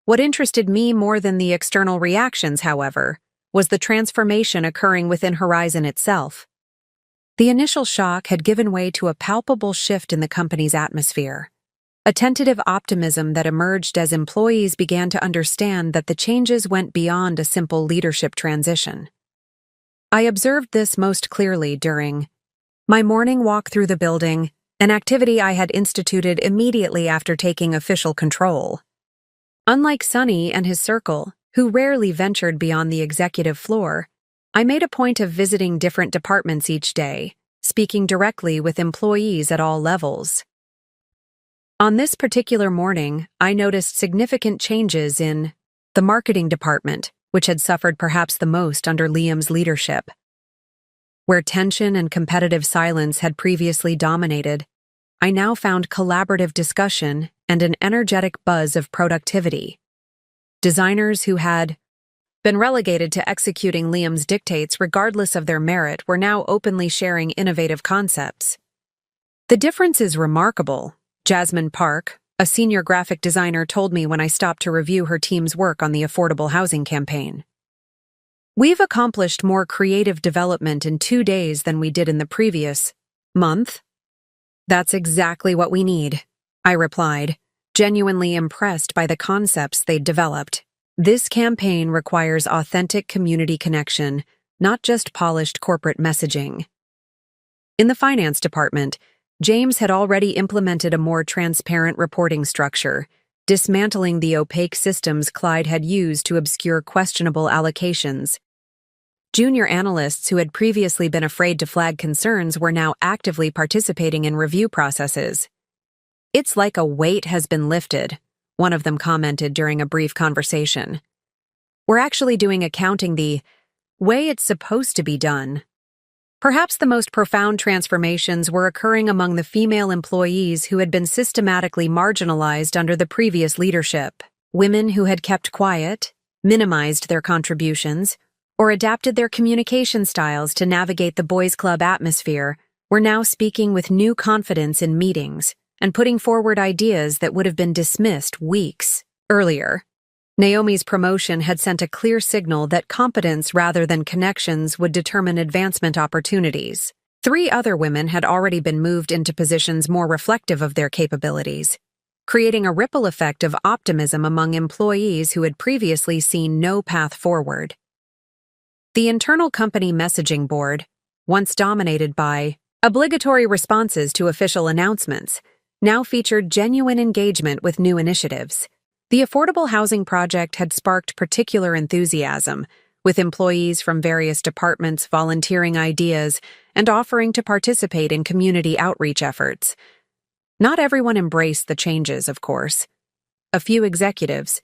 What interested me more than the external reactions, however, was the transformation occurring within Horizon itself. The initial shock had given way to a palpable shift in the company's atmosphere, a tentative optimism that emerged as employees began to understand that the changes went beyond a simple leadership transition. I observed this most clearly during my morning walk through the building, an activity I had instituted immediately after taking official control. Unlike Sonny and his circle, who rarely ventured beyond the executive floor, I made a point of visiting different departments each day, speaking directly with employees at all levels. On this particular morning, I noticed significant changes in the marketing department, which had suffered perhaps the most under Liam's leadership. Where tension and competitive silence had previously dominated, I now found collaborative discussion and an energetic buzz of productivity. Designers who had been relegated to executing Liam's dictates regardless of their merit were now openly sharing innovative concepts. The difference is remarkable, Jasmine Park, a senior graphic designer, told me when I stopped to review her team's work on the affordable housing campaign. We've accomplished more creative development in 2 days than we did in the previous month. That's exactly what we need, I replied, genuinely impressed by the concepts they'd developed. This campaign requires authentic community connection, not just polished corporate messaging. In the finance department, James had already implemented a more transparent reporting structure, dismantling the opaque systems Clyde had used to obscure questionable allocations. Junior analysts who had previously been afraid to flag concerns were now actively participating in review processes. "It's like a weight has been lifted," one of them commented during a brief conversation. "We're actually doing accounting the way it's supposed to be done." Perhaps the most profound transformations were occurring among the female employees who had been systematically marginalized under the previous leadership. Women who had kept quiet, minimized their contributions, or adapted their communication styles to navigate the boys' club atmosphere were now speaking with new confidence in meetings and putting forward ideas that would have been dismissed weeks earlier. Naomi's promotion had sent a clear signal that competence rather than connections would determine advancement opportunities. 3 other women had already been moved into positions more reflective of their capabilities, creating a ripple effect of optimism among employees who had previously seen no path forward. The internal company messaging board, once dominated by obligatory responses to official announcements, now featured genuine engagement with new initiatives. The affordable housing project had sparked particular enthusiasm, with employees from various departments volunteering ideas and offering to participate in community outreach efforts. Not everyone embraced the changes, of course. A few executives,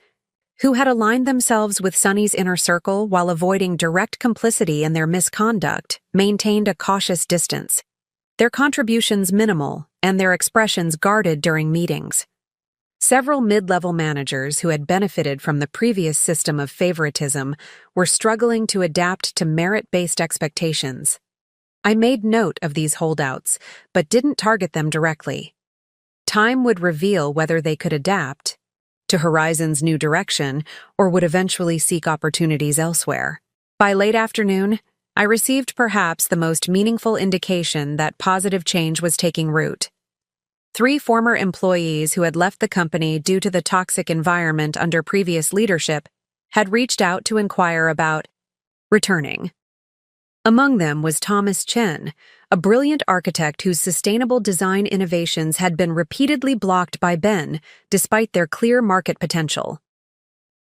who had aligned themselves with Sonny's inner circle while avoiding direct complicity in their misconduct, maintained a cautious distance, their contributions minimal and their expressions guarded during meetings. Several mid-level managers who had benefited from the previous system of favoritism were struggling to adapt to merit-based expectations. I made note of these holdouts, but didn't target them directly. Time would reveal whether they could adapt to Horizon's new direction or would eventually seek opportunities elsewhere. By late afternoon, I received perhaps the most meaningful indication that positive change was taking root. 3 former employees who had left the company due to the toxic environment under previous leadership had reached out to inquire about returning. Among them was Thomas Chen, a brilliant architect whose sustainable design innovations had been repeatedly blocked by Ben, despite their clear market potential.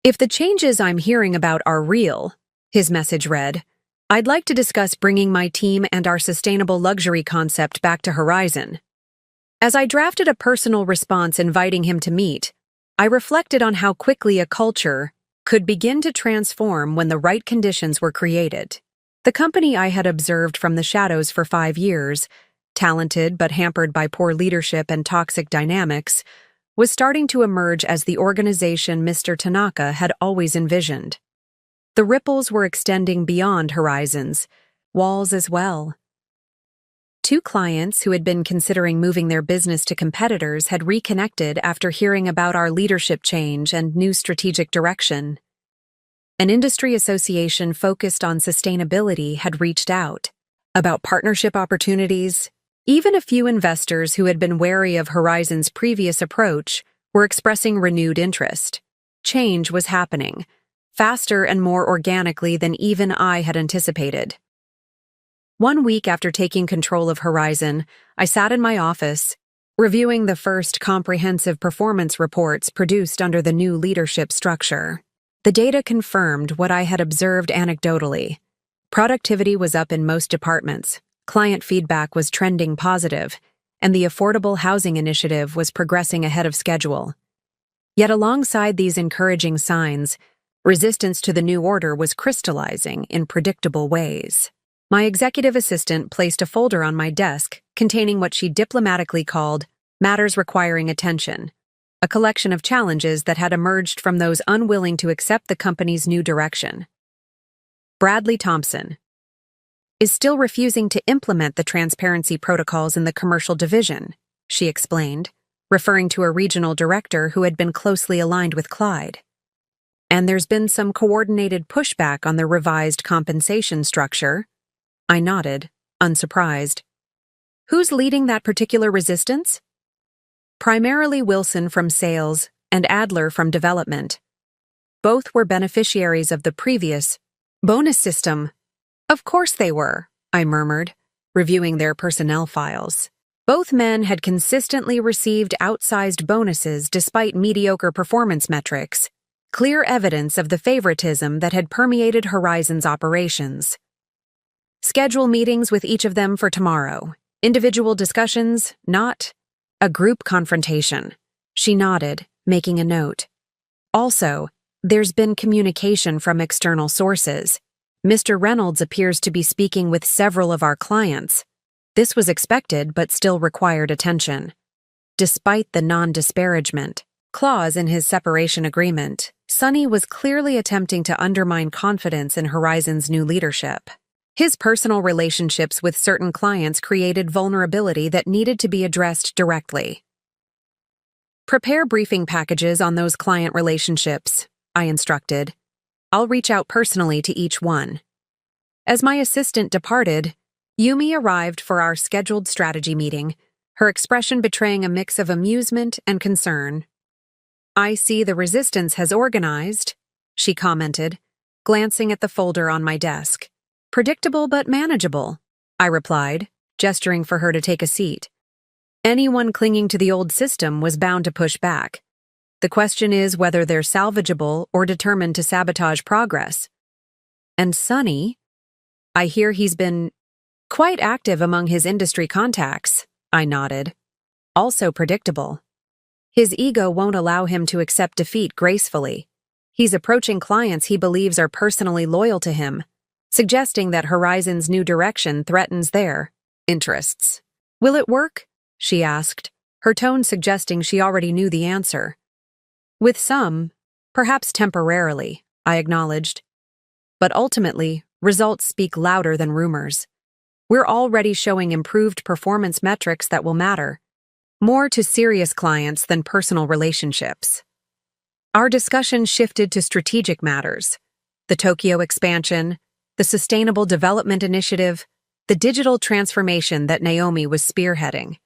"If the changes I'm hearing about are real," his message read, "I'd like to discuss bringing my team and our sustainable luxury concept back to Horizon." As I drafted a personal response inviting him to meet, I reflected on how quickly a culture could begin to transform when the right conditions were created. The company I had observed from the shadows for 5 years, talented but hampered by poor leadership and toxic dynamics, was starting to emerge as the organization Mr. Tanaka had always envisioned. The ripples were extending beyond Horizon's walls as well. Two clients who had been considering moving their business to competitors had reconnected after hearing about our leadership change and new strategic direction. An industry association focused on sustainability had reached out about partnership opportunities. Even a few investors who had been wary of Horizon's previous approach were expressing renewed interest. Change was happening, faster and more organically than even I had anticipated. 1 week after taking control of Horizon, I sat in my office, reviewing the first comprehensive performance reports produced under the new leadership structure. The data confirmed what I had observed anecdotally. Productivity was up in most departments, client feedback was trending positive, and the affordable housing initiative was progressing ahead of schedule. Yet alongside these encouraging signs, resistance to the new order was crystallizing in predictable ways. My executive assistant placed a folder on my desk containing what she diplomatically called matters requiring attention, a collection of challenges that had emerged from those unwilling to accept the company's new direction. Bradley Thompson is still refusing to implement the transparency protocols in the commercial division, she explained, referring to a regional director who had been closely aligned with Clyde. And there's been some coordinated pushback on the revised compensation structure. I nodded, unsurprised. Who's leading that particular resistance? Primarily Wilson from sales and Adler from development. Both were beneficiaries of the previous bonus system. Of course they were, I murmured, reviewing their personnel files. Both men had consistently received outsized bonuses despite mediocre performance metrics, clear evidence of the favoritism that had permeated Horizon's operations. Schedule meetings with each of them for tomorrow. Individual discussions, not a group confrontation. She nodded, making a note. Also, there's been communication from external sources. Mr. Reynolds appears to be speaking with several of our clients. This was expected but still required attention. Despite the non-disparagement clause in his separation agreement, Sonny was clearly attempting to undermine confidence in Horizon's new leadership. His personal relationships with certain clients created vulnerability that needed to be addressed directly. Prepare briefing packages on those client relationships, I instructed. I'll reach out personally to each one. As my assistant departed, Yumi arrived for our scheduled strategy meeting, her expression betraying a mix of amusement and concern. I see the resistance has organized, she commented, glancing at the folder on my desk. Predictable but manageable, I replied, gesturing for her to take a seat. Anyone clinging to the old system was bound to push back. The question is whether they're salvageable or determined to sabotage progress. And Sonny, I hear he's been quite active among his industry contacts, I nodded. Also predictable. His ego won't allow him to accept defeat gracefully. He's approaching clients he believes are personally loyal to him, suggesting that Horizon's new direction threatens their interests. Will it work? She asked, her tone suggesting she already knew the answer. With some, perhaps temporarily, I acknowledged. But ultimately, results speak louder than rumors. We're already showing improved performance metrics that will matter, more to serious clients than personal relationships. Our discussion shifted to strategic matters: the Tokyo expansion, the Sustainable Development Initiative, the digital transformation that Naomi was spearheading.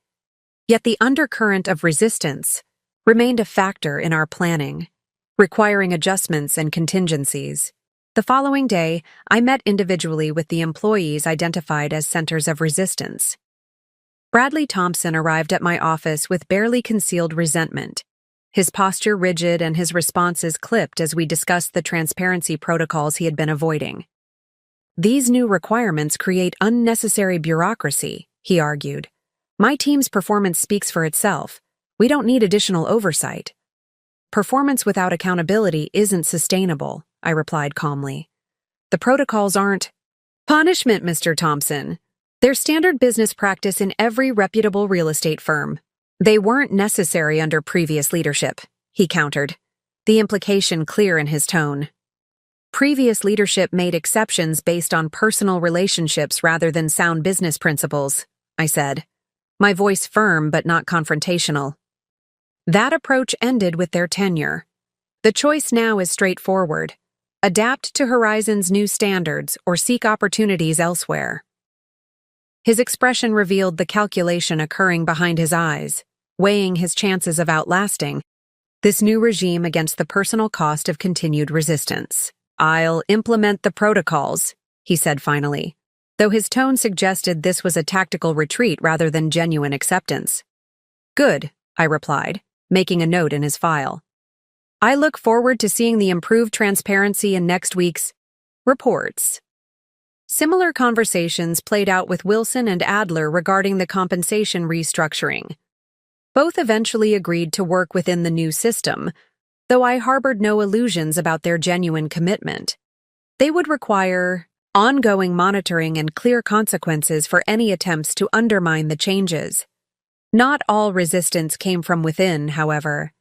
Yet the undercurrent of resistance remained a factor in our planning, requiring adjustments and contingencies. The following day, I met individually with the employees identified as centers of resistance. Bradley Thompson arrived at my office with barely concealed resentment, his posture rigid and his responses clipped as we discussed the transparency protocols he had been avoiding. These new requirements create unnecessary bureaucracy, he argued. My team's performance speaks for itself. We don't need additional oversight. Performance without accountability isn't sustainable, I replied calmly. The protocols aren't punishment, Mr. Thompson. They're standard business practice in every reputable real estate firm. They weren't necessary under previous leadership, he countered, the implication clear in his tone. Previous leadership made exceptions based on personal relationships rather than sound business principles, I said, my voice firm but not confrontational. That approach ended with their tenure. The choice now is straightforward. Adapt to Horizon's new standards or seek opportunities elsewhere. His expression revealed the calculation occurring behind his eyes, weighing his chances of outlasting this new regime against the personal cost of continued resistance. I'll implement the protocols, he said finally, though his tone suggested this was a tactical retreat rather than genuine acceptance. Good, I replied, making a note in his file. I look forward to seeing the improved transparency in next week's reports. Similar conversations played out with Wilson and Adler regarding the compensation restructuring. Both eventually agreed to work within the new system, though I harbored no illusions about their genuine commitment. They would require ongoing monitoring and clear consequences for any attempts to undermine the changes. Not all resistance came from within, however.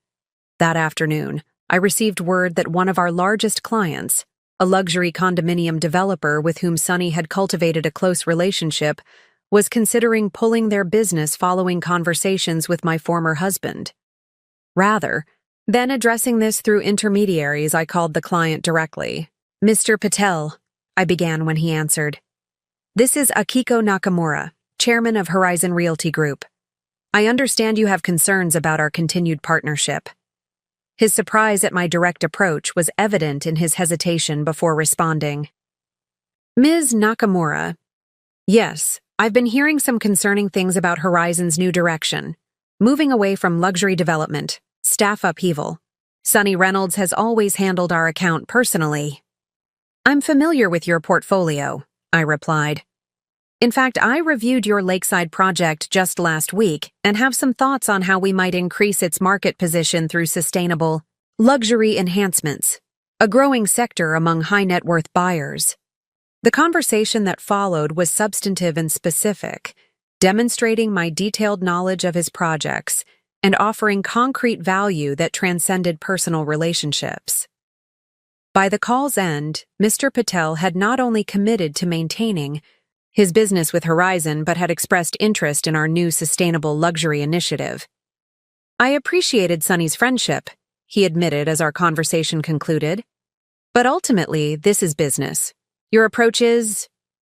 That afternoon, I received word that one of our largest clients, a luxury condominium developer with whom Sunny had cultivated a close relationship, was considering pulling their business following conversations with my former husband. Rather than addressing this through intermediaries, I called the client directly. Mr. Patel, I began when he answered. This is Akiko Nakamura, chairman of Horizon Realty Group. I understand you have concerns about our continued partnership. His surprise at my direct approach was evident in his hesitation before responding. Ms. Nakamura, yes, I've been hearing some concerning things about Horizon's new direction, moving away from luxury development, staff upheaval. Sunny Reynolds has always handled our account personally. I'm familiar with your portfolio, I replied. In fact, I reviewed your Lakeside project just last week and have some thoughts on how we might increase its market position through sustainable luxury enhancements, a growing sector among high-net-worth buyers. The conversation that followed was substantive and specific, demonstrating my detailed knowledge of his projects and offering concrete value that transcended personal relationships. By the call's end, Mr. Patel had not only committed to maintaining his business with Horizon but had expressed interest in our new sustainable luxury initiative. I appreciated Sunny's friendship, he admitted as our conversation concluded. But ultimately, this is business. Your approach is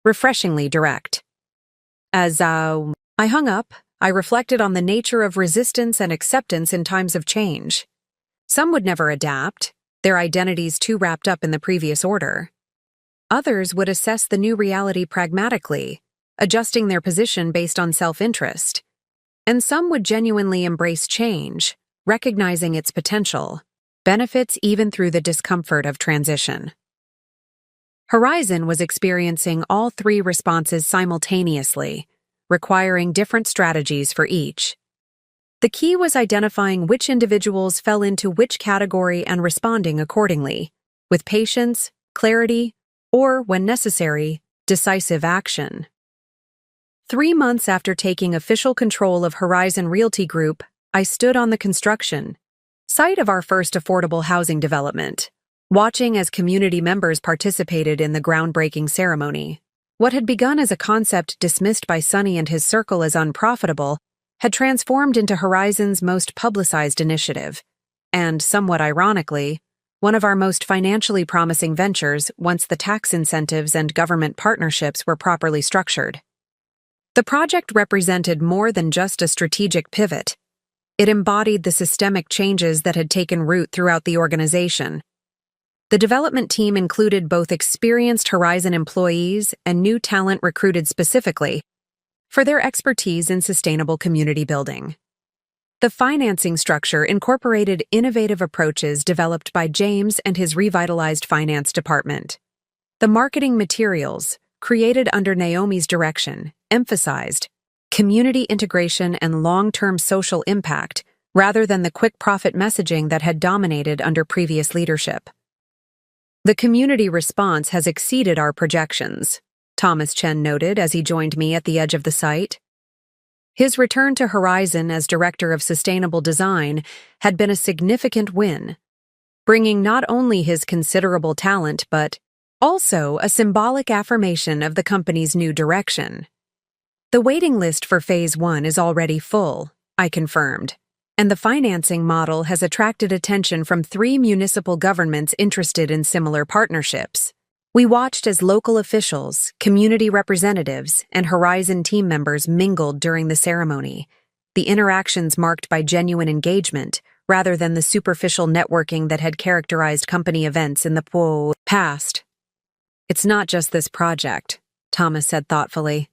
refreshingly direct. As I hung up, I reflected on the nature of resistance and acceptance in times of change. Some would never adapt, their identities too wrapped up in the previous order. Others would assess the new reality pragmatically, adjusting their position based on self-interest. And some would genuinely embrace change, recognizing its potential, benefits even through the discomfort of transition. Horizon was experiencing all three responses simultaneously, requiring different strategies for each. The key was identifying which individuals fell into which category and responding accordingly, with patience, clarity, or, when necessary, decisive action. 3 months after taking official control of Horizon Realty Group, I stood on the construction site of our first affordable housing development, watching as community members participated in the groundbreaking ceremony. What had begun as a concept dismissed by Sunny and his circle as unprofitable had transformed into Horizon's most publicized initiative, and, somewhat ironically, one of our most financially promising ventures once the tax incentives and government partnerships were properly structured. The project represented more than just a strategic pivot. It embodied the systemic changes that had taken root throughout the organization. The development team included both experienced Horizon employees and new talent recruited specifically for their expertise in sustainable community building. The financing structure incorporated innovative approaches developed by James and his revitalized finance department. The marketing materials, created under Naomi's direction, emphasized community integration and long-term social impact rather than the quick profit messaging that had dominated under previous leadership. The community response has exceeded our projections, Thomas Chen noted as he joined me at the edge of the site. His return to Horizon as Director of Sustainable Design had been a significant win, bringing not only his considerable talent but also a symbolic affirmation of the company's new direction. The waiting list for Phase 1 is already full, I confirmed, and the financing model has attracted attention from 3 municipal governments interested in similar partnerships. We watched as local officials, community representatives, and Horizon team members mingled during the ceremony, the interactions marked by genuine engagement rather than the superficial networking that had characterized company events in the past. It's not just this project, Thomas said thoughtfully.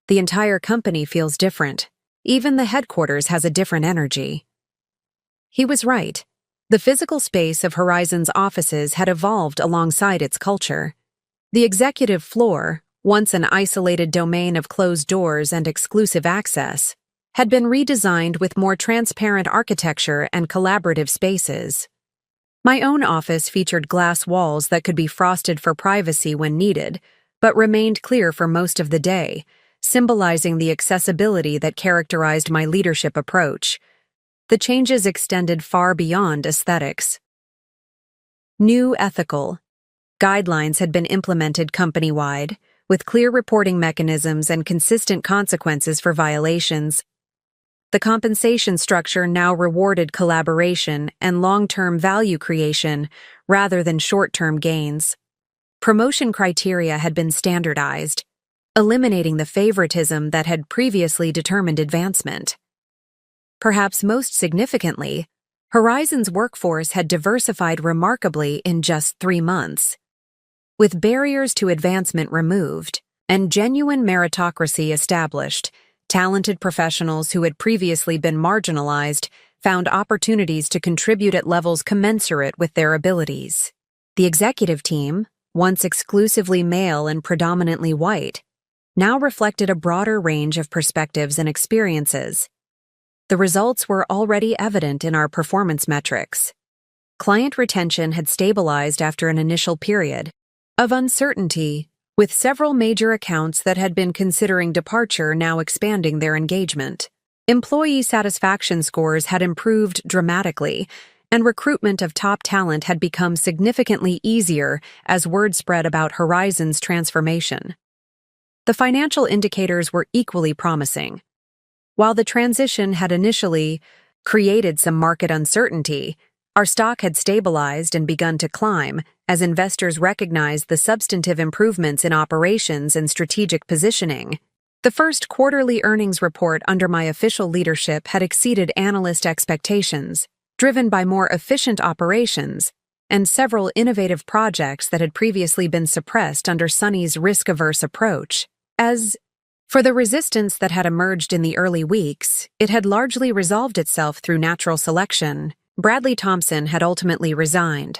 The entire company feels different. Even the headquarters has a different energy. He was right. The physical space of Horizon's offices had evolved alongside its culture. The executive floor, once an isolated domain of closed doors and exclusive access, had been redesigned with more transparent architecture and collaborative spaces. My own office featured glass walls that could be frosted for privacy when needed, but remained clear for most of the day, symbolizing the accessibility that characterized my leadership approach. The changes extended far beyond aesthetics. New ethical guidelines had been implemented company-wide, with clear reporting mechanisms and consistent consequences for violations. The compensation structure now rewarded collaboration and long-term value creation rather than short-term gains. Promotion criteria had been standardized, eliminating the favoritism that had previously determined advancement. Perhaps most significantly, Horizon's workforce had diversified remarkably in just 3 months. With barriers to advancement removed and genuine meritocracy established, talented professionals who had previously been marginalized found opportunities to contribute at levels commensurate with their abilities. The executive team, once exclusively male and predominantly white, now reflected a broader range of perspectives and experiences. The results were already evident in our performance metrics. Client retention had stabilized after an initial period of uncertainty, with several major accounts that had been considering departure now expanding their engagement. Employee satisfaction scores had improved dramatically, and recruitment of top talent had become significantly easier as word spread about Horizon's transformation. The financial indicators were equally promising. While the transition had initially created some market uncertainty, our stock had stabilized and begun to climb as investors recognized the substantive improvements in operations and strategic positioning. The first quarterly earnings report under my official leadership had exceeded analyst expectations, driven by more efficient operations and several innovative projects that had previously been suppressed under Sunny's risk-averse approach. As for the resistance that had emerged in the early weeks, it had largely resolved itself through natural selection. Bradley Thompson had ultimately resigned,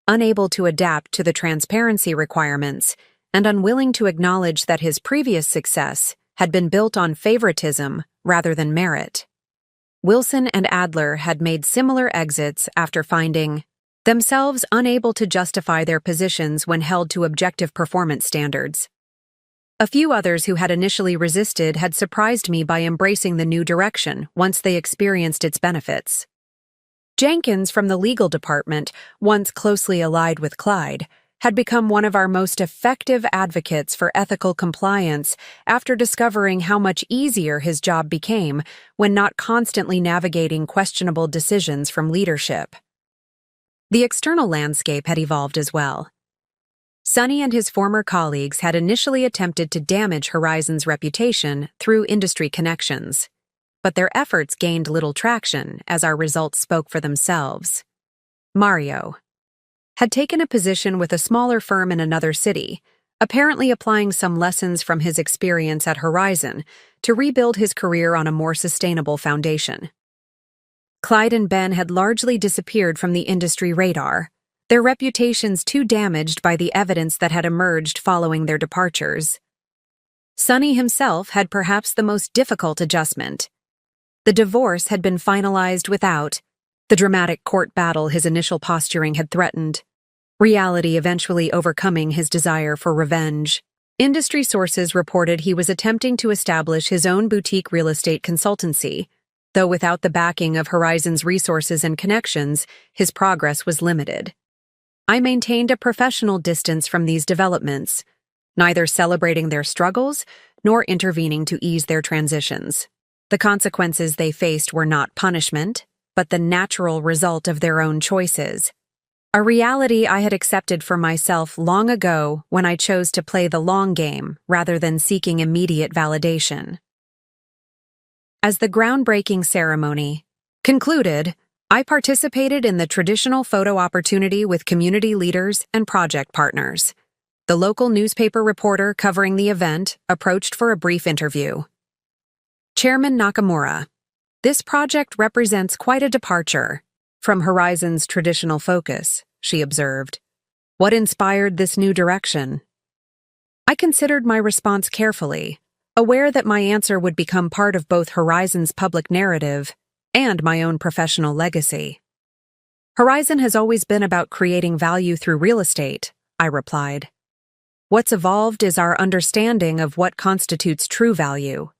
unable to adapt to the transparency requirements and unwilling to acknowledge that his previous success had been built on favoritism rather than merit. Wilson and Adler had made similar exits after finding themselves unable to justify their positions when held to objective performance standards. A few others who had initially resisted had surprised me by embracing the new direction once they experienced its benefits. Jenkins from the legal department, once closely allied with Clyde, had become one of our most effective advocates for ethical compliance after discovering how much easier his job became when not constantly navigating questionable decisions from leadership. The external landscape had evolved as well. Sunny and his former colleagues had initially attempted to damage Horizon's reputation through industry connections, but their efforts gained little traction as our results spoke for themselves. Mario had taken a position with a smaller firm in another city, apparently applying some lessons from his experience at Horizon to rebuild his career on a more sustainable foundation. Clyde and Ben had largely disappeared from the industry radar, their reputations too damaged by the evidence that had emerged following their departures. Sunny himself had perhaps the most difficult adjustment. The divorce had been finalized without the dramatic court battle his initial posturing had threatened, reality eventually overcoming his desire for revenge. Industry sources reported he was attempting to establish his own boutique real estate consultancy, though without the backing of Horizon's resources and connections, his progress was limited. I maintained a professional distance from these developments, neither celebrating their struggles nor intervening to ease their transitions. The consequences they faced were not punishment, but the natural result of their own choices. A reality I had accepted for myself long ago when I chose to play the long game rather than seeking immediate validation. As the groundbreaking ceremony concluded, I participated in the traditional photo opportunity with community leaders and project partners. The local newspaper reporter covering the event approached for a brief interview. Chairman Nakamura, this project represents quite a departure from Horizon's traditional focus, she observed. What inspired this new direction? I considered my response carefully, aware that my answer would become part of both Horizon's public narrative and my own professional legacy. Horizon has always been about creating value through real estate, I replied. What's evolved is our understanding of what constitutes true value.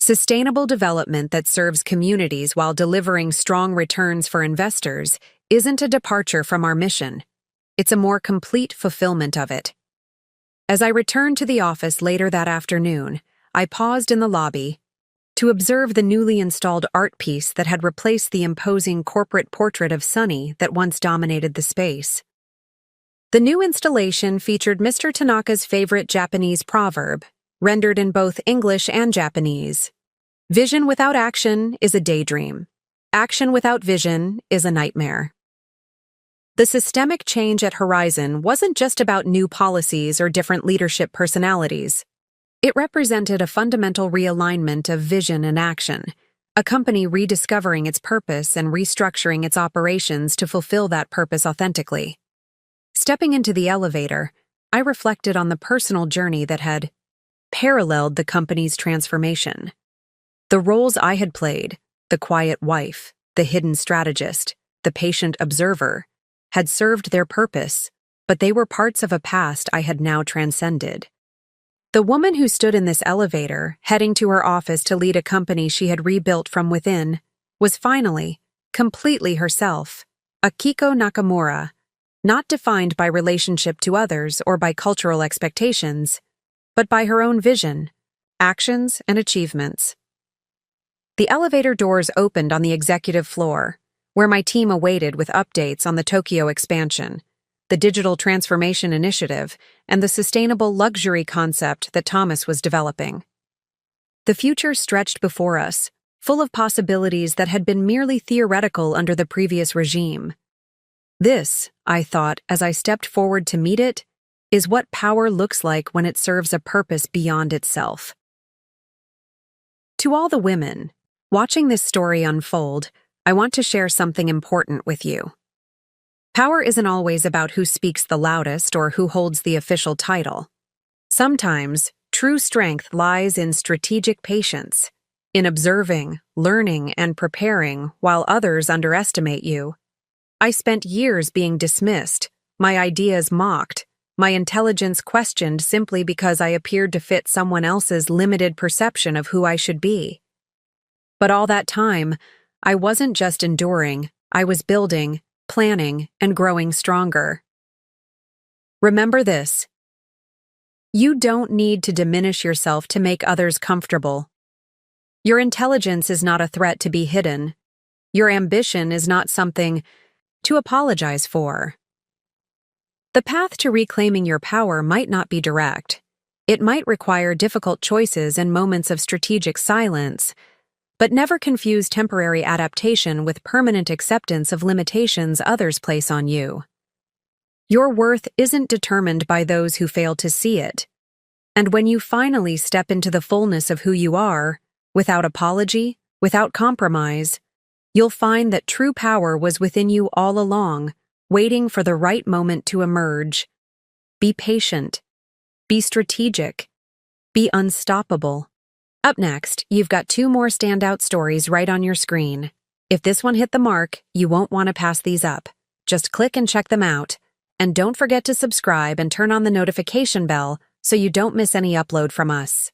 Sustainable development that serves communities while delivering strong returns for investors isn't a departure from our mission. It's a more complete fulfillment of it. As I returned to the office later that afternoon, I paused in the lobby to observe the newly installed art piece that had replaced the imposing corporate portrait of Sunny that once dominated the space. The new installation featured Mr. Tanaka's favorite Japanese proverb, rendered in both English and Japanese. Vision without action is a daydream. Action without vision is a nightmare. The systemic change at Horizon wasn't just about new policies or different leadership personalities. It represented a fundamental realignment of vision and action, a company rediscovering its purpose and restructuring its operations to fulfill that purpose authentically. Stepping into the elevator, I reflected on the personal journey that had paralleled the company's transformation. The roles I had played, the quiet wife, the hidden strategist, the patient observer, had served their purpose, but they were parts of a past I had now transcended. The woman who stood in this elevator, heading to her office to lead a company she had rebuilt from within, was finally, completely herself, Akiko Nakamura, not defined by relationship to others or by cultural expectations, but by her own vision, actions, and achievements. The elevator doors opened on the executive floor, where my team awaited with updates on the Tokyo expansion, the digital transformation initiative, and the sustainable luxury concept that Thomas was developing. The future stretched before us, full of possibilities that had been merely theoretical under the previous regime. This, I thought as I stepped forward to meet it, is what power looks like when it serves a purpose beyond itself. To all the women, watching this story unfold, I want to share something important with you. Power isn't always about who speaks the loudest or who holds the official title. Sometimes, true strength lies in strategic patience, in observing, learning, and preparing while others underestimate you. I spent years being dismissed, my ideas mocked, my intelligence questioned simply because I appeared to fit someone else's limited perception of who I should be. But all that time, I wasn't just enduring, I was building, planning, and growing stronger. Remember this. You don't need to diminish yourself to make others comfortable. Your intelligence is not a threat to be hidden. Your ambition is not something to apologize for. The path to reclaiming your power might not be direct. It might require difficult choices and moments of strategic silence, but never confuse temporary adaptation with permanent acceptance of limitations others place on you. Your worth isn't determined by those who fail to see it. And when you finally step into the fullness of who you are, without apology, without compromise, you'll find that true power was within you all along, waiting for the right moment to emerge. Be patient. Be strategic. Be unstoppable. Up next, you've got 2 more standout stories right on your screen. If this one hit the mark, you won't want to pass these up. Just click and check them out. And don't forget to subscribe and turn on the notification bell so you don't miss any upload from us.